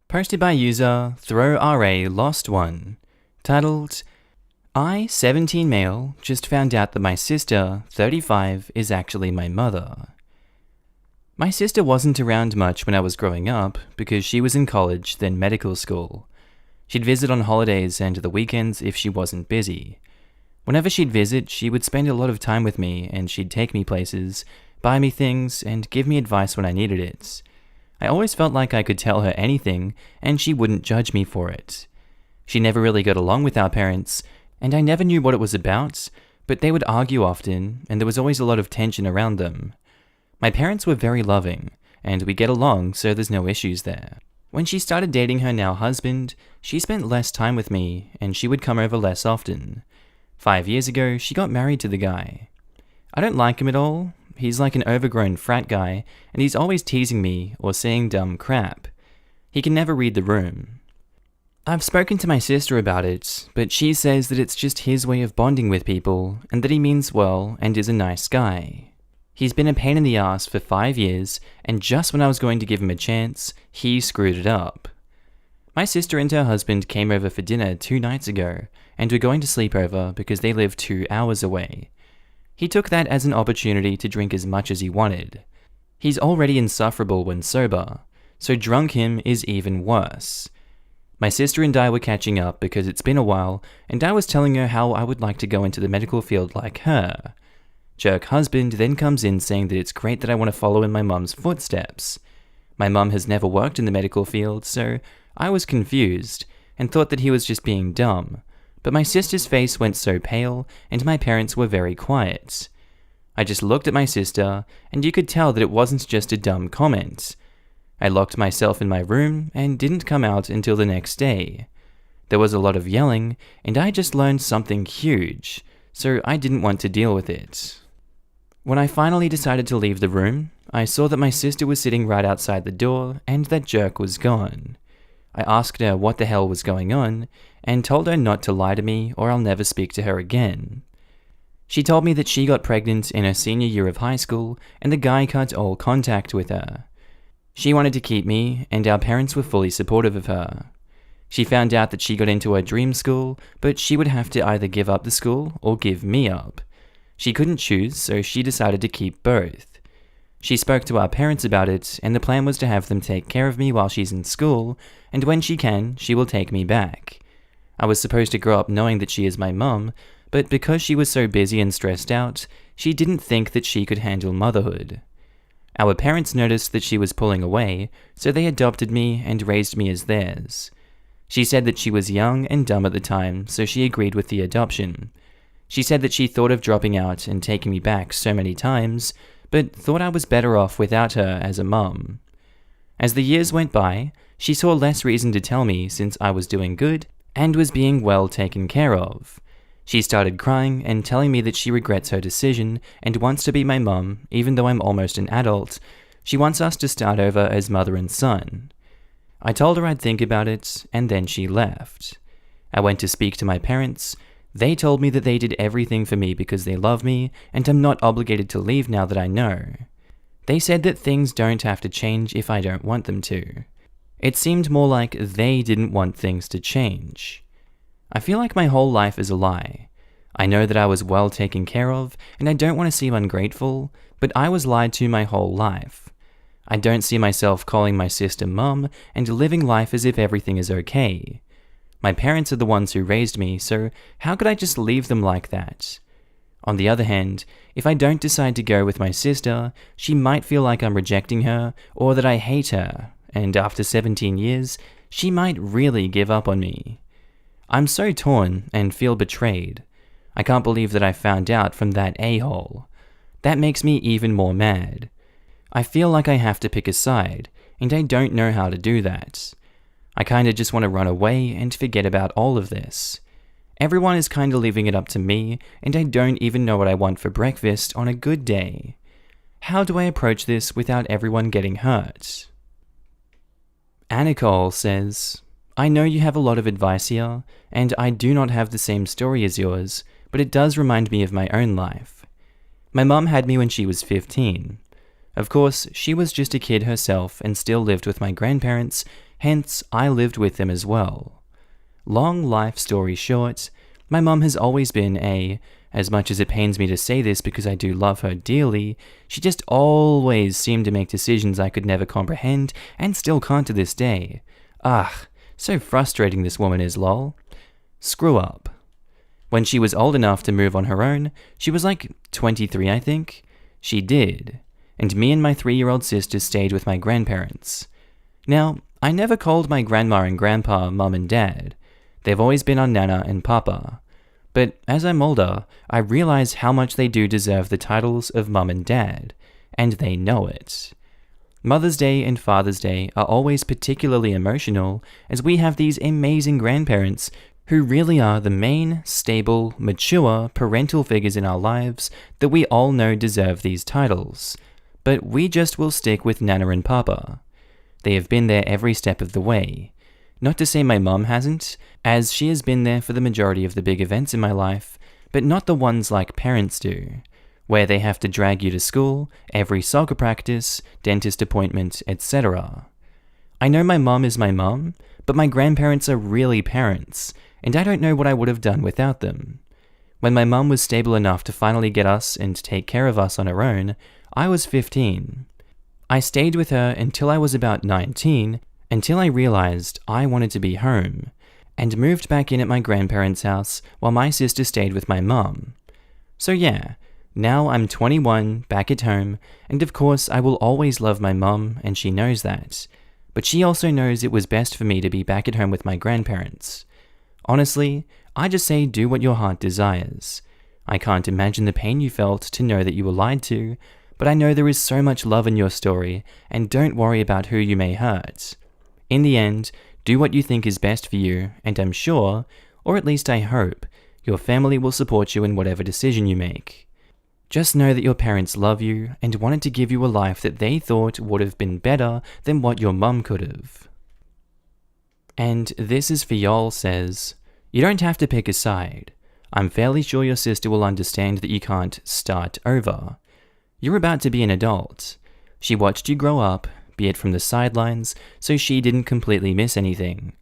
Posted by user ThrowRA Lost One, titled, I, 17 male, just found out that my sister, 35, is actually my mother. My sister wasn't around much when I was growing up because she was in college, then medical school. She'd visit on holidays and the weekends if she wasn't busy. Whenever she'd visit, she would spend a lot of time with me, and she'd take me places, buy me things, and give me advice when I needed it. I always felt like I could tell her anything, and she wouldn't judge me for it. She never really got along with our parents, and I never knew what it was about, but they would argue often, and there was always a lot of tension around them. My parents were very loving, and we get along, so there's no issues there. When she started dating her now husband, she spent less time with me, and she would come over less often. 5 years ago, she got married to the guy. I don't like him at all. He's like an overgrown frat guy, and he's always teasing me or saying dumb crap. He can never read the room. I've spoken to my sister about it, but she says that it's just his way of bonding with people, and that he means well and is a nice guy. He's been a pain in the ass for 5 years, and just when I was going to give him a chance, he screwed it up. My sister and her husband came over for dinner 2 nights ago, and were going to sleep over because they live 2 hours away. He took that as an opportunity to drink as much as he wanted. He's already insufferable when sober, so drunk him is even worse. My sister and I were catching up because it's been a while, and I was telling her how I would like to go into the medical field like her. Jerk husband then comes in saying that it's great that I want to follow in my mum's footsteps. My mum has never worked in the medical field, so I was confused and thought that he was just being dumb. But my sister's face went so pale, and my parents were very quiet. I just looked at my sister, and you could tell that it wasn't just a dumb comment. I locked myself in my room and didn't come out until the next day. There was a lot of yelling, and I just learned something huge, so I didn't want to deal with it. When I finally decided to leave the room, I saw that my sister was sitting right outside the door, and that jerk was gone. I asked her what the hell was going on, and told her not to lie to me or I'll never speak to her again. She told me that she got pregnant in her senior year of high school, and the guy cut all contact with her. She wanted to keep me, and our parents were fully supportive of her. She found out that she got into her dream school, but she would have to either give up the school or give me up. She couldn't choose, so she decided to keep both. She spoke to our parents about it, and the plan was to have them take care of me while she's in school, and when she can, she will take me back. I was supposed to grow up knowing that she is my mum, but because she was so busy and stressed out, she didn't think that she could handle motherhood. Our parents noticed that she was pulling away, so they adopted me and raised me as theirs. She said that she was young and dumb at the time, so she agreed with the adoption. She said that she thought of dropping out and taking me back so many times, but thought I was better off without her as a mum. As the years went by, she saw less reason to tell me since I was doing good and was being well taken care of. She started crying and telling me that she regrets her decision and wants to be my mum, even though I'm almost an adult. She wants us to start over as mother and son. I told her I'd think about it, and then she left. I went to speak to my parents. They told me that they did everything for me because they love me, and I'm not obligated to leave now that I know. They said that things don't have to change if I don't want them to. It seemed more like they didn't want things to change. I feel like my whole life is a lie. I know that I was well taken care of, and I don't want to seem ungrateful, but I was lied to my whole life. I don't see myself calling my sister mum and living life as if everything is okay. My parents are the ones who raised me, so how could I just leave them like that? On the other hand, if I don't decide to go with my sister, she might feel like I'm rejecting her or that I hate her, and after 17 years, she might really give up on me. I'm so torn and feel betrayed. I can't believe that I found out from that a-hole. That makes me even more mad. I feel like I have to pick a side, and I don't know how to do that. I kinda just want to run away and forget about all of this. Everyone is kinda leaving it up to me, and I don't even know what I want for breakfast on a good day. How do I approach this without everyone getting hurt? Annicole says, I know you have a lot of advice here, and I do not have the same story as yours, but it does remind me of my own life. My mum had me when she was 15. Of course, she was just a kid herself and still lived with my grandparents, hence I lived with them as well. Long life story short, my mum has always been as much as it pains me to say this because I do love her dearly, she just always seemed to make decisions I could never comprehend and still can't to this day. So frustrating this woman is, lol. Screw up. When she was old enough to move on her own, she was like 23, I think, she did, and me and my 3-year-old sister stayed with my grandparents. Now, I never called my grandma and grandpa mum and dad. They've always been on Nana and Papa. But as I'm older, I realize how much they do deserve the titles of mum and dad, and they know it. Mother's Day and Father's Day are always particularly emotional, as we have these amazing grandparents who really are the main, stable, mature parental figures in our lives that we all know deserve these titles. But we just will stick with Nana and Papa. They have been there every step of the way. Not to say my mum hasn't, as she has been there for the majority of the big events in my life, but not the ones like parents do, where they have to drag you to school, every soccer practice, dentist appointment, etc. I know my mum is my mum, but my grandparents are really parents, and I don't know what I would have done without them. When my mum was stable enough to finally get us and take care of us on her own, I was 15. I stayed with her until I was about 19, until I realized I wanted to be home, and moved back in at my grandparents' house while my sister stayed with my mum. So yeah, now I'm 21, back at home, and of course I will always love my mum, and she knows that. But she also knows it was best for me to be back at home with my grandparents. Honestly, I just say do what your heart desires. I can't imagine the pain you felt to know that you were lied to, but I know there is so much love in your story, and don't worry about who you may hurt. In the end, do what you think is best for you, and I'm sure, or at least I hope, your family will support you in whatever decision you make. Just know that your parents love you and wanted to give you a life that they thought would have been better than what your mum could have. And this is for y'all says, you don't have to pick a side. I'm fairly sure your sister will understand that you can't start over. You're about to be an adult. She watched you grow up, be it from the sidelines, so she didn't completely miss anything.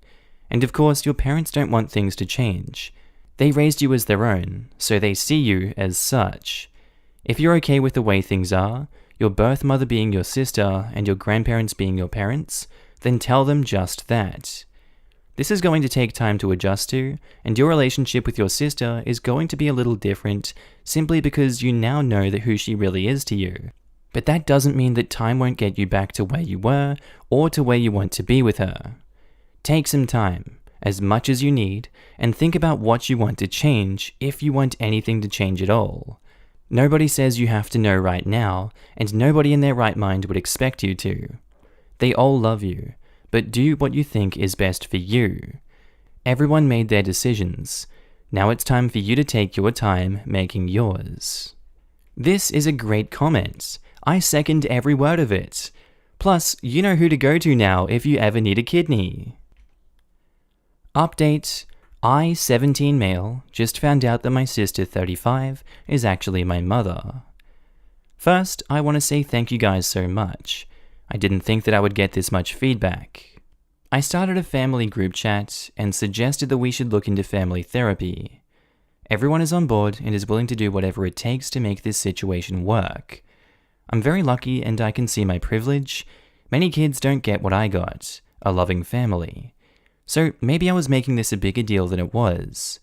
And of course, your parents don't want things to change. They raised you as their own, so they see you as such. If you're okay with the way things are, your birth mother being your sister and your grandparents being your parents, then tell them just that. This is going to take time to adjust to, and your relationship with your sister is going to be a little different simply because you now know that who she really is to you. But that doesn't mean that time won't get you back to where you were or to where you want to be with her. Take some time, as much as you need, and think about what you want to change if you want anything to change at all. Nobody says you have to know right now, and nobody in their right mind would expect you to. They all love you, but do what you think is best for you. Everyone made their decisions. Now it's time for you to take your time making yours. This is a great comment. I second every word of it. Plus, you know who to go to now if you ever need a kidney. Update. I, 17 male, just found out that my sister, 35, is actually my mother. First, I want to say thank you guys so much. I didn't think that I would get this much feedback. I started a family group chat and suggested that we should look into family therapy. Everyone is on board and is willing to do whatever it takes to make this situation work. I'm very lucky and I can see my privilege. Many kids don't get what I got, a loving family. So maybe I was making this a bigger deal than it was.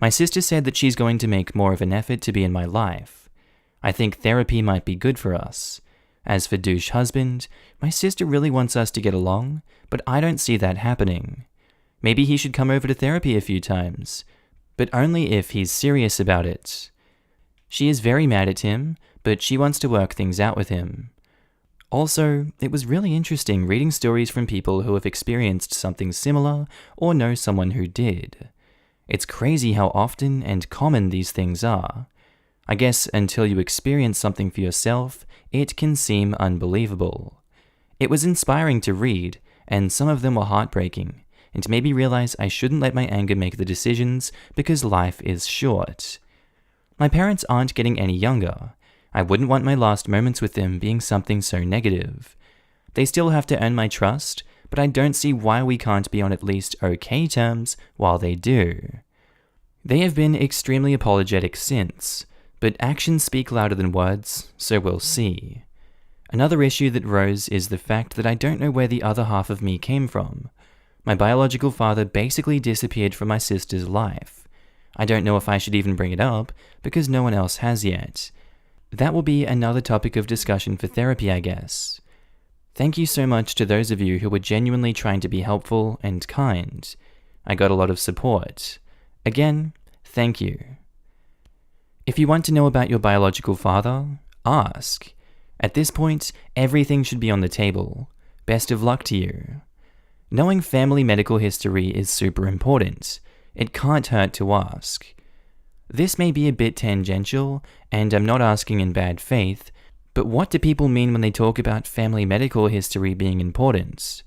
My sister said that she's going to make more of an effort to be in my life. I think therapy might be good for us. As for douche husband, my sister really wants us to get along, but I don't see that happening. Maybe he should come over to therapy a few times, but only if he's serious about it. She is very mad at him, but she wants to work things out with him. Also, it was really interesting reading stories from people who have experienced something similar or know someone who did. It's crazy how often and common these things are. I guess until you experience something for yourself, it can seem unbelievable. It was inspiring to read, and some of them were heartbreaking, and made me realize I shouldn't let my anger make the decisions because life is short. My parents aren't getting any younger. I wouldn't want my last moments with them being something so negative. They still have to earn my trust, but I don't see why we can't be on at least okay terms while they do. They have been extremely apologetic since, but actions speak louder than words, so we'll see. Another issue that rose is the fact that I don't know where the other half of me came from. My biological father basically disappeared from my sister's life. I don't know if I should even bring it up, because no one else has yet. That will be another topic of discussion for therapy, I guess. Thank you so much to those of you who were genuinely trying to be helpful and kind. I got a lot of support. Again, thank you. If you want to know about your biological father, ask. At this point, everything should be on the table. Best of luck to you. Knowing family medical history is super important. It can't hurt to ask. This may be a bit tangential, and I'm not asking in bad faith, but what do people mean when they talk about family medical history being important?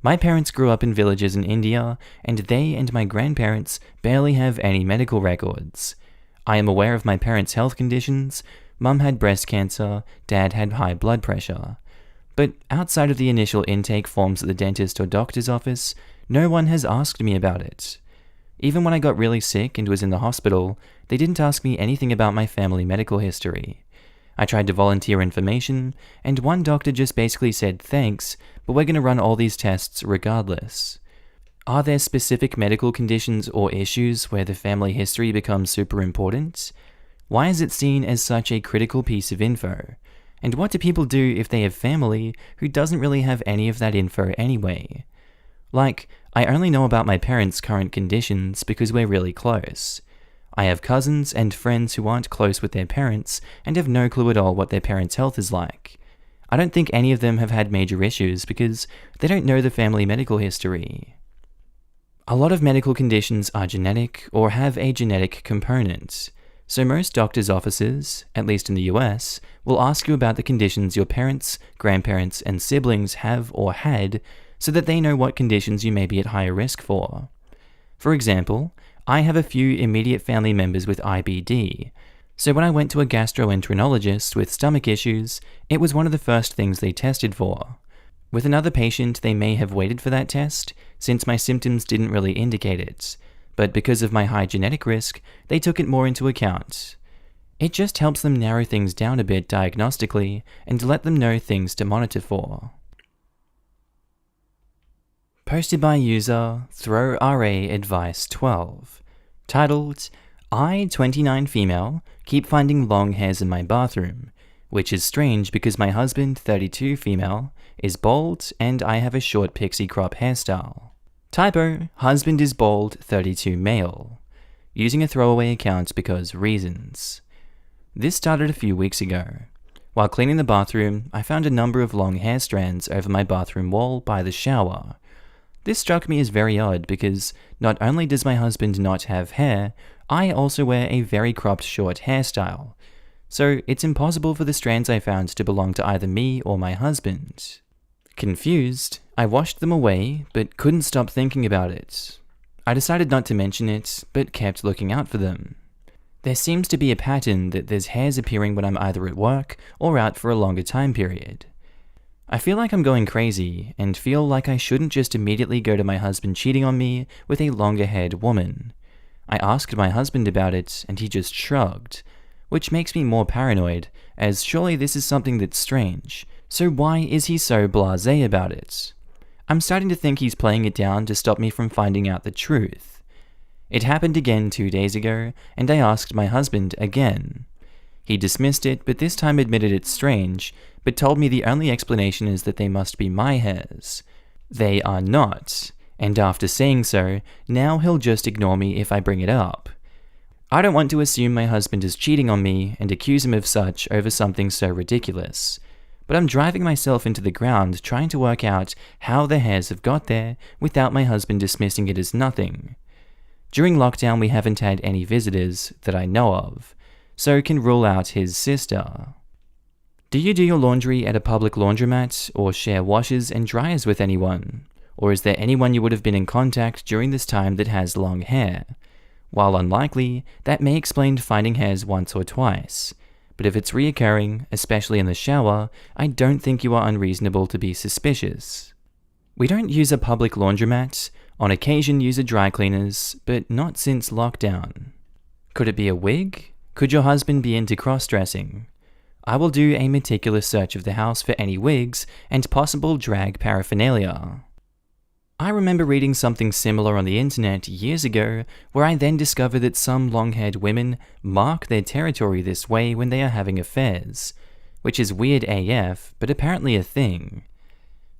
My parents grew up in villages in India, and they and my grandparents barely have any medical records. I am aware of my parents' health conditions. Mum had breast cancer, Dad had high blood pressure. But outside of the initial intake forms at the dentist or doctor's office, no one has asked me about it. Even when I got really sick and was in the hospital, they didn't ask me anything about my family medical history. I tried to volunteer information, and one doctor just basically said thanks, but we're going to run all these tests regardless. Are there specific medical conditions or issues where the family history becomes super important? Why is it seen as such a critical piece of info? And what do people do if they have family who doesn't really have any of that info anyway? Like, I only know about my parents' current conditions because we're really close. I have cousins and friends who aren't close with their parents and have no clue at all what their parents' health is like. I don't think any of them have had major issues because they don't know the family medical history. A lot of medical conditions are genetic or have a genetic component. So most doctors' offices, at least in the US, will ask you about the conditions your parents, grandparents, and siblings have or had so that they know what conditions you may be at higher risk for. For example, I have a few immediate family members with IBD, so when I went to a gastroenterologist with stomach issues, it was one of the first things they tested for. With another patient, they may have waited for that test, since my symptoms didn't really indicate it, but because of my high genetic risk, they took it more into account. It just helps them narrow things down a bit diagnostically and let them know things to monitor for. Posted by user ThrowRA Advice 12, titled, I, 29 female, keep finding long hairs in my bathroom, which is strange because my husband, 32 female, is bald and I have a short pixie crop hairstyle. Typo, husband is bald, 32 male. Using a throwaway account because reasons. This started a few weeks ago. While cleaning the bathroom, I found a number of long hair strands over my bathroom wall by the shower. This struck me as very odd because not only does my husband not have hair, I also wear a very cropped short hairstyle. So it's impossible for the strands I found to belong to either me or my husband. Confused, I washed them away, but couldn't stop thinking about it. I decided not to mention it, but kept looking out for them. There seems to be a pattern that there's hairs appearing when I'm either at work or out for a longer time period. I feel like I'm going crazy, and feel like I shouldn't just immediately go to my husband cheating on me with a longer-haired woman. I asked my husband about it, and he just shrugged, which makes me more paranoid, as surely this is something that's strange, so why is he so blasé about it? I'm starting to think he's playing it down to stop me from finding out the truth. It happened again 2 days ago, and I asked my husband again. He dismissed it, but this time admitted it's strange, but told me the only explanation is that they must be my hairs. They are not, and after saying so, now he'll just ignore me if I bring it up. I don't want to assume my husband is cheating on me and accuse him of such over something so ridiculous, but I'm driving myself into the ground trying to work out how the hairs have got there without my husband dismissing it as nothing. During lockdown we haven't had any visitors that I know of, so can rule out his sister. Do you do your laundry at a public laundromat or share washers and dryers with anyone? Or is there anyone you would have been in contact during this time that has long hair? While unlikely, that may explain finding hairs once or twice, but if it's reoccurring, especially in the shower, I don't think you are unreasonable to be suspicious. We don't use a public laundromat, on occasion use a dry cleaners, but not since lockdown. Could it be a wig? Could your husband be into cross-dressing? I will do a meticulous search of the house for any wigs and possible drag paraphernalia. I remember reading something similar on the internet years ago, where I then discovered that some long-haired women mark their territory this way when they are having affairs, which is weird AF, but apparently a thing.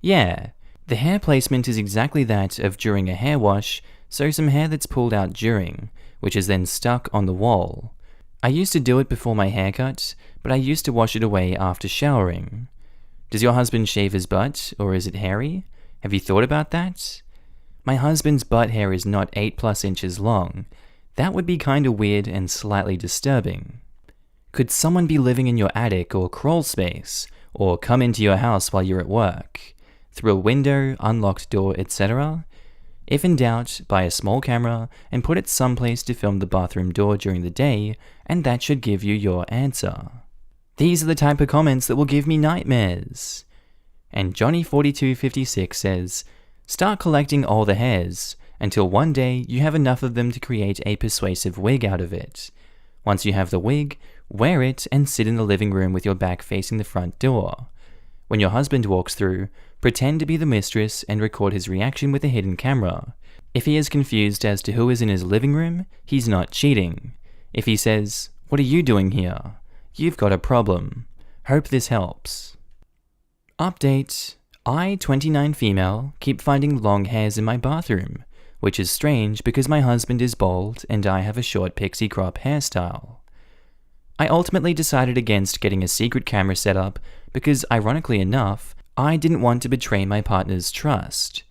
Yeah, the hair placement is exactly that of during a hair wash, so some hair that's pulled out during, which is then stuck on the wall. I used to do it before my haircut, but I used to wash it away after showering. Does your husband shave his butt, or is it hairy? Have you thought about that? My husband's butt hair is not 8+ inches long. That would be kinda weird and slightly disturbing. Could someone be living in your attic or crawl space, or come into your house while you're at work? Through a window, unlocked door, etc.? If in doubt, buy a small camera and put it someplace to film the bathroom door during the day, and that should give you your answer. These are the type of comments that will give me nightmares. And Johnny4256 says, start collecting all the hairs, until one day you have enough of them to create a persuasive wig out of it. Once you have the wig, wear it and sit in the living room with your back facing the front door. When your husband walks through, pretend to be the mistress and record his reaction with a hidden camera. If he is confused as to who is in his living room, he's not cheating. If he says, "What are you doing here?" you've got a problem. Hope this helps. Update. I, 29 female, keep finding long hairs in my bathroom, which is strange because my husband is bald and I have a short pixie crop hairstyle. I ultimately decided against getting a secret camera set up because, ironically enough, I didn't want to betray my partner's trust.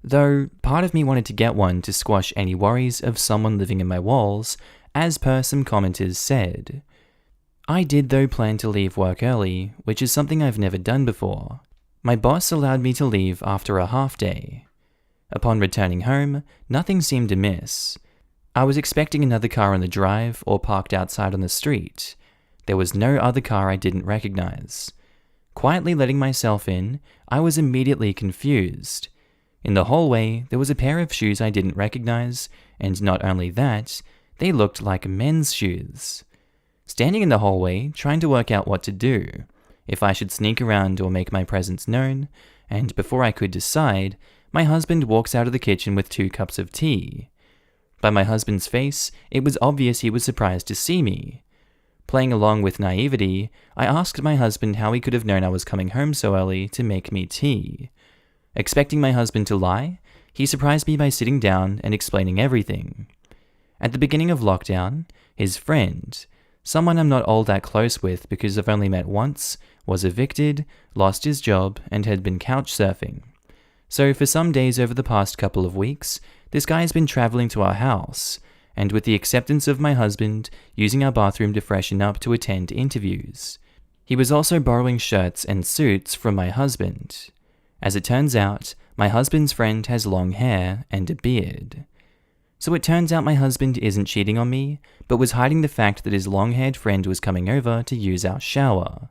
Though, part of me wanted to get one to squash any worries of someone living in my walls, as per some commenters said. I did though plan to leave work early, which is something I've never done before. My boss allowed me to leave after a half day. Upon returning home, nothing seemed amiss. I was expecting another car on the drive or parked outside on the street. There was no other car I didn't recognize. Quietly letting myself in, I was immediately confused. In the hallway, there was a pair of shoes I didn't recognize, and not only that, they looked like men's shoes. Standing in the hallway, trying to work out what to do, if I should sneak around or make my presence known, and before I could decide, my husband walks out of the kitchen with 2 cups of tea. By my husband's face, it was obvious he was surprised to see me. Playing along with naivety, I asked my husband how he could have known I was coming home so early to make me tea. Expecting my husband to lie, he surprised me by sitting down and explaining everything. At the beginning of lockdown, his friend, someone I'm not all that close with because I've only met once, was evicted, lost his job, and had been couch surfing. So for some days over the past couple of weeks, this guy has been traveling to our house, and with the acceptance of my husband, using our bathroom to freshen up to attend interviews. He was also borrowing shirts and suits from my husband. As it turns out, my husband's friend has long hair and a beard. So it turns out my husband isn't cheating on me, but was hiding the fact that his long-haired friend was coming over to use our shower.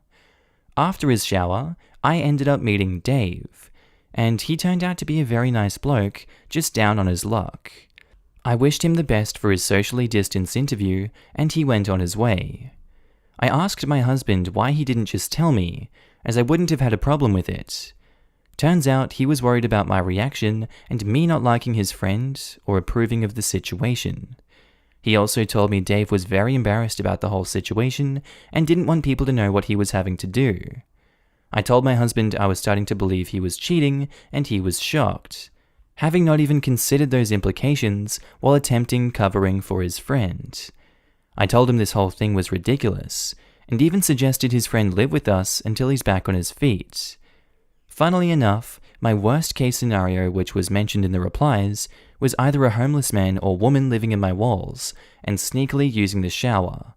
After his shower, I ended up meeting Dave, and he turned out to be a very nice bloke, just down on his luck. I wished him the best for his socially distanced interview, and he went on his way. I asked my husband why he didn't just tell me, as I wouldn't have had a problem with it. Turns out he was worried about my reaction and me not liking his friend or approving of the situation. He also told me Dave was very embarrassed about the whole situation and didn't want people to know what he was having to do. I told my husband I was starting to believe he was cheating, and he was shocked, having not even considered those implications while attempting covering for his friend. I told him this whole thing was ridiculous, and even suggested his friend live with us until he's back on his feet. Funnily enough, my worst case scenario, which was mentioned in the replies, was either a homeless man or woman living in my walls and sneakily using the shower.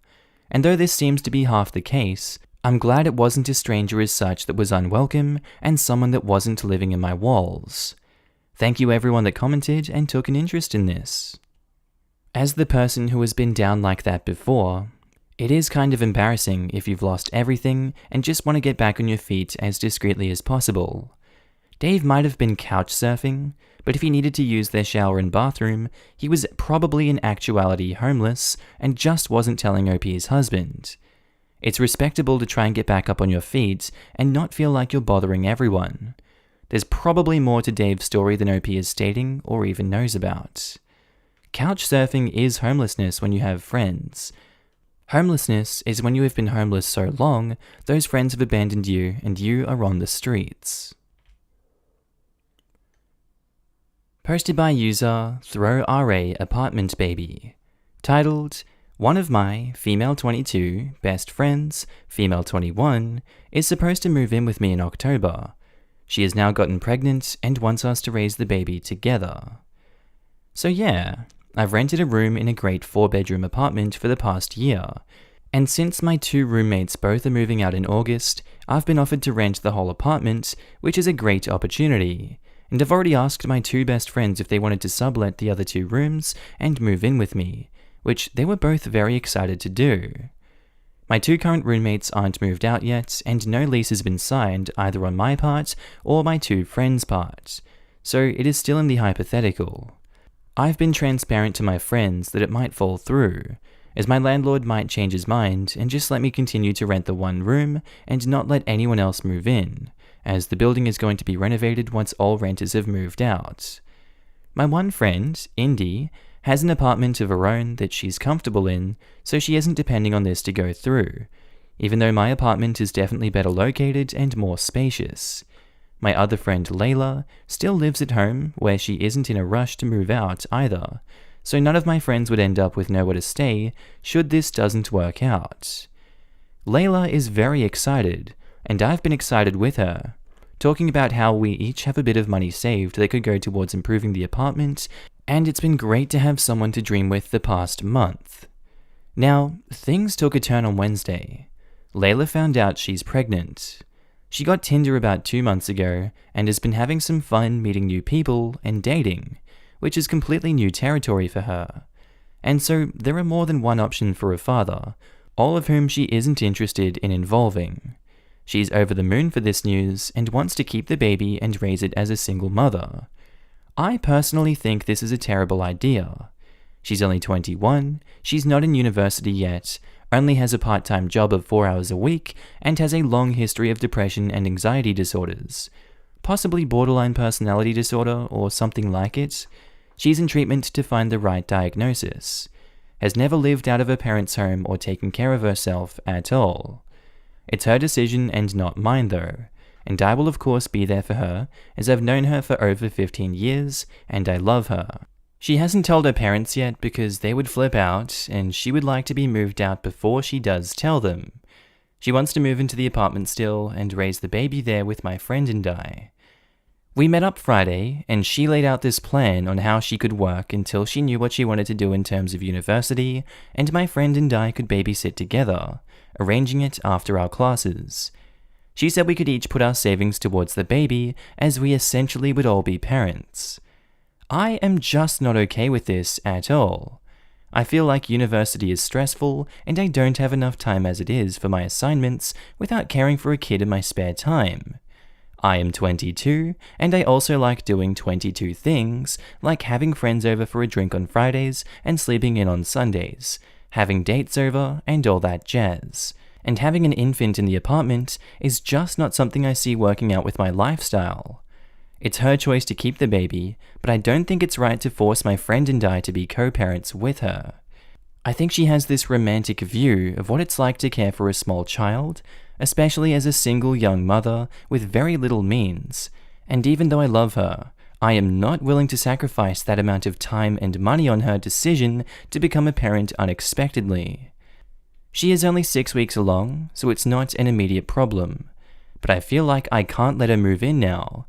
And though this seems to be half the case, I'm glad it wasn't a stranger as such that was unwelcome and someone that wasn't living in my walls. Thank you everyone that commented and took an interest in this. As the person who has been down like that before, it is kind of embarrassing if you've lost everything and just want to get back on your feet as discreetly as possible. Dave might have been couch surfing, but if he needed to use their shower and bathroom, he was probably in actuality homeless and just wasn't telling OP's husband. It's respectable to try and get back up on your feet and not feel like you're bothering everyone. There's probably more to Dave's story than OP is stating or even knows about. Couch surfing is homelessness when you have friends. Homelessness is when you have been homeless so long, those friends have abandoned you and you are on the streets. Posted by user ThrowRA Apartment Baby. Titled, one of my, female 22, best friends, female 21, is supposed to move in with me in October. She has now gotten pregnant and wants us to raise the baby together. So yeah, I've rented a room in a great 4-bedroom apartment for the past year, and since my 2 roommates both are moving out in August, I've been offered to rent the whole apartment, which is a great opportunity, and I've already asked my 2 best friends if they wanted to sublet the other 2 rooms and move in with me, which they were both very excited to do. My 2 current roommates aren't moved out yet, and no lease has been signed either on my part or my 2 friends' part, so it is still in the hypothetical. I've been transparent to my friends that it might fall through, as my landlord might change his mind and just let me continue to rent the 1 room and not let anyone else move in, as the building is going to be renovated once all renters have moved out. My one friend, Indy, has an apartment of her own that she's comfortable in, so she isn't depending on this to go through, even though my apartment is definitely better located and more spacious. My other friend, Layla, still lives at home, where she isn't in a rush to move out either, so none of my friends would end up with nowhere to stay should this doesn't work out. Layla is very excited, and I've been excited with her, talking about how we each have a bit of money saved that could go towards improving the apartment, and it's been great to have someone to dream with the past month. Now, things took a turn on Wednesday. Layla found out she's pregnant. She got Tinder about 2 months ago and has been having some fun meeting new people and dating, which is completely new territory for her. And so there are more than one option for a father, all of whom she isn't interested in involving. She's over the moon for this news and wants to keep the baby and raise it as a single mother. I personally think this is a terrible idea. She's only 21, she's not in university yet, only has a part-time job of 4 hours a week, and has a long history of depression and anxiety disorders. Possibly borderline personality disorder or something like it. She's in treatment to find the right diagnosis. Has never lived out of her parents' home or taken care of herself at all. It's her decision and not mine though, and I will of course be there for her, as I've known her for over 15 years, and I love her. She hasn't told her parents yet because they would flip out, and she would like to be moved out before she does tell them. She wants to move into the apartment still and raise the baby there with my friend and I. We met up Friday, and she laid out this plan on how she could work until she knew what she wanted to do in terms of university, and my friend and I could babysit together, arranging it after our classes. She said we could each put our savings towards the baby, as we essentially would all be parents. I am just not okay with this at all. I feel like university is stressful, and I don't have enough time as it is for my assignments without caring for a kid in my spare time. I am 22, and I also like doing 22 things, like having friends over for a drink on Fridays and sleeping in on Sundays, having dates over, and all that jazz. And having an infant in the apartment is just not something I see working out with my lifestyle. It's her choice to keep the baby, but I don't think it's right to force my friend and I to be co-parents with her. I think she has this romantic view of what it's like to care for a small child, especially as a single young mother with very little means, and even though I love her, I am not willing to sacrifice that amount of time and money on her decision to become a parent unexpectedly. She is only 6 weeks along, so it's not an immediate problem, but I feel like I can't let her move in now.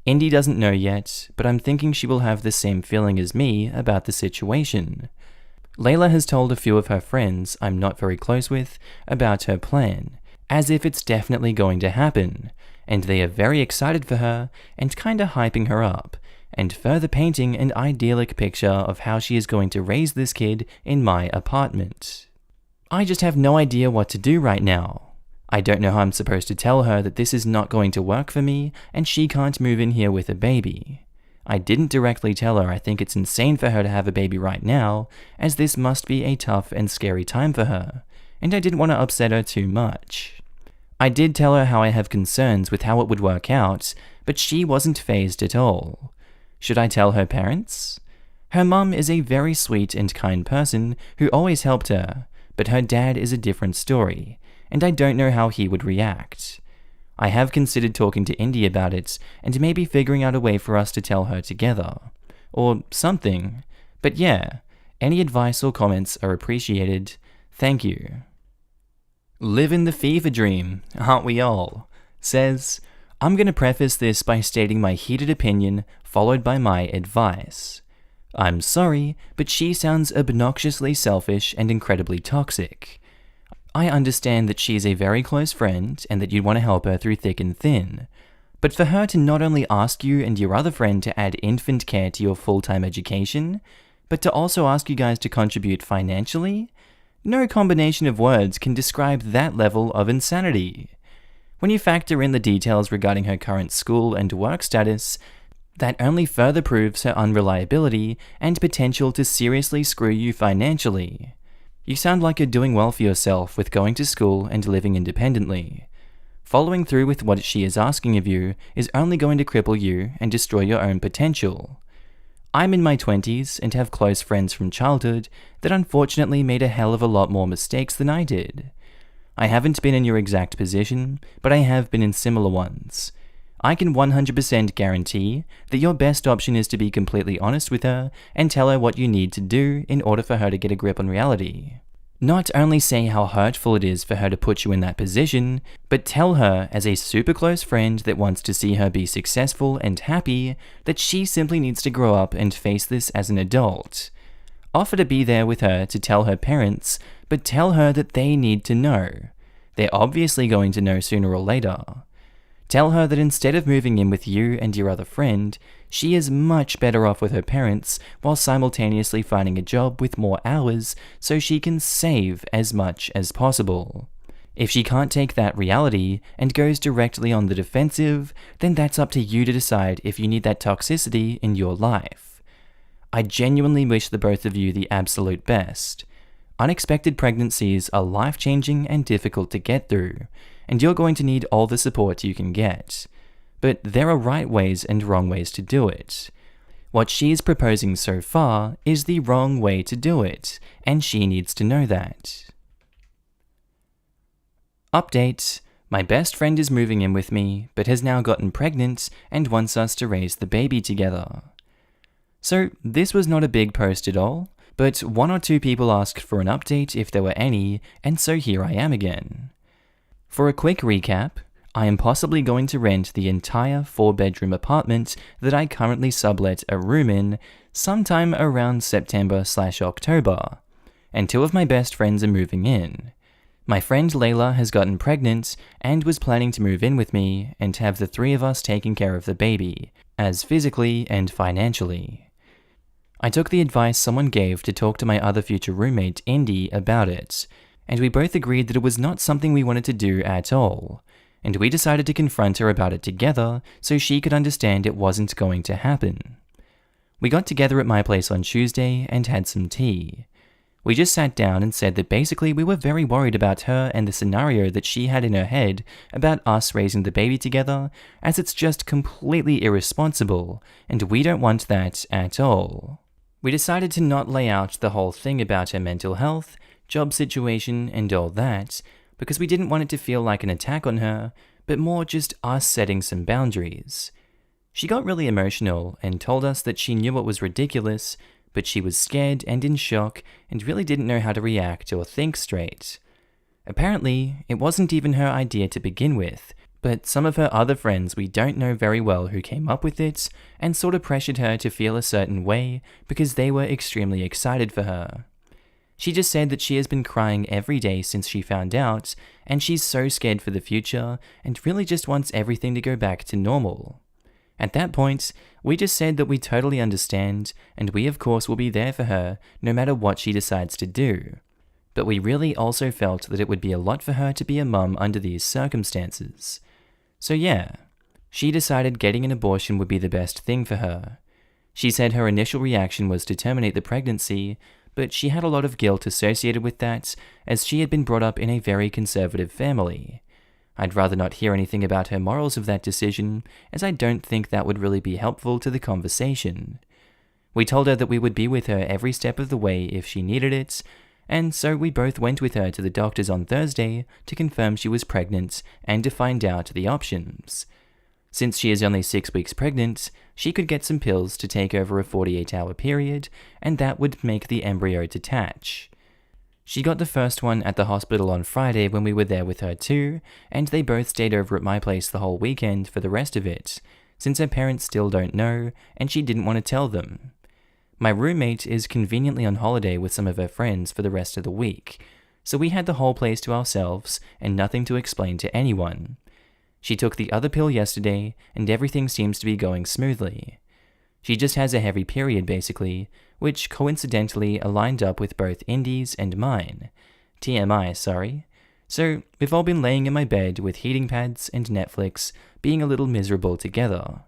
Indy doesn't know yet, but I'm thinking she will have the same feeling as me about the situation. Layla has told a few of her friends I'm not very close with about her plan, as if it's definitely going to happen, and they are very excited for her and kinda hyping her up, and further painting an idyllic picture of how she is going to raise this kid in my apartment. I just have no idea what to do right now. I don't know how I'm supposed to tell her that this is not going to work for me and she can't move in here with a baby. I didn't directly tell her I think it's insane for her to have a baby right now, as this must be a tough and scary time for her, and I didn't want to upset her too much. I did tell her how I have concerns with how it would work out, but she wasn't fazed at all. Should I tell her parents? Her mum is a very sweet and kind person who always helped her, but her dad is a different story, and I don't know how he would react. I have considered talking to Indy about it and maybe figuring out a way for us to tell her together. Or something. But yeah, any advice or comments are appreciated. Thank you. Living the fever dream, aren't we all? Says, I'm going to preface this by stating my heated opinion followed by my advice. I'm sorry, but she sounds obnoxiously selfish and incredibly toxic. I understand that she's a very close friend and that you'd want to help her through thick and thin. But for her to not only ask you and your other friend to add infant care to your full-time education, but to also ask you guys to contribute financially? No combination of words can describe that level of insanity. When you factor in the details regarding her current school and work status, that only further proves her unreliability and potential to seriously screw you financially. You sound like you're doing well for yourself with going to school and living independently. Following through with what she is asking of you is only going to cripple you and destroy your own potential. I'm in my 20s and have close friends from childhood that unfortunately made a hell of a lot more mistakes than I did. I haven't been in your exact position, but I have been in similar ones. I can 100% guarantee that your best option is to be completely honest with her and tell her what you need to do in order for her to get a grip on reality. Not only say how hurtful it is for her to put you in that position, but tell her as a super close friend that wants to see her be successful and happy that she simply needs to grow up and face this as an adult. Offer to be there with her to tell her parents, but tell her that they need to know. They're obviously going to know sooner or later. Tell her that instead of moving in with you and your other friend, she is much better off with her parents while simultaneously finding a job with more hours so she can save as much as possible. If she can't take that reality and goes directly on the defensive, then that's up to you to decide if you need that toxicity in your life. I genuinely wish the both of you the absolute best. Unexpected pregnancies are life-changing and difficult to get through, and you're going to need all the support you can get. But there are right ways and wrong ways to do it. What she's proposing so far is the wrong way to do it, and she needs to know that. Update: my best friend is moving in with me, but has now gotten pregnant and wants us to raise the baby together. So this was not a big post at all, but 1 or 2 people asked for an update if there were any, and so here I am again. For a quick recap, I am possibly going to rent the entire 4-bedroom apartment that I currently sublet a room in sometime around September/October, and 2 of my best friends are moving in. My friend Layla has gotten pregnant and was planning to move in with me and have the 3 of us taking care of the baby, as physically and financially. I took the advice someone gave to talk to my other future roommate, Indy, about it, and we both agreed that it was not something we wanted to do at all, and we decided to confront her about it together so she could understand it wasn't going to happen. We got together at my place on Tuesday and had some tea. We just sat down and said that basically we were very worried about her and the scenario that she had in her head about us raising the baby together, as it's just completely irresponsible, and we don't want that at all. We decided to not lay out the whole thing about her mental health, job situation, and all that, because we didn't want it to feel like an attack on her, but more just us setting some boundaries. She got really emotional and told us that she knew it was ridiculous, but she was scared and in shock and really didn't know how to react or think straight. Apparently, it wasn't even her idea to begin with, but some of her other friends we don't know very well who came up with it and sort of pressured her to feel a certain way because they were extremely excited for her. She just said that she has been crying every day since she found out, and she's so scared for the future and really just wants everything to go back to normal. At that point, we just said that we totally understand, and we of course will be there for her no matter what she decides to do. But we really also felt that it would be a lot for her to be a mum under these circumstances. So yeah, she decided getting an abortion would be the best thing for her. She said her initial reaction was to terminate the pregnancy, but she had a lot of guilt associated with that, as she had been brought up in a very conservative family. I'd rather not hear anything about her morals of that decision, as I don't think that would really be helpful to the conversation. We told her that we would be with her every step of the way if she needed it, and so we both went with her to the doctors on Thursday to confirm she was pregnant and to find out the options. Since she is only 6 weeks pregnant, she could get some pills to take over a 48-hour period, and that would make the embryo detach. She got the first one at the hospital on Friday when we were there with her too, and they both stayed over at my place the whole weekend for the rest of it, since her parents still don't know, and she didn't want to tell them. My roommate is conveniently on holiday with some of her friends for the rest of the week, so we had the whole place to ourselves and nothing to explain to anyone. She took the other pill yesterday, and everything seems to be going smoothly. She just has a heavy period basically, which coincidentally aligned up with both Indy's and mine. TMI, sorry. So we've all been laying in my bed with heating pads and Netflix, being a little miserable together.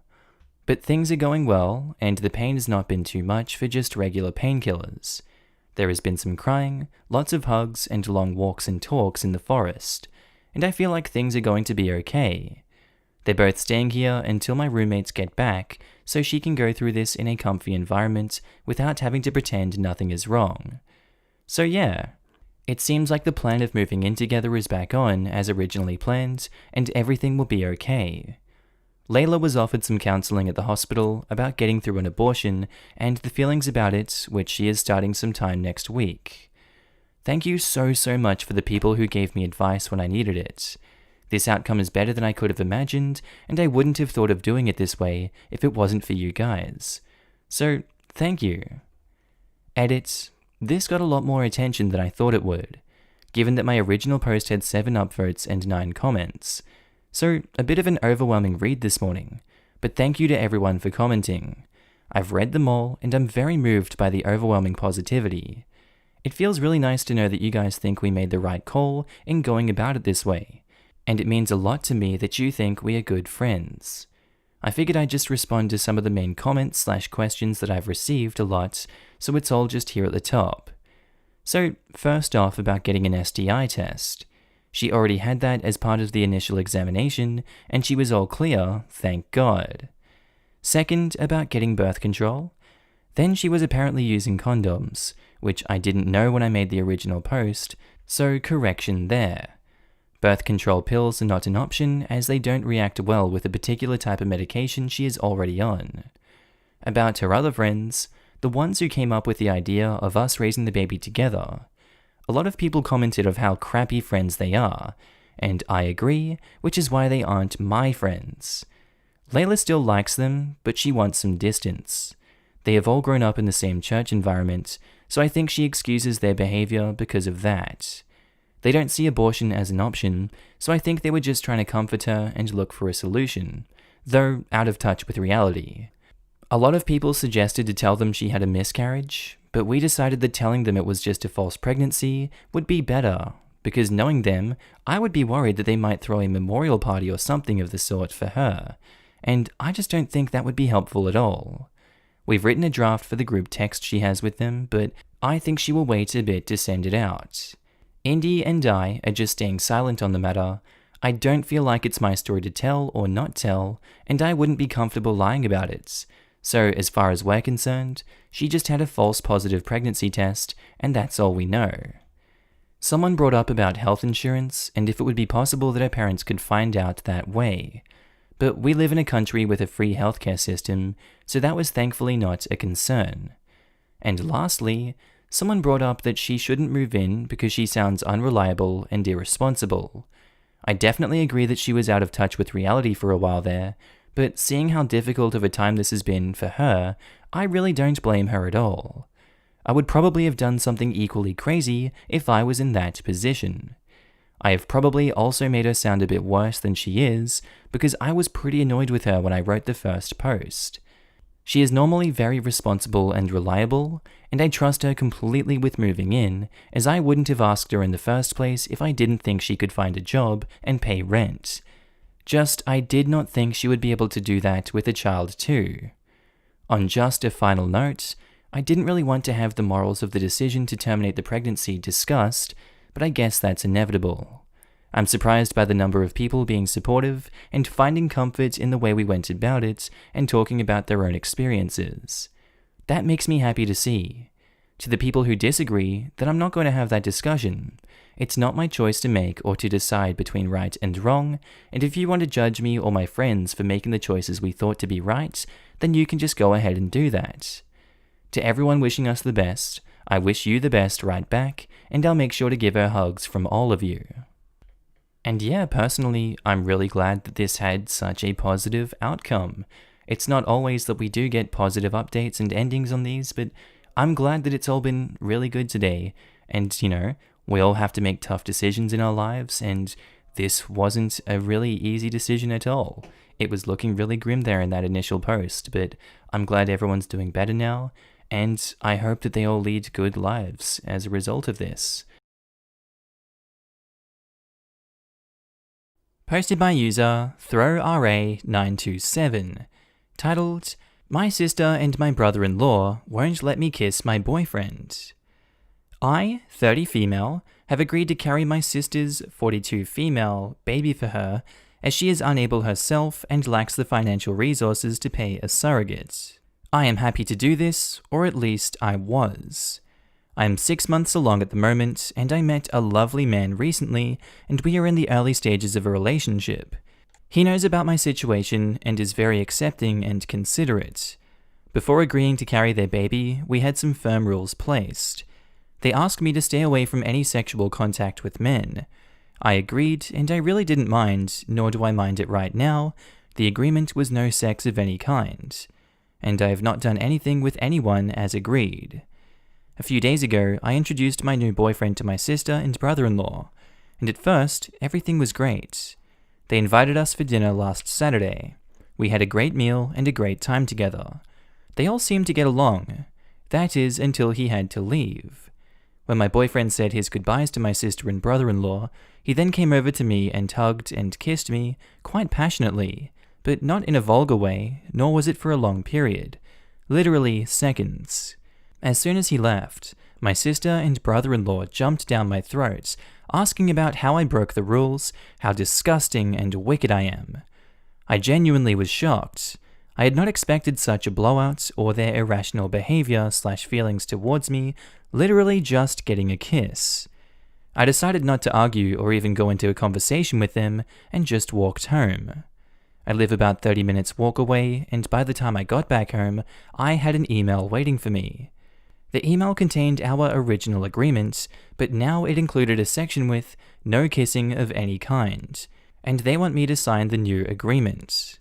But things are going well, and the pain has not been too much for just regular painkillers. There has been some crying, lots of hugs, and long walks and talks in the forest, and I feel like things are going to be okay. They're both staying here until my roommates get back, so she can go through this in a comfy environment without having to pretend nothing is wrong. So yeah, it seems like the plan of moving in together is back on as originally planned, and everything will be okay. Layla was offered some counseling at the hospital about getting through an abortion and the feelings about it, which she is starting sometime next week. Thank you so much for the people who gave me advice when I needed it. This outcome is better than I could have imagined, and I wouldn't have thought of doing it this way if it wasn't for you guys. So, thank you. Edit. This got a lot more attention than I thought it would, given that my original post had 7 upvotes and 9 comments. So, a bit of an overwhelming read this morning, but thank you to everyone for commenting. I've read them all, and I'm very moved by the overwhelming positivity. It feels really nice to know that you guys think we made the right call in going about it this way, and it means a lot to me that you think we are good friends. I figured I'd just respond to some of the main comments/questions that I've received a lot, so it's all just here at the top. So, first off about getting an STI test. She already had that as part of the initial examination, and she was all clear, thank God. Second, about getting birth control. Then she was apparently using condoms, which I didn't know when I made the original post, so correction there. Birth control pills are not an option as they don't react well with a particular type of medication she is already on. About her other friends, the ones who came up with the idea of us raising the baby together. A lot of people commented of how crappy friends they are, and I agree, which is why they aren't my friends. Layla still likes them, but she wants some distance. They have all grown up in the same church environment, so I think she excuses their behavior because of that. They don't see abortion as an option, so I think they were just trying to comfort her and look for a solution, though out of touch with reality. A lot of people suggested to tell them she had a miscarriage, but we decided that telling them it was just a false pregnancy would be better, because knowing them, I would be worried that they might throw a memorial party or something of the sort for her, and I just don't think that would be helpful at all. We've written a draft for the group text she has with them, but I think she will wait a bit to send it out. Indy and I are just staying silent on the matter. I don't feel like it's my story to tell or not tell, and I wouldn't be comfortable lying about it. So as far as we're concerned, she just had a false positive pregnancy test, and that's all we know. Someone brought up about health insurance and if it would be possible that her parents could find out that way. But we live in a country with a free healthcare system, so that was thankfully not a concern. And lastly, someone brought up that she shouldn't move in because she sounds unreliable and irresponsible. I definitely agree that she was out of touch with reality for a while there, but seeing how difficult of a time this has been for her, I really don't blame her at all. I would probably have done something equally crazy if I was in that position. I have probably also made her sound a bit worse than she is, because I was pretty annoyed with her when I wrote the first post. She is normally very responsible and reliable, and I trust her completely with moving in, as I wouldn't have asked her in the first place if I didn't think she could find a job and pay rent. Just, I did not think she would be able to do that with a child too. On just a final note, I didn't really want to have the morals of the decision to terminate the pregnancy discussed, but I guess that's inevitable. I'm surprised by the number of people being supportive and finding comfort in the way we went about it and talking about their own experiences. That makes me happy to see. To the people who disagree, that I'm not going to have that discussion. It's not my choice to make or to decide between right and wrong, and if you want to judge me or my friends for making the choices we thought to be right, then you can just go ahead and do that. To everyone wishing us the best, I wish you the best right back, and I'll make sure to give her hugs from all of you. And yeah, personally, I'm really glad that this had such a positive outcome. It's not always that we do get positive updates and endings on these, but I'm glad that it's all been really good today. And, we all have to make tough decisions in our lives, and this wasn't a really easy decision at all. It was looking really grim there in that initial post, but I'm glad everyone's doing better now, and I hope that they all lead good lives as a result of this. Posted by user ThrowRA927, titled, "My sister and my brother-in-law won't let me kiss my boyfriend. I, 30 female, have agreed to carry my sister's 42 female baby for her, as she is unable herself and lacks the financial resources to pay a surrogate. I am happy to do this, or at least I was. I am 6 months along at the moment, and I met a lovely man recently, and we are in the early stages of a relationship. He knows about my situation and is very accepting and considerate. Before agreeing to carry their baby, we had some firm rules placed. They asked me to stay away from any sexual contact with men. I agreed, and I really didn't mind, nor do I mind it right now. The agreement was no sex of any kind. And I have not done anything with anyone as agreed. A few days ago, I introduced my new boyfriend to my sister and brother-in-law, and at first, everything was great. They invited us for dinner last Saturday. We had a great meal and a great time together. They all seemed to get along. That is, until he had to leave. When my boyfriend said his goodbyes to my sister and brother-in-law, he then came over to me and hugged and kissed me quite passionately, but not in a vulgar way, nor was it for a long period. Literally seconds. As soon as he left, my sister and brother-in-law jumped down my throat, asking about how I broke the rules, how disgusting and wicked I am. I genuinely was shocked. I had not expected such a blowout or their irrational behavior/feelings towards me, literally just getting a kiss. I decided not to argue or even go into a conversation with them and just walked home. I live about 30 minutes walk away, and by the time I got back home, I had an email waiting for me. The email contained our original agreement, but now it included a section with no kissing of any kind, and they want me to sign the new agreement.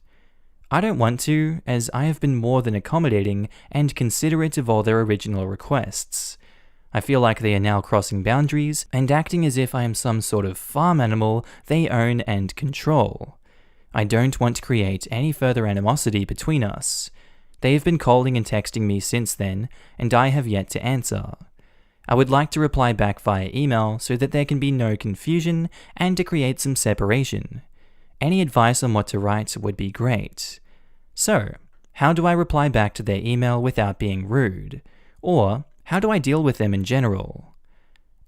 I don't want to, as I have been more than accommodating and considerate of all their original requests. I feel like they are now crossing boundaries and acting as if I am some sort of farm animal they own and control. I don't want to create any further animosity between us. They have been calling and texting me since then, and I have yet to answer. I would like to reply back via email so that there can be no confusion and to create some separation. Any advice on what to write would be great. So, how do I reply back to their email without being rude? Or, how do I deal with them in general?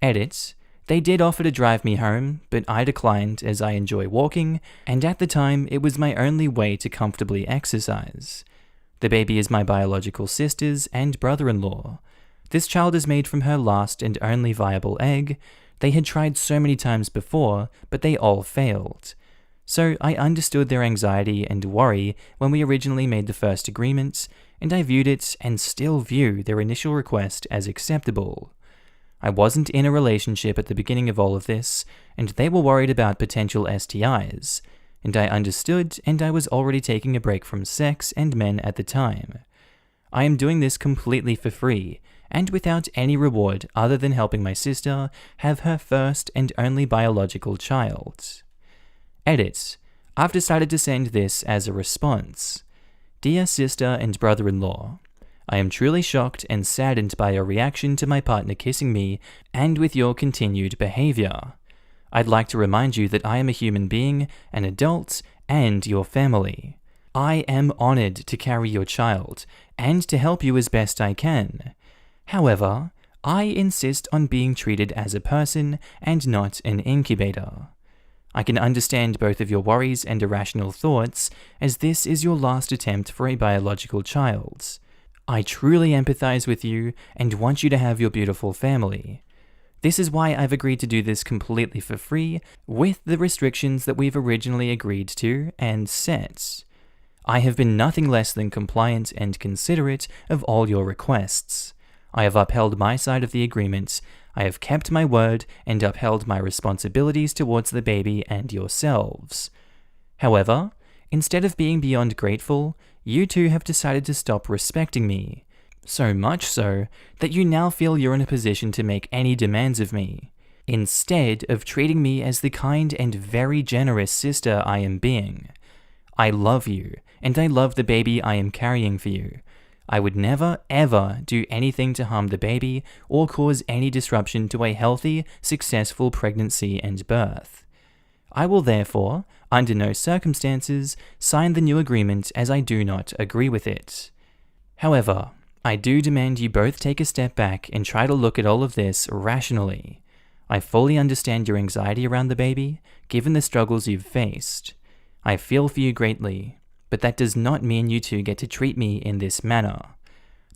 Edit. They did offer to drive me home, but I declined as I enjoy walking, and at the time it was my only way to comfortably exercise. The baby is my biological sister's and brother-in-law. This child is made from her last and only viable egg. They had tried so many times before, but they all failed. So I understood their anxiety and worry when we originally made the first agreement, and I viewed it and still view their initial request as acceptable. I wasn't in a relationship at the beginning of all of this, and they were worried about potential STIs, and I understood, and I was already taking a break from sex and men at the time. I am doing this completely for free, and without any reward other than helping my sister have her first and only biological child. Edit. I've decided to send this as a response. Dear sister and brother-in-law, I am truly shocked and saddened by your reaction to my partner kissing me and with your continued behavior. I'd like to remind you that I am a human being, an adult, and your family. I am honored to carry your child and to help you as best I can. However, I insist on being treated as a person and not an incubator. I can understand both of your worries and irrational thoughts, as this is your last attempt for a biological child. I truly empathize with you and want you to have your beautiful family. This is why I've agreed to do this completely for free, with the restrictions that we've originally agreed to and set. I have been nothing less than compliant and considerate of all your requests. I have upheld my side of the agreement. I have kept my word and upheld my responsibilities towards the baby and yourselves. However, instead of being beyond grateful, you two have decided to stop respecting me. So much so that you now feel you're in a position to make any demands of me, instead of treating me as the kind and very generous sister I am being. I love you, and I love the baby I am carrying for you. I would never, ever do anything to harm the baby or cause any disruption to a healthy, successful pregnancy and birth. I will therefore, under no circumstances, sign the new agreement as I do not agree with it. However, I do demand you both take a step back and try to look at all of this rationally. I fully understand your anxiety around the baby, given the struggles you've faced. I feel for you greatly, but that does not mean you two get to treat me in this manner.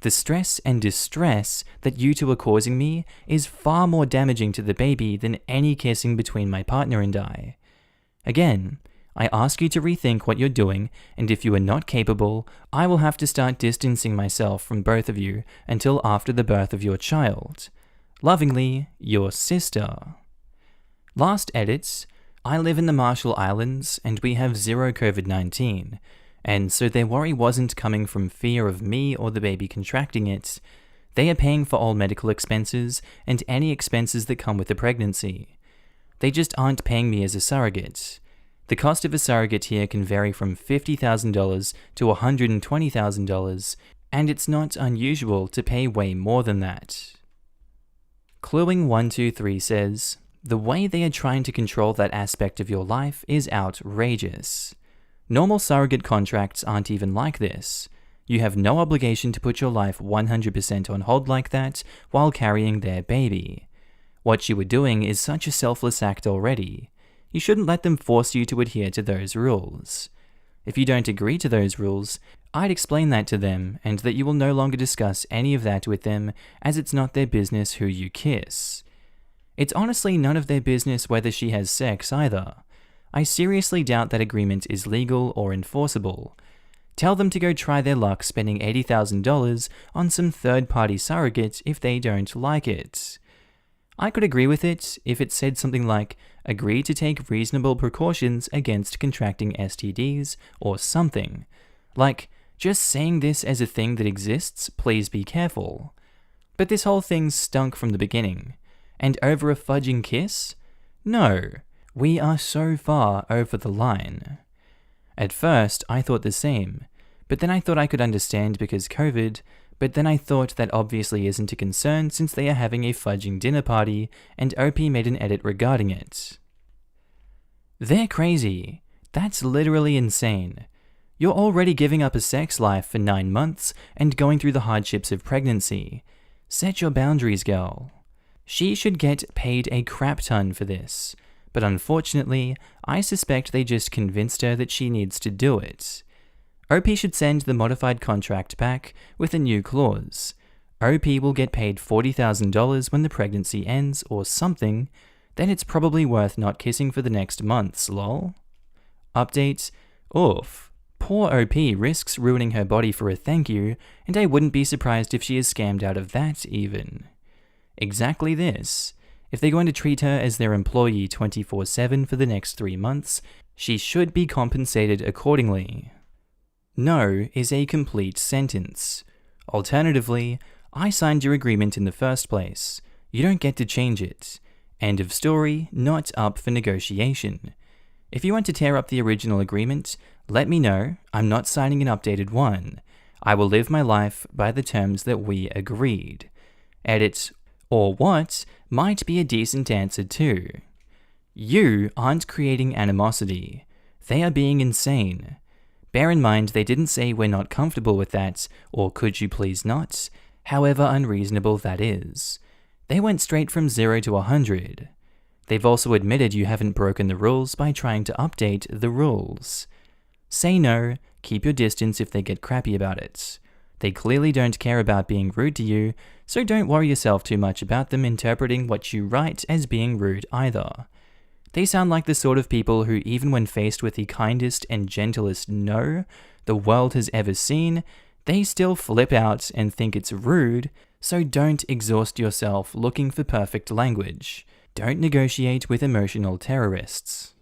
The stress and distress that you two are causing me is far more damaging to the baby than any kissing between my partner and I. Again, I ask you to rethink what you're doing, and if you are not capable, I will have to start distancing myself from both of you until after the birth of your child. Lovingly, your sister. Last edits. I live in the Marshall Islands, and we have zero COVID-19, and so their worry wasn't coming from fear of me or the baby contracting it. They are paying for all medical expenses and any expenses that come with the pregnancy. They just aren't paying me as a surrogate. The cost of a surrogate here can vary from $50,000 to $120,000, and it's not unusual to pay way more than that. Cluing123 says, the way they are trying to control that aspect of your life is outrageous. Normal surrogate contracts aren't even like this. You have no obligation to put your life 100% on hold like that while carrying their baby. What you are doing is such a selfless act already. You shouldn't let them force you to adhere to those rules. If you don't agree to those rules, I'd explain that to them and that you will no longer discuss any of that with them, as it's not their business who you kiss. It's honestly none of their business whether she has sex either. I seriously doubt that agreement is legal or enforceable. Tell them to go try their luck spending $80,000 on some third-party surrogate if they don't like it. I could agree with it if it said something like, agree to take reasonable precautions against contracting STDs or something. Like, just saying this as a thing that exists, please be careful. But this whole thing stunk from the beginning. And over a fudging kiss? No, we are so far over the line. At first, I thought the same, but then I thought I could understand because COVID, but then I thought that obviously isn't a concern since they are having a fudging dinner party, and OP made an edit regarding it. They're crazy. That's literally insane. You're already giving up a sex life for 9 months and going through the hardships of pregnancy. Set your boundaries, girl. She should get paid a crap ton for this, but unfortunately, I suspect they just convinced her that she needs to do it. OP should send the modified contract back with a new clause. OP will get paid $40,000 when the pregnancy ends or something, then it's probably worth not kissing for the next months, lol. Update, oof. Poor OP risks ruining her body for a thank you, and I wouldn't be surprised if she is scammed out of that even. Exactly this. If they're going to treat her as their employee 24/7 for the next 3 months, she should be compensated accordingly. No is a complete sentence. Alternatively, I signed your agreement in the first place. You don't get to change it. End of story, not up for negotiation. If you want to tear up the original agreement, let me know. I'm not signing an updated one. I will live my life by the terms that we agreed. Edit, or what, might be a decent answer too. You aren't creating animosity. They are being insane. Bear in mind they didn't say we're not comfortable with that, or could you please not, however unreasonable that is. They went straight from 0 to 100. They've also admitted you haven't broken the rules by trying to update the rules. Say no, keep your distance if they get crappy about it. They clearly don't care about being rude to you, so don't worry yourself too much about them interpreting what you write as being rude either. They sound like the sort of people who, even when faced with the kindest and gentlest no the world has ever seen, they still flip out and think it's rude, so don't exhaust yourself looking for perfect language. Don't negotiate with emotional terrorists.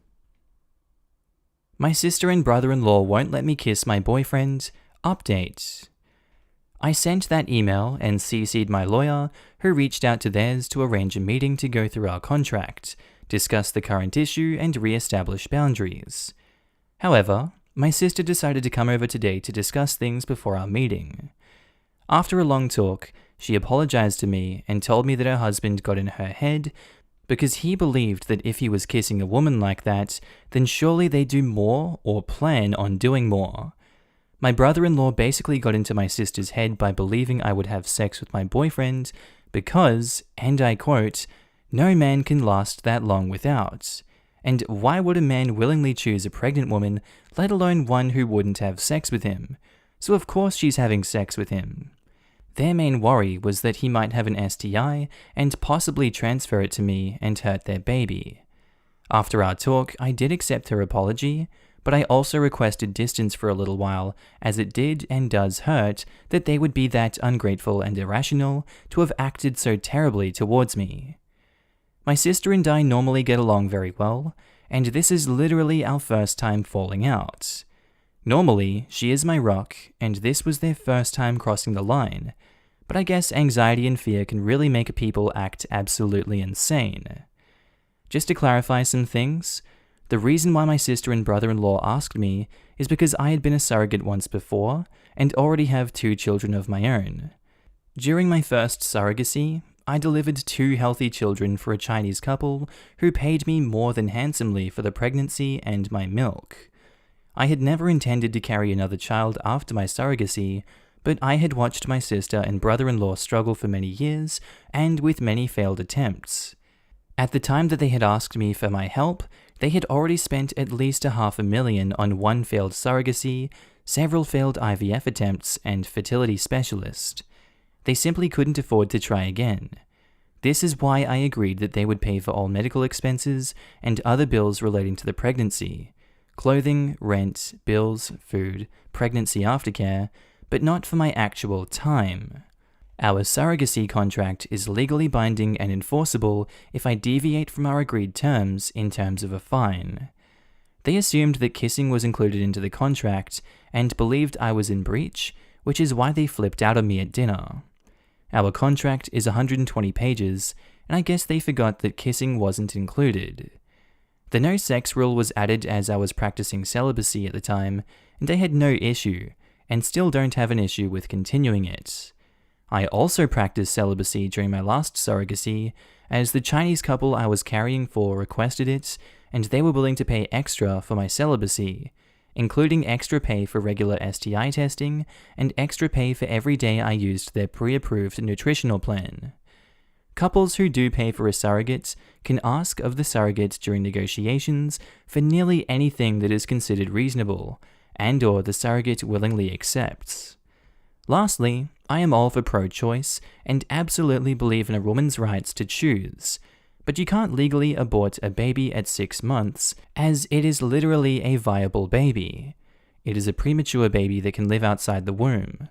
My sister and brother-in-law won't let me kiss my boyfriend. Update. I sent that email and CC'd my lawyer, who reached out to theirs to arrange a meeting to go through our contract, discuss the current issue, and re-establish boundaries. However, my sister decided to come over today to discuss things before our meeting. After a long talk, she apologized to me and told me that her husband got in her head because he believed that if he was kissing a woman like that, then surely they'd do more or plan on doing more. My brother-in-law basically got into my sister's head by believing I would have sex with my boyfriend because, and I quote, "No man can last that long without. And why would a man willingly choose a pregnant woman, let alone one who wouldn't have sex with him? So of course she's having sex with him." Their main worry was that he might have an STI and possibly transfer it to me and hurt their baby. After our talk, I did accept her apology, but I also requested distance for a little while, as it did and does hurt that they would be that ungrateful and irrational to have acted so terribly towards me. My sister and I normally get along very well, and this is literally our first time falling out. Normally, she is my rock, and this was their first time crossing the line, but I guess anxiety and fear can really make people act absolutely insane. Just to clarify some things, the reason why my sister and brother-in-law asked me is because I had been a surrogate once before, and already have 2 children of my own. During my first surrogacy, I delivered 2 healthy children for a Chinese couple who paid me more than handsomely for the pregnancy and my milk. I had never intended to carry another child after my surrogacy, but I had watched my sister and brother-in-law struggle for many years, and with many failed attempts. At the time that they had asked me for my help, they had already spent at least $500,000 on 1 failed surrogacy, several failed IVF attempts, and fertility specialist. They simply couldn't afford to try again. This is why I agreed that they would pay for all medical expenses and other bills relating to the pregnancy. Clothing, rent, bills, food, pregnancy aftercare, but not for my actual time. Our surrogacy contract is legally binding and enforceable if I deviate from our agreed terms in terms of a fine. They assumed that kissing was included into the contract and believed I was in breach, which is why they flipped out on me at dinner. Our contract is 120 pages, and I guess they forgot that kissing wasn't included. The no sex rule was added as I was practicing celibacy at the time, and I had no issue, and still don't have an issue with continuing it. I also practiced celibacy during my last surrogacy, as the Chinese couple I was carrying for requested it, and they were willing to pay extra for my celibacy, including extra pay for regular STI testing, and extra pay for every day I used their pre-approved nutritional plan. Couples who do pay for a surrogate can ask of the surrogate during negotiations for nearly anything that is considered reasonable, and/or the surrogate willingly accepts. Lastly, I am all for pro-choice and absolutely believe in a woman's rights to choose, but you can't legally abort a baby at 6 months, as it is literally a viable baby. It is a premature baby that can live outside the womb.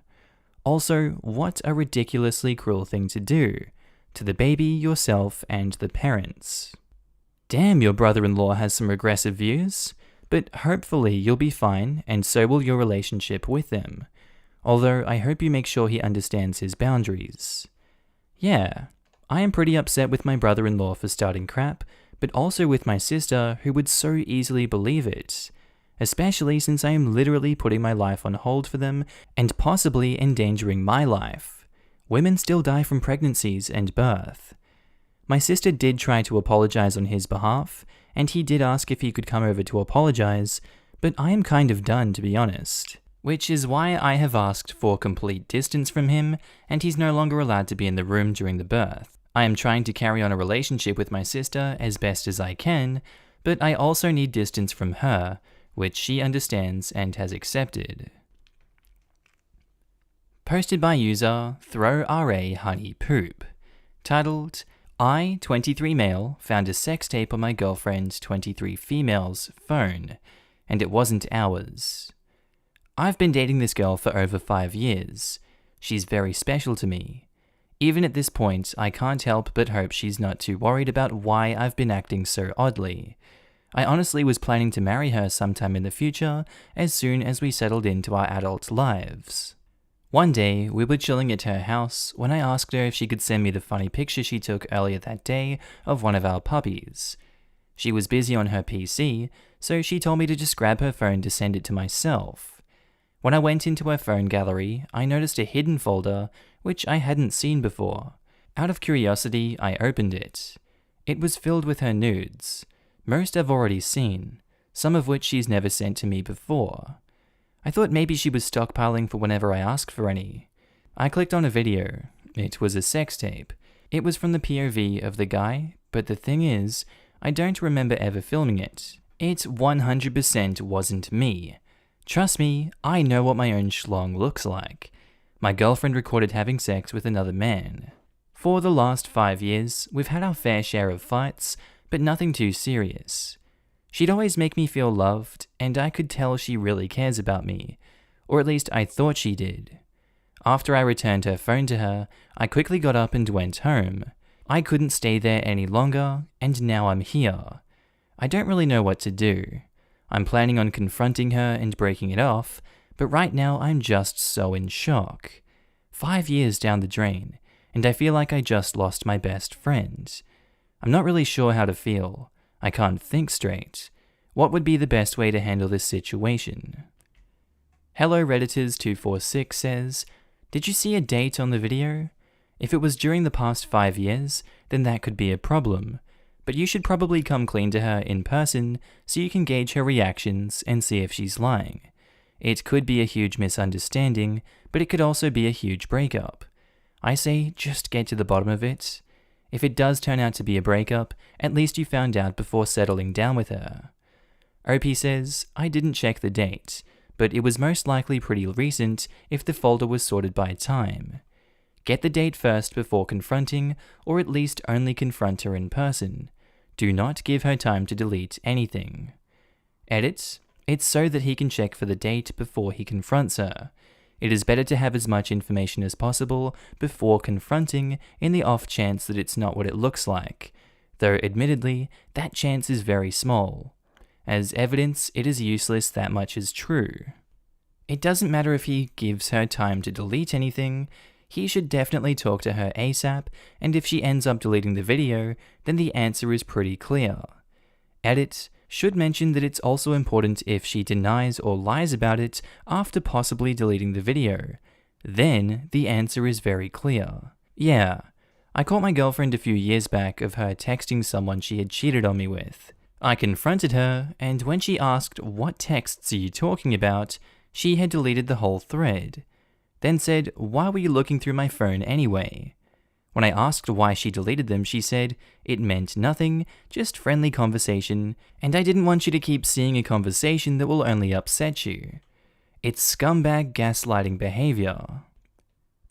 Also, what a ridiculously cruel thing to do to the baby, yourself, and the parents. Damn, your brother-in-law has some regressive views, but hopefully you'll be fine, and so will your relationship with them. Although I hope you make sure he understands his boundaries. Yeah, I am pretty upset with my brother-in-law for starting crap, but also with my sister who would so easily believe it. Especially since I am literally putting my life on hold for them and possibly endangering my life. Women still die from pregnancies and birth. My sister did try to apologize on his behalf, and he did ask if he could come over to apologize, but I am kind of done, to be honest. Which is why I have asked for complete distance from him, and he's no longer allowed to be in the room during the birth. I am trying to carry on a relationship with my sister as best as I can, but I also need distance from her, which she understands and has accepted. Posted by user ThrowRA_Honey_Poop. Titled, I, 23 male, found a sex tape on my girlfriend, 23 female's phone, and it wasn't ours. I've been dating this girl for over 5 years. She's very special to me. Even at this point, I can't help but hope she's not too worried about why I've been acting so oddly. I honestly was planning to marry her sometime in the future, as soon as we settled into our adult lives. One day, we were chilling at her house when I asked her if she could send me the funny picture she took earlier that day of one of our puppies. She was busy on her PC, so she told me to just grab her phone to send it to myself. When I went into her phone gallery, I noticed a hidden folder, which I hadn't seen before. Out of curiosity, I opened it. It was filled with her nudes. Most I've already seen, some of which she's never sent to me before. I thought maybe she was stockpiling for whenever I asked for any. I clicked on a video. It was a sex tape. It was from the POV of the guy, but the thing is, I don't remember ever filming it. It 100% wasn't me. Trust me, I know what my own schlong looks like. My girlfriend recorded having sex with another man. For the last 5 years, we've had our fair share of fights, but nothing too serious. She'd always make me feel loved, and I could tell she really cares about me, or at least I thought she did. After I returned her phone to her, I quickly got up and went home. I couldn't stay there any longer, and now I'm here. I don't really know what to do. I'm planning on confronting her and breaking it off, but right now I'm just so in shock. 5 years down the drain, and I feel like I just lost my best friend. I'm not really sure how to feel. I can't think straight. What would be the best way to handle this situation? Hello Redditors246 says, did you see a date on the video? If it was during the past 5 years, then that could be a problem. But you should probably come clean to her in person so you can gauge her reactions and see if she's lying. It could be a huge misunderstanding, but it could also be a huge breakup. I say just get to the bottom of it. If it does turn out to be a breakup, at least you found out before settling down with her. OP says, I didn't check the date, but it was most likely pretty recent if the folder was sorted by time. Get the date first before confronting, or at least only confront her in person. Do not give her time to delete anything. Edit. It's so that he can check for the date before he confronts her. It is better to have as much information as possible before confronting in the off chance that it's not what it looks like, though admittedly, that chance is very small. As evidence, it is useless, that much is true. It doesn't matter if he gives her time to delete anything, he should definitely talk to her ASAP, and if she ends up deleting the video, then the answer is pretty clear. Edit. Should mention that it's also important if she denies or lies about it after possibly deleting the video. Then, the answer is very clear. Yeah, I caught my girlfriend a few years back of her texting someone she had cheated on me with. I confronted her, and when she asked, "What texts are you talking about?" she had deleted the whole thread. Then said, "Why were you looking through my phone anyway?" When I asked why she deleted them, she said, "It meant nothing, just friendly conversation, and I didn't want you to keep seeing a conversation that will only upset you." It's scumbag gaslighting behavior.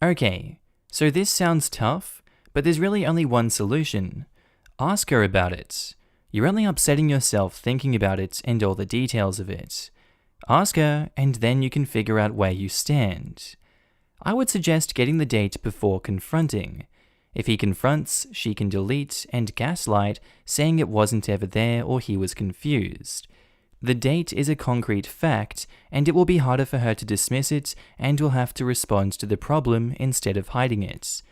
Okay, so this sounds tough, but there's really only one solution. Ask her about it. You're only upsetting yourself thinking about it and all the details of it. Ask her, and then you can figure out where you stand. I would suggest getting the date before confronting. If he confronts, she can delete and gaslight, saying it wasn't ever there or he was confused. The date is a concrete fact, and it will be harder for her to dismiss it and will have to respond to the problem instead of hiding it.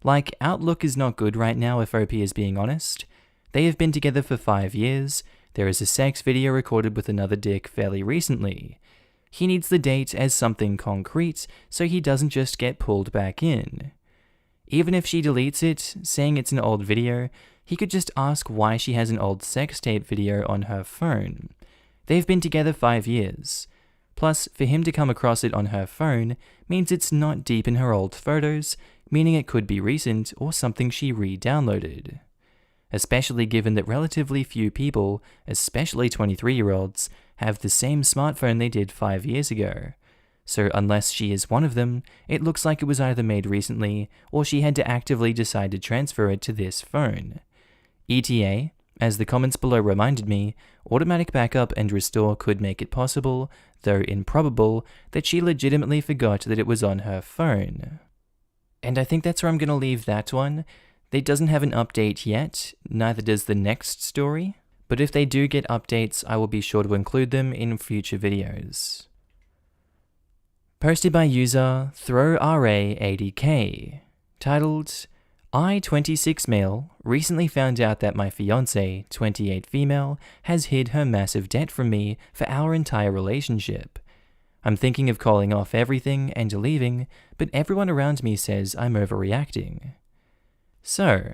Like, Outlook is not good right now if OP is being honest. They have been together for 5 years, there is a sex video recorded with another dick fairly recently. He needs the date as something concrete so he doesn't just get pulled back in. Even if she deletes it, saying it's an old video, he could just ask why she has an old sex tape video on her phone. They've been together 5 years. Plus, for him to come across it on her phone means it's not deep in her old photos, meaning it could be recent or something she re-downloaded. Especially given that relatively few people, especially 23-year-olds, have the same smartphone they did 5 years ago. So unless she is one of them, it looks like it was either made recently or she had to actively decide to transfer it to this phone. ETA, as the comments below reminded me, automatic backup and restore could make it possible, though improbable, that she legitimately forgot that it was on her phone. And I think that's where I'm going to leave that one. They doesn't have an update yet, neither does the next story, but if they do get updates, I will be sure to include them in future videos. Posted by user ThrowRA80K, titled, I, 26 male, recently found out that my fiancé, 28 female, has hid her massive debt from me for our entire relationship. I'm thinking of calling off everything and leaving, but everyone around me says I'm overreacting. So,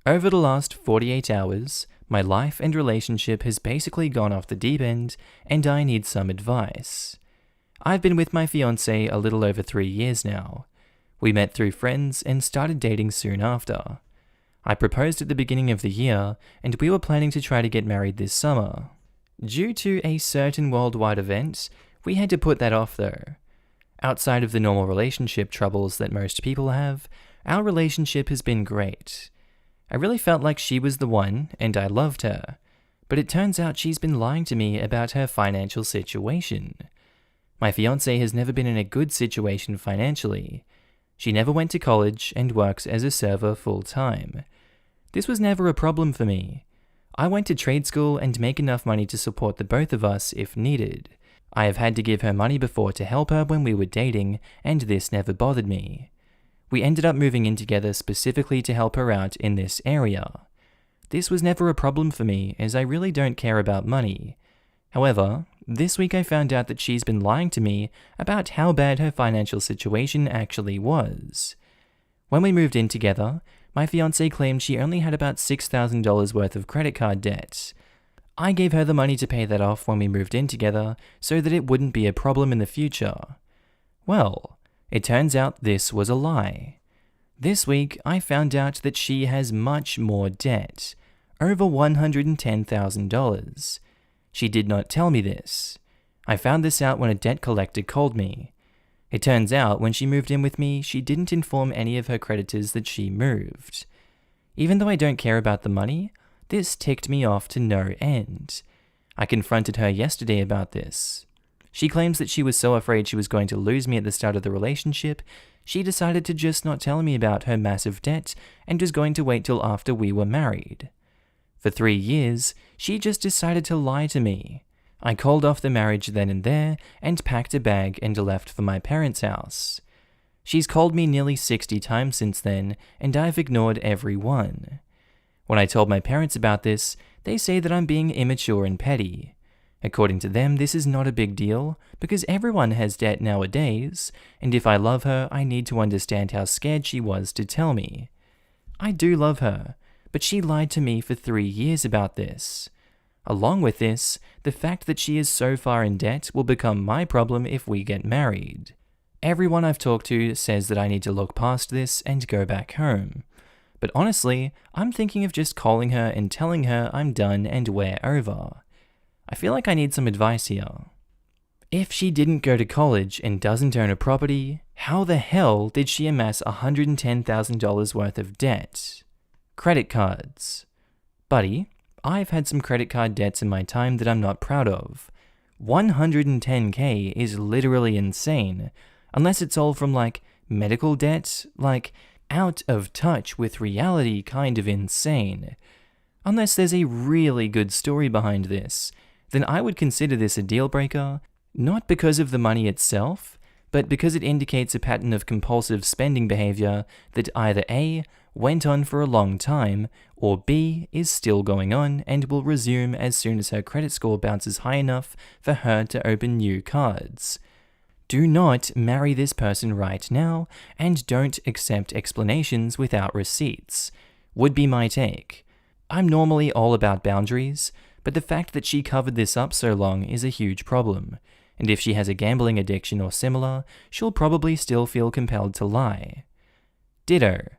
over the last 48 hours, my life and relationship has basically gone off the deep end, and I need some advice. I've been with my fiancé a little over 3 years now. We met through friends and started dating soon after. I proposed at the beginning of the year, and we were planning to try to get married this summer. Due to a certain worldwide event, we had to put that off though. Outside of the normal relationship troubles that most people have, our relationship has been great. I really felt like she was the one, and I loved her. But it turns out she's been lying to me about her financial situation. My fiancé has never been in a good situation financially. She never went to college and works as a server full-time. This was never a problem for me. I went to trade school and make enough money to support the both of us if needed. I have had to give her money before to help her when we were dating, and this never bothered me. We ended up moving in together specifically to help her out in this area. This was never a problem for me, as I really don't care about money. However, this week I found out that she's been lying to me about how bad her financial situation actually was. When we moved in together, my fiancé claimed she only had about $6,000 worth of credit card debt. I gave her the money to pay that off when we moved in together so that it wouldn't be a problem in the future. Well, it turns out this was a lie. This week, I found out that she has much more debt, over $110,000. She did not tell me this. I found this out when a debt collector called me. It turns out when she moved in with me, she didn't inform any of her creditors that she moved. Even though I don't care about the money, this ticked me off to no end. I confronted her yesterday about this. She claims that she was so afraid she was going to lose me at the start of the relationship, she decided to just not tell me about her massive debt and was going to wait till after we were married. For 3 years, she just decided to lie to me. I called off the marriage then and there and packed a bag and left for my parents' house. She's called me nearly 60 times since then, and I've ignored every one. When I told my parents about this, they say that I'm being immature and petty. According to them, this is not a big deal, because everyone has debt nowadays, and if I love her, I need to understand how scared she was to tell me. I do love her, but she lied to me for 3 years about this. Along with this, the fact that she is so far in debt will become my problem if we get married. Everyone I've talked to says that I need to look past this and go back home. But honestly, I'm thinking of just calling her and telling her I'm done and we're over. I feel like I need some advice here. If she didn't go to college and doesn't own a property, how the hell did she amass $110,000 worth of debt? Credit cards. Buddy, I've had some credit card debts in my time that I'm not proud of. $110K is literally insane, unless it's all from like medical debt, like out of touch with reality kind of insane. Unless there's a really good story behind this, then I would consider this a deal breaker, not because of the money itself, but because it indicates a pattern of compulsive spending behavior that either A, went on for a long time, or B, is still going on and will resume as soon as her credit score bounces high enough for her to open new cards. Do not marry this person right now, and don't accept explanations without receipts, would be my take. I'm normally all about boundaries, but the fact that she covered this up so long is a huge problem, And if she has a gambling addiction or similar, she'll probably still feel compelled to lie. Ditto.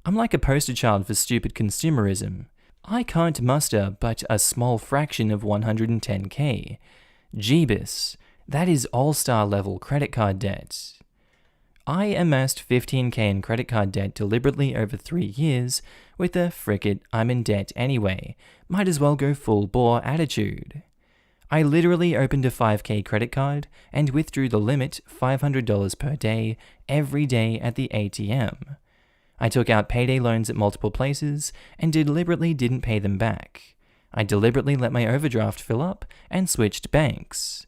I'm like a poster child for stupid consumerism. I can't muster but a small fraction of 110k. Jeebus, that is all-star level credit card debt. I amassed 15k in credit card debt deliberately over 3 years with a frick it, I'm in debt anyway, might as well go full bore attitude. I literally opened a 5k credit card and withdrew the limit $500 per day every day at the ATM. I took out payday loans at multiple places and deliberately didn't pay them back. I deliberately let my overdraft fill up and switched banks.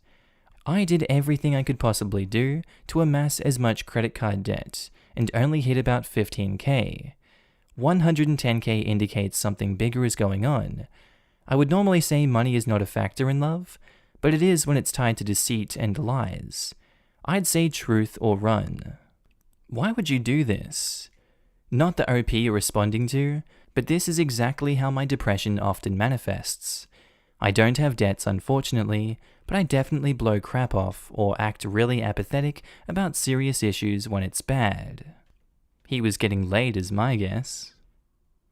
I did everything I could possibly do to amass as much credit card debt and only hit about 15k. 110k indicates something bigger is going on. I would normally say money is not a factor in love, but it is when it's tied to deceit and lies. I'd say truth or run. Why would you do this? Not the OP you're responding to, but this is exactly how my depression often manifests. I don't have debts, unfortunately, but I definitely blow crap off or act really apathetic about serious issues when it's bad. He was getting laid is my guess.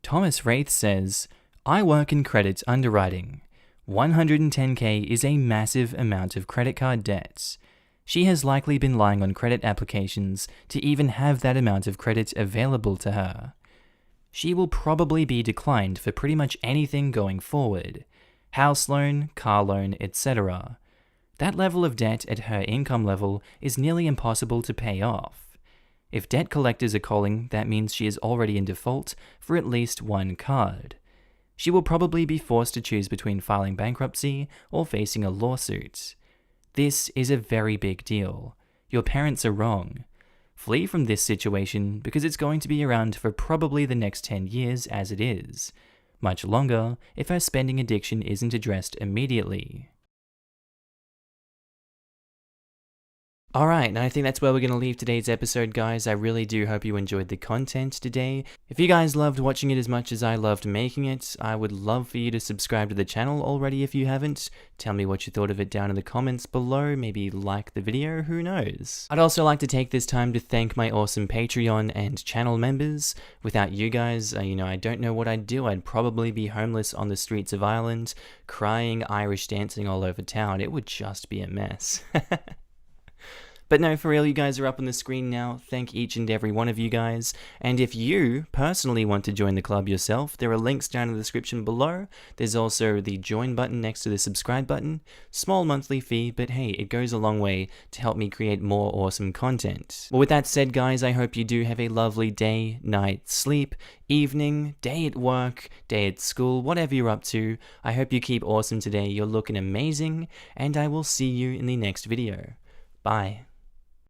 Thomas Wraith says, I work in credit underwriting. 110k is a massive amount of credit card debts. She has likely been lying on credit applications to even have that amount of credit available to her. She will probably be declined for pretty much anything going forward. House loan, car loan, etc. That level of debt at her income level is nearly impossible to pay off. If debt collectors are calling, that means she is already in default for at least one card. She will probably be forced to choose between filing bankruptcy or facing a lawsuit. This is a very big deal. Your parents are wrong. Flee from this situation because it's going to be around for probably the next 10 years as it is. Much longer if her spending addiction isn't addressed immediately. Alright, and I think that's where we're going to leave today's episode, guys. I really do hope you enjoyed the content today. If you guys loved watching it as much as I loved making it, I would love for you to subscribe to the channel already if you haven't. Tell me what you thought of it down in the comments below, maybe like the video, who knows. I'd also like to take this time to thank my awesome Patreon and channel members. Without you guys, I don't know what I'd do. I'd probably be homeless on the streets of Ireland, crying, Irish dancing all over town. It would just be a mess. But no, for real, you guys are up on the screen now. Thank each and every one of you guys. And if you personally want to join the club yourself, there are links down in the description below. There's also the join button next to the subscribe button. Small monthly fee, but hey, it goes a long way to help me create more awesome content. Well, with that said, guys, I hope you do have a lovely day, night, sleep, evening, day at work, day at school, whatever you're up to. I hope you keep awesome today. You're looking amazing, and I will see you in the next video. Bye.